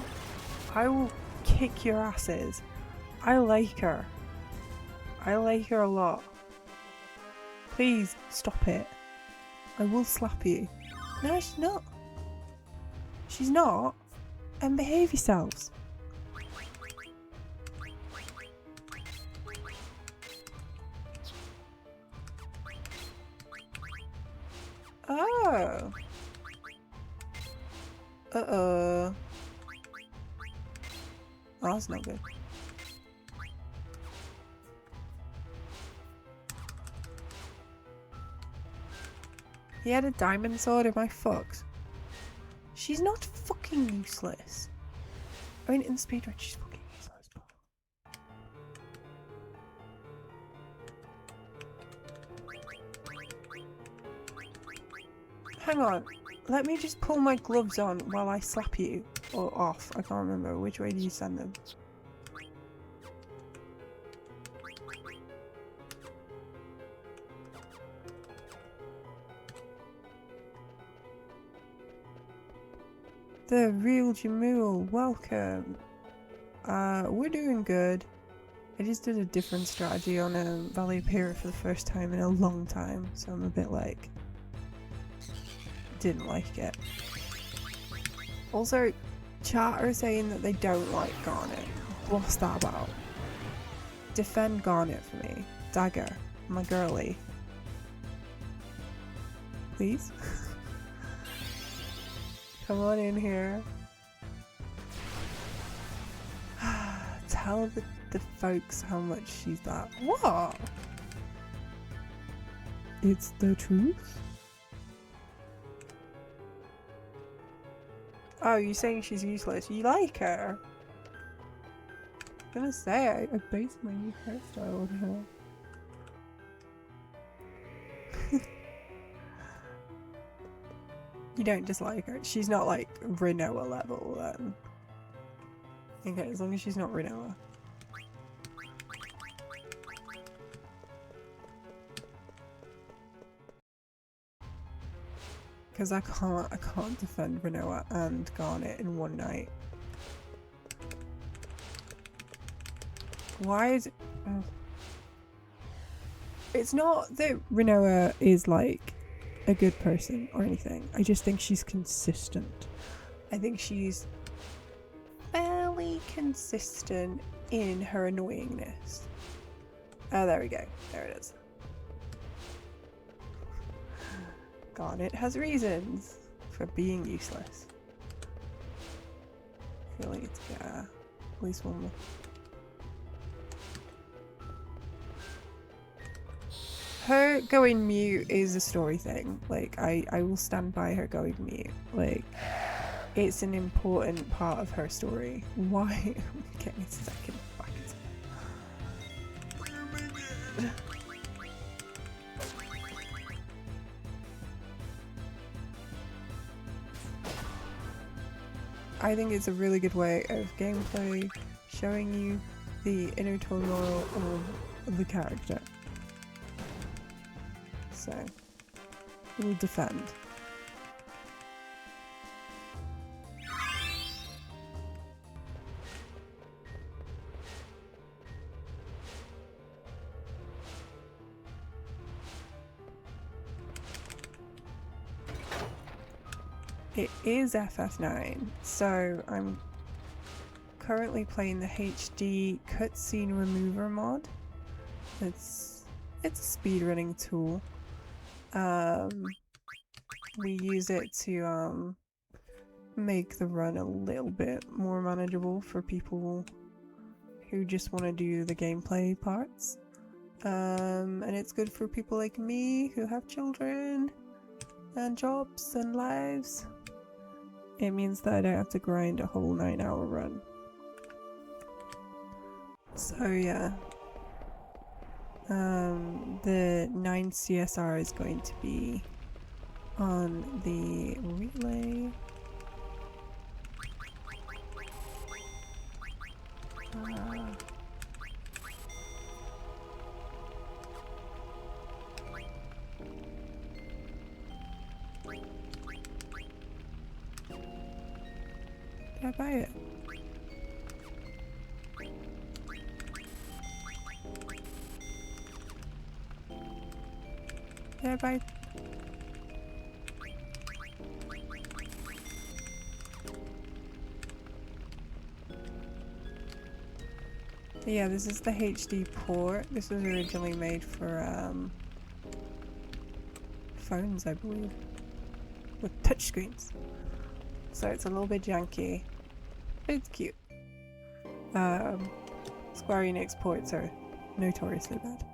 I will kick your asses. I like her. I like her a lot. Please stop it. I will slap you. No, she's not. She's not. And behave yourselves. Oh. Uh-oh. Oh, that's not good. He had a diamond sword, am I fucked? She's not fucking useless. I mean, in speedrun, she's fucking useless. Hang on. Let me just pull my gloves on while I slap you. Or off. I can't remember. Which way do you send them? The real Jamul, welcome. We're doing good. I just did a different strategy on Valley of Hero for the first time in a long time, so I'm a bit like... didn't like it. Also, chat are saying that they don't like Garnet. What's that about? Defend Garnet for me. Dagger, my girly. Please? Come on in here. Tell the folks how much she's that. What? It's the truth? Oh, you're saying she's useless. You like her? I'm gonna say I based my new hairstyle on her. You don't dislike her. She's not like Rinoa level then. Okay, as long as she's not Rinoa. Because I can't defend Rinoa and Garnet in one night. Why is it? It's not that Rinoa is like a good person or anything. I just think she's consistent. I think she's fairly consistent in her annoyingness. Oh, there we go. There it is. Garnet has reasons for being useless. I feel like it's at least one more. Her going mute is a story thing. Like, I will stand by her going mute. Like, it's an important part of her story. Why? Get me a second. I think it's a really good way of gameplay, showing you the inner turmoil of the character. So, we'll defend. It is FF9, so I'm currently playing the HD cutscene remover mod. It's a speedrunning tool. We use it to make the run a little bit more manageable for people who just want to do the gameplay parts. And it's good for people like me who have children and jobs and lives. It means that I don't have to grind a whole 9-hour run. So yeah. The 9 CSR is going to be on the relay. Did I buy it? Did I buy it? Yeah, this is the HD port. This was originally made for phones, I believe, with touchscreens. So it's a little bit janky, but it's cute. Square Enix ports are notoriously bad.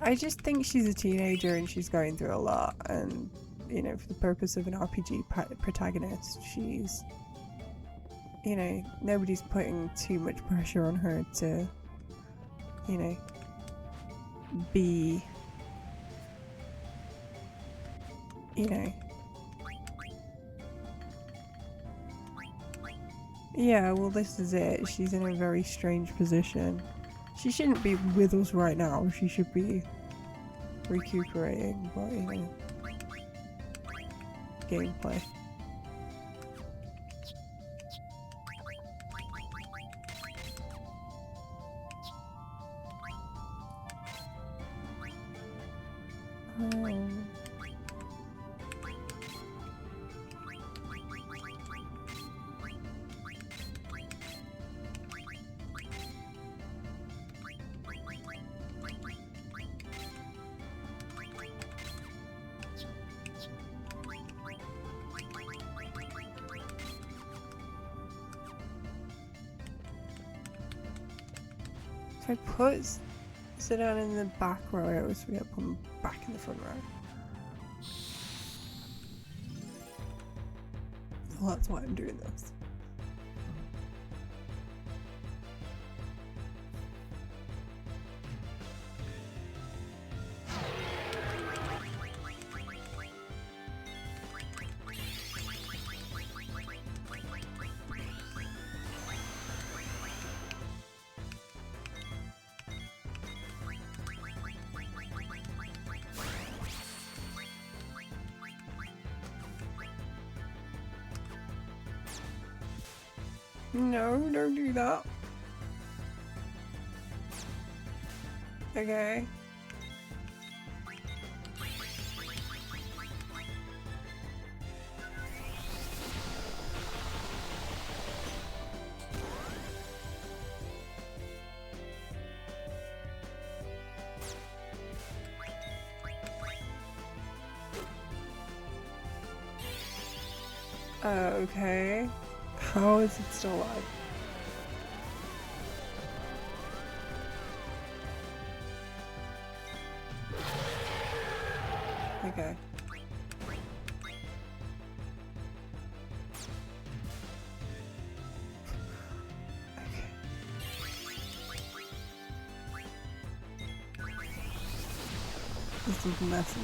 I just think she's a teenager and she's going through a lot, and you know, for the purpose of an RPG protagonist, she's, you know, nobody's putting too much pressure on her to, you know, be, you know, yeah, well, this is it. She's in a very strange position. She shouldn't be with us right now. She should be recuperating, but, you know, gameplay. If I put sit down in the back row. I always forget to put them back in the front row. Well, that's why I'm doing this. No, don't do that. Okay. Okay. How is it still alive? Okay. This is messy.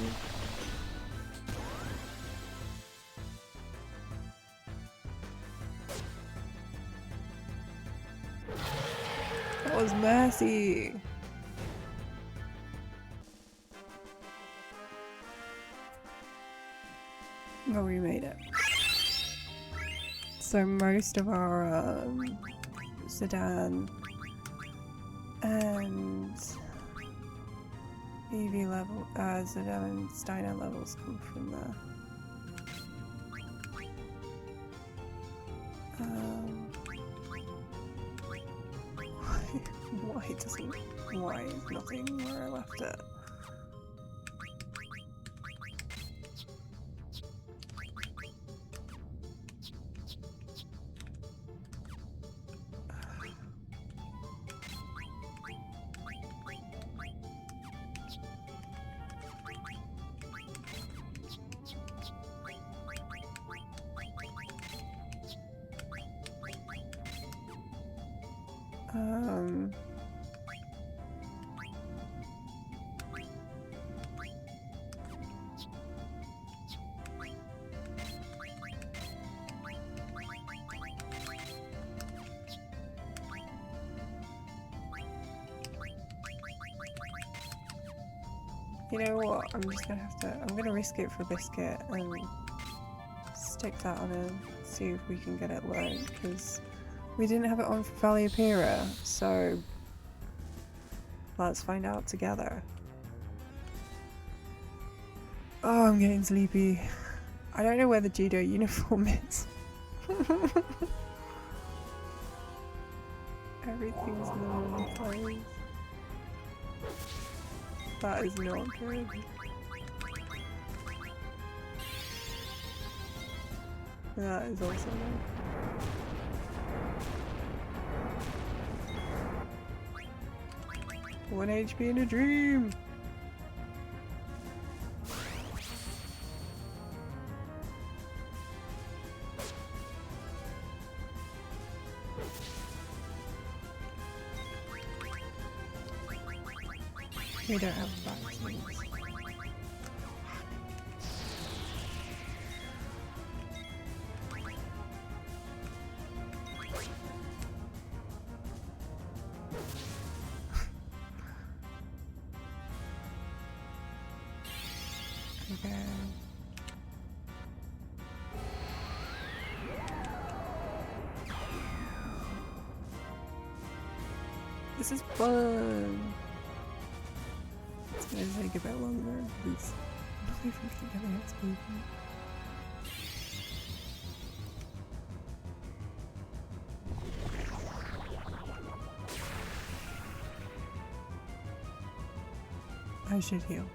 That was messy. But we made it. So most of our Sedan and EV level, Sedan and Steiner levels come from there. Why is nothing where I left it? You know what? I'm just gonna have to. I'm gonna risk it for a biscuit and stick that on and see if we can get it learned, because we didn't have it on for Valley of Hera, so let's find out together. Oh, I'm getting sleepy. I don't know where the judo uniform is. Everything's in the wrong place. That is not good. That is also not. 1 HP in a dream! We don't have vaccines. Okay. This is fun! It's gonna take a bit longer because I don't know if we can get the XP. I should heal.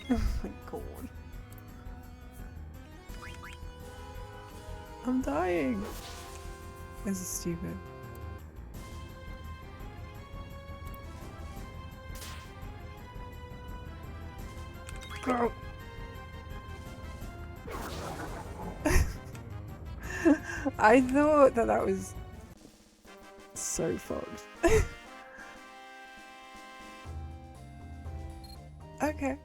Oh my god. I'm dying. This is stupid. Go. I thought that that was so fucked. Okay.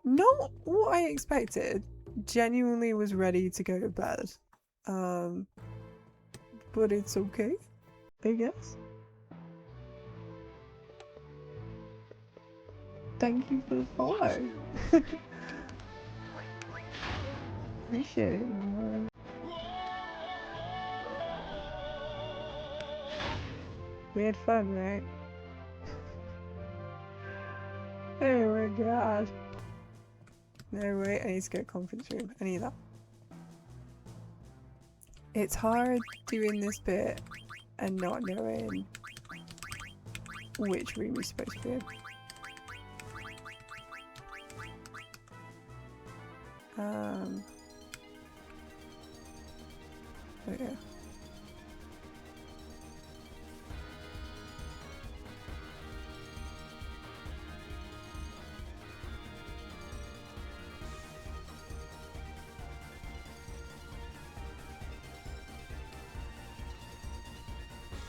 Not what I expected. Genuinely was ready to go to bed. But it's okay, I guess. Thank you for the follow. Appreciate it. We had fun, right? Oh my god. No, wait, I need to go to conference room. I need that. It's hard doing this bit and not knowing which room you're supposed to be in. Oh yeah.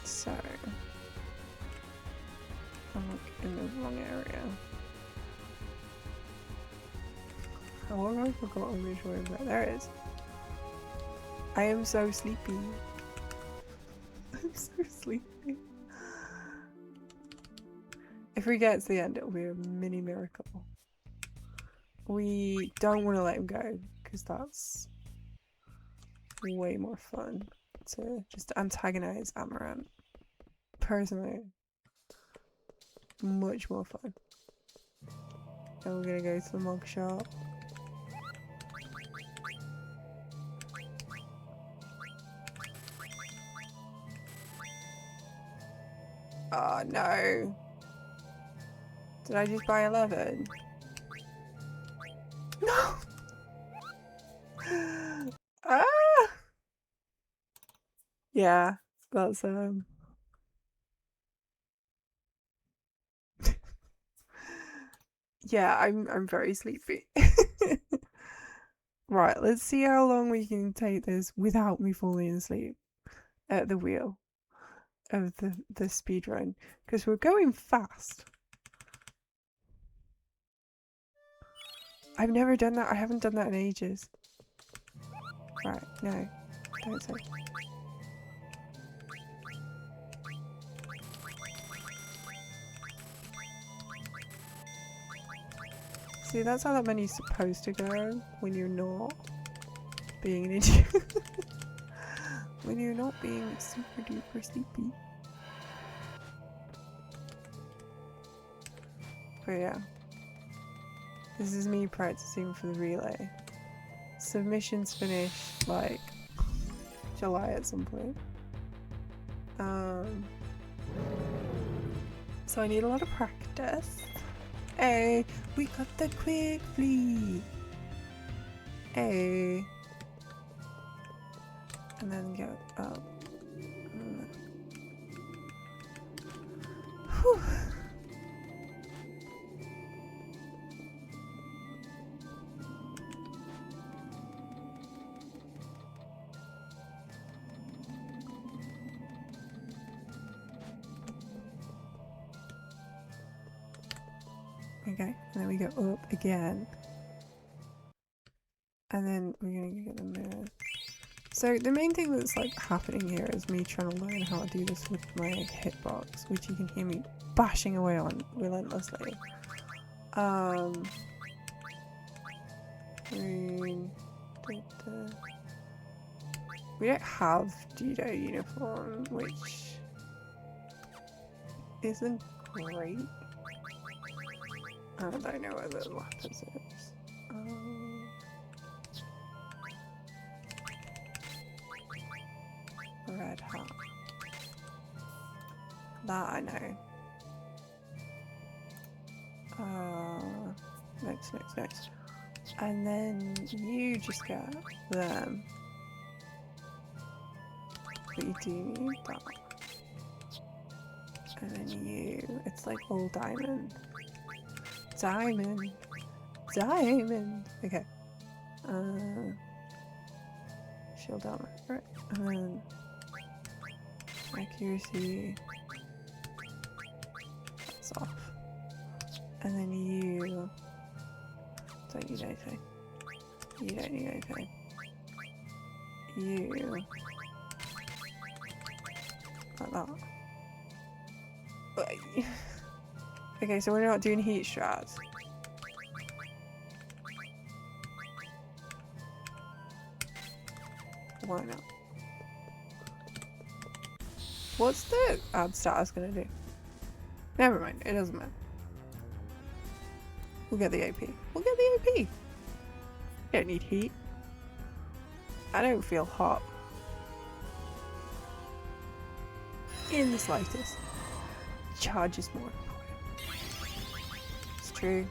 So, I'm in the wrong area. How long have I forgotten which way about? There it is. I am so sleepy. I'm so sleepy. If we get to the end, it'll be a mini miracle. We don't want to let him go because that's way more fun to just antagonize Amaranth. Personally, much more fun. And we're gonna go to the mug shop. Oh no! Did I just buy 11? No! Ah! Yeah, that's yeah, I'm very sleepy. Right, let's see how long we can take this without me falling asleep at the wheel of the speed run, because we're going fast. I've never done that. I haven't done that in ages. Right, no, don't say. See, that's how that menu's supposed to go when you're not being an idiot. When you're not being super duper sleepy. But yeah. This is me practicing for the relay. Submissions finish like July at some point. So I need a lot of practice. Hey, we got the quick fleet. Hey. And then go up. Whew. Okay, and then we go up again. And then we're gonna get the mirror. So the main thing that's like happening here is me trying to learn how to do this with my hitbox, which you can hear me bashing away on relentlessly. We don't have judo uniform, which isn't great. I don't know where the lapis is. Red hat. That I know. next. And then you just get them. But you do need that. And then you, it's like all diamond. Diamond. Okay. Shield armor. Right. And then accuracy. That's off. And then you don't need anything. You don't need anything. You like that. Okay, so we're not doing heat strats. Why not? What's the add status gonna do? Never mind, it doesn't matter. We'll get the AP. We'll get the AP! Don't need heat. I don't feel hot. In the slightest. Charge is more important. It's true.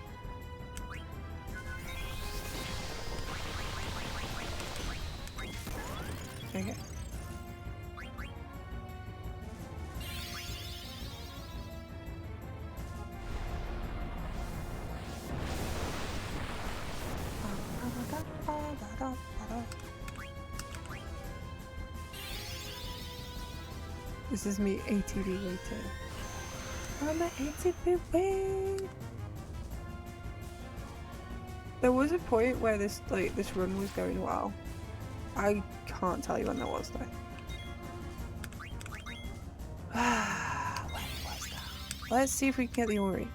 Okay. This is me ATV waiting. I'm an ATV wait. There was a point where this run was going well. I can't tell you when that was though. When was that? Let's see if we can get the Ori.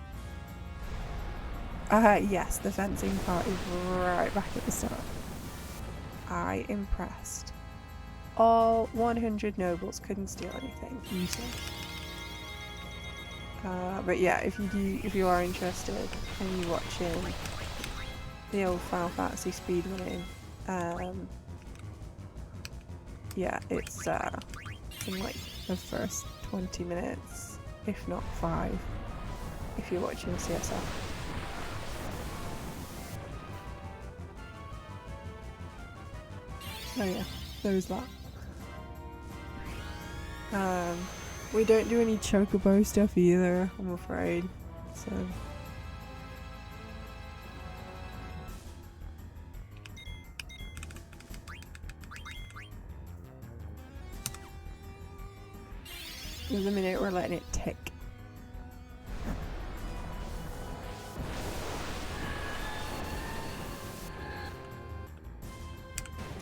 Yes, the fencing part is right back at the start. I impressed. All 100 nobles couldn't steal anything easily. But yeah, if you are interested and you're watching the old Final Fantasy speedrunning, yeah, it's in like the first 20 minutes, if not 5, if you're watching CSR. So yeah, there's that. We don't do any chocobo stuff either, I'm afraid. So there's a minute we're letting it tick.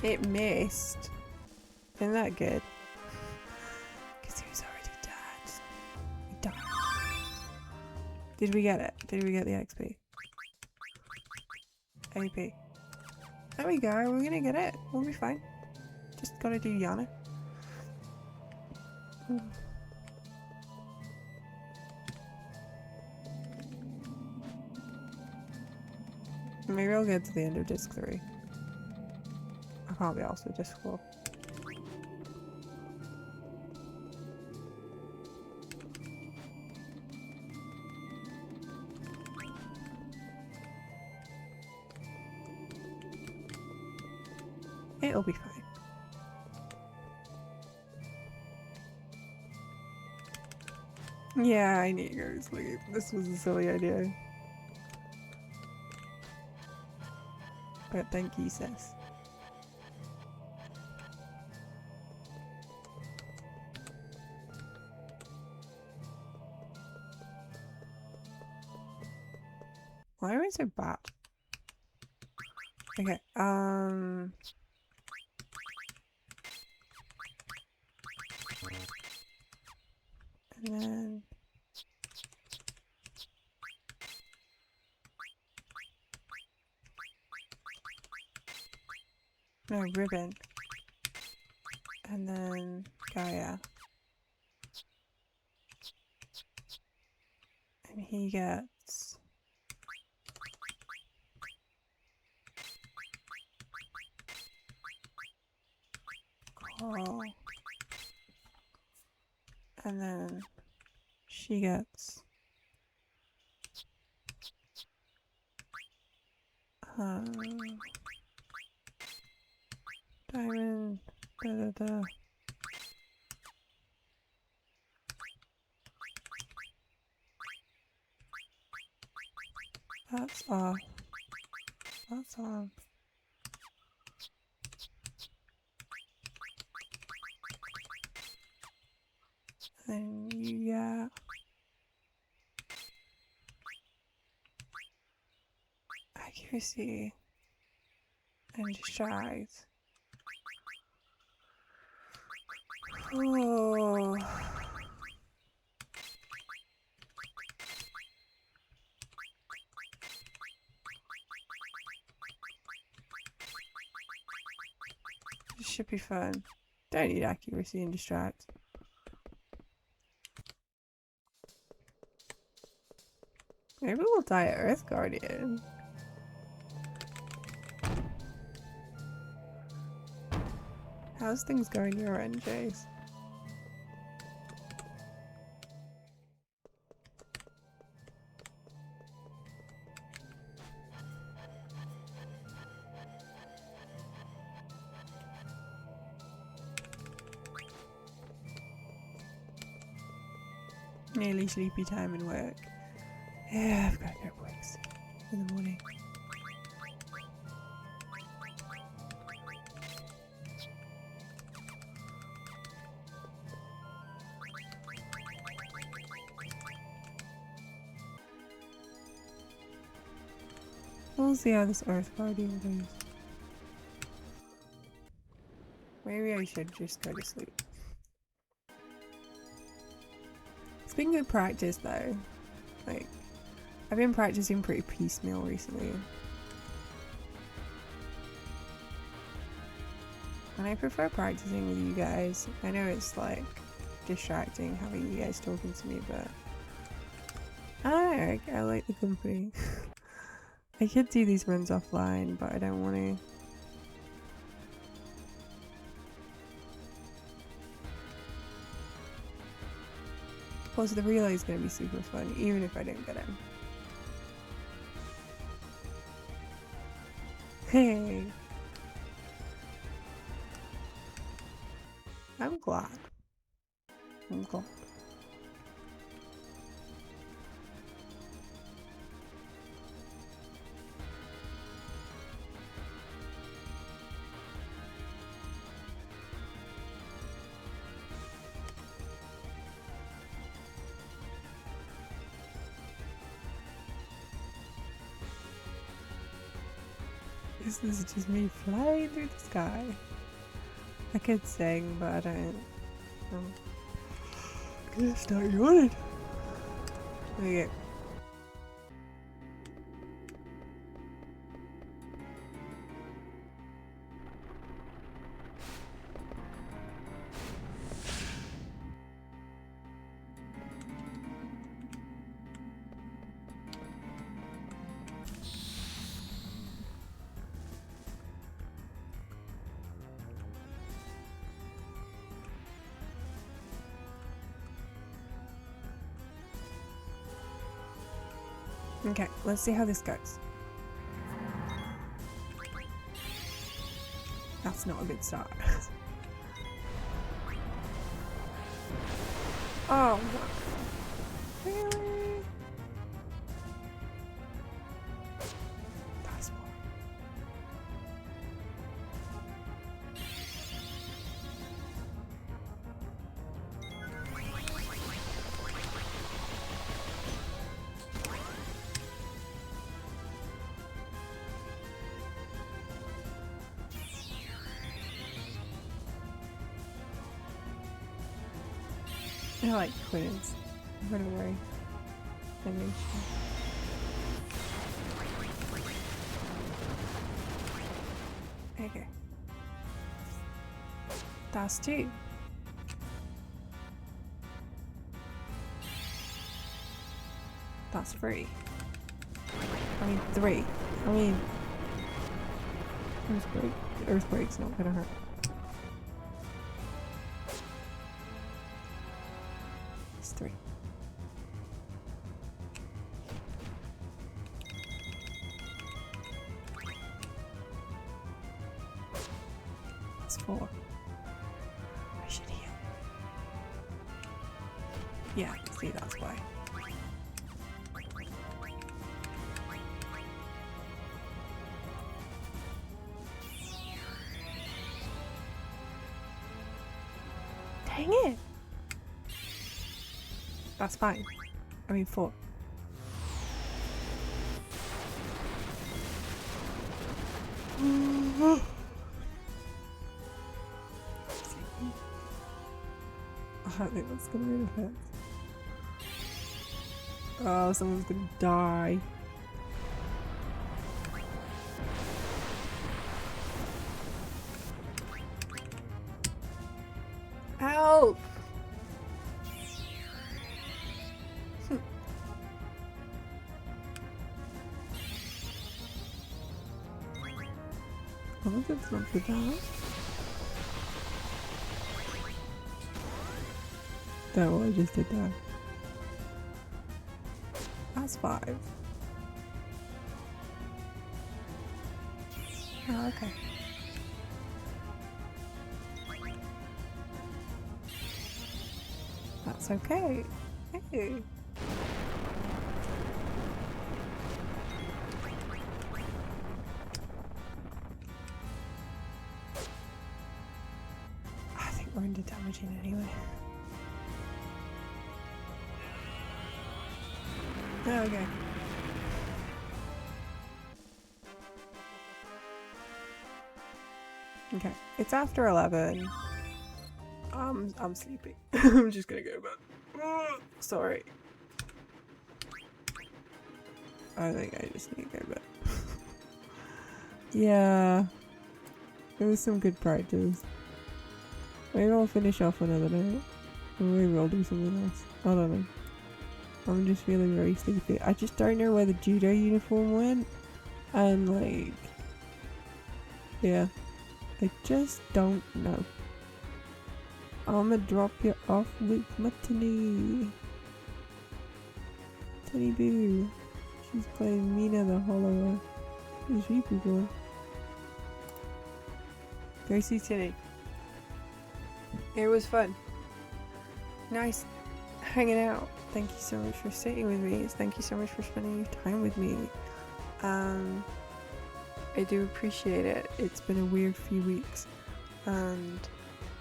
It missed. Isn't that good? Because he was already dead. We died. Did we get it? Did we get the XP? AP. There we go, we're gonna get it. We'll be fine. Just gotta do Yana. Maybe I'll get to the end of disc 3. I can't be asked with disc 4. It'll be fine. Yeah, I need to go to sleep. This was a silly idea. But thank you, sis. Why am I so bad? Okay, and then no ribbon, and then Gaia, and he gets coral, and then she gets Diamond. Da da da. That's off. That's off. And yeah. Accuracy. And distract. Oh. This should be fun. Don't need accuracy and distract. Maybe we'll die at Earth Guardian. How's things going your end, Jace? Nearly sleepy time and work. Yeah, I've got notebooks in the morning. We'll see how this Earth Guardian goes. Maybe I should just go to sleep. It's been good practice though. Like, I've been practicing pretty piecemeal recently. And I prefer practicing with you guys. I know it's like distracting having you guys talking to me, but I don't know, I like the company. I could do these runs offline, but I don't want to. Plus the relay is going to be super fun, even if I don't get him. Hey! I'm glad. I'm glad. This is just me flying through the sky. I could sing, but I don't. I'm gonna start yawning. Okay. Okay, let's see how this goes. That's not a good start. Oh, really? That's more. I like quiz. I'm gonna worry. Okay. That's 2. That's 3. I mean 3. I mean earthquake's not gonna hurt. It's 3. That's 4. I should heal. Yeah, see, that's why. Dang it! That's fine. I mean 4. I don't think that's gonna be an effect. Oh, someone's gonna die. Help! Oh, that's not for that. That one I just did that. That's 5. Oh, okay. That's okay. Hey. I think we're under damaging anyway. Okay. Okay, it's after 11. I'm sleepy. I'm just gonna go to bed. Sorry. I think I just need to go to bed. Yeah. It was some good practice. Maybe I'll finish off another night. Or maybe I'll do something else. I don't know. I'm just feeling very sleepy. I just don't know where the judo uniform went. And like... yeah. I just don't know. I'ma drop you off with my Tinny. Tinny Boo. She's playing Mina the Hollower. Who's she people? Go see Tinny. It was fun. Nice hanging out. Thank you so much for sitting with me. Thank you so much for spending your time with me. I do appreciate it. It's been a weird few weeks and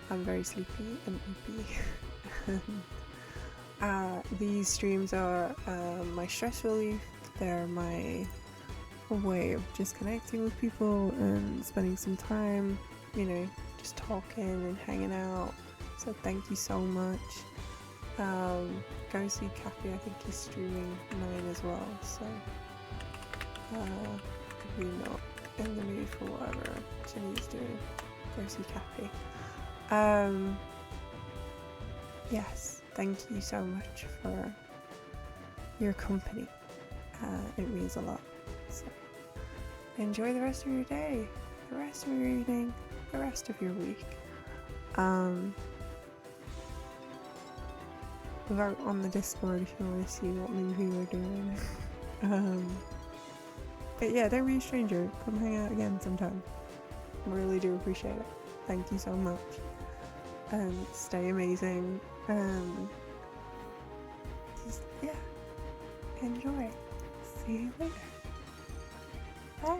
I'm very sleepy and loopy. These streams are my stress relief. They're my way of just connecting with people and spending some time, you know, just talking and hanging out. So thank you so much. Go see Cappy. I think he's streaming 9 as well. So if you're not in the mood for whatever Jenny's doing, go see Cappy. Yes, thank you so much for your company. It means a lot. So enjoy the rest of your day, the rest of your evening, the rest of your week. Vote on the Discord if you want to see what movie we're doing. But yeah, don't be a stranger. Come hang out again sometime. Really do appreciate it. Thank you so much. And stay amazing. Just, yeah, enjoy. See you later. Bye.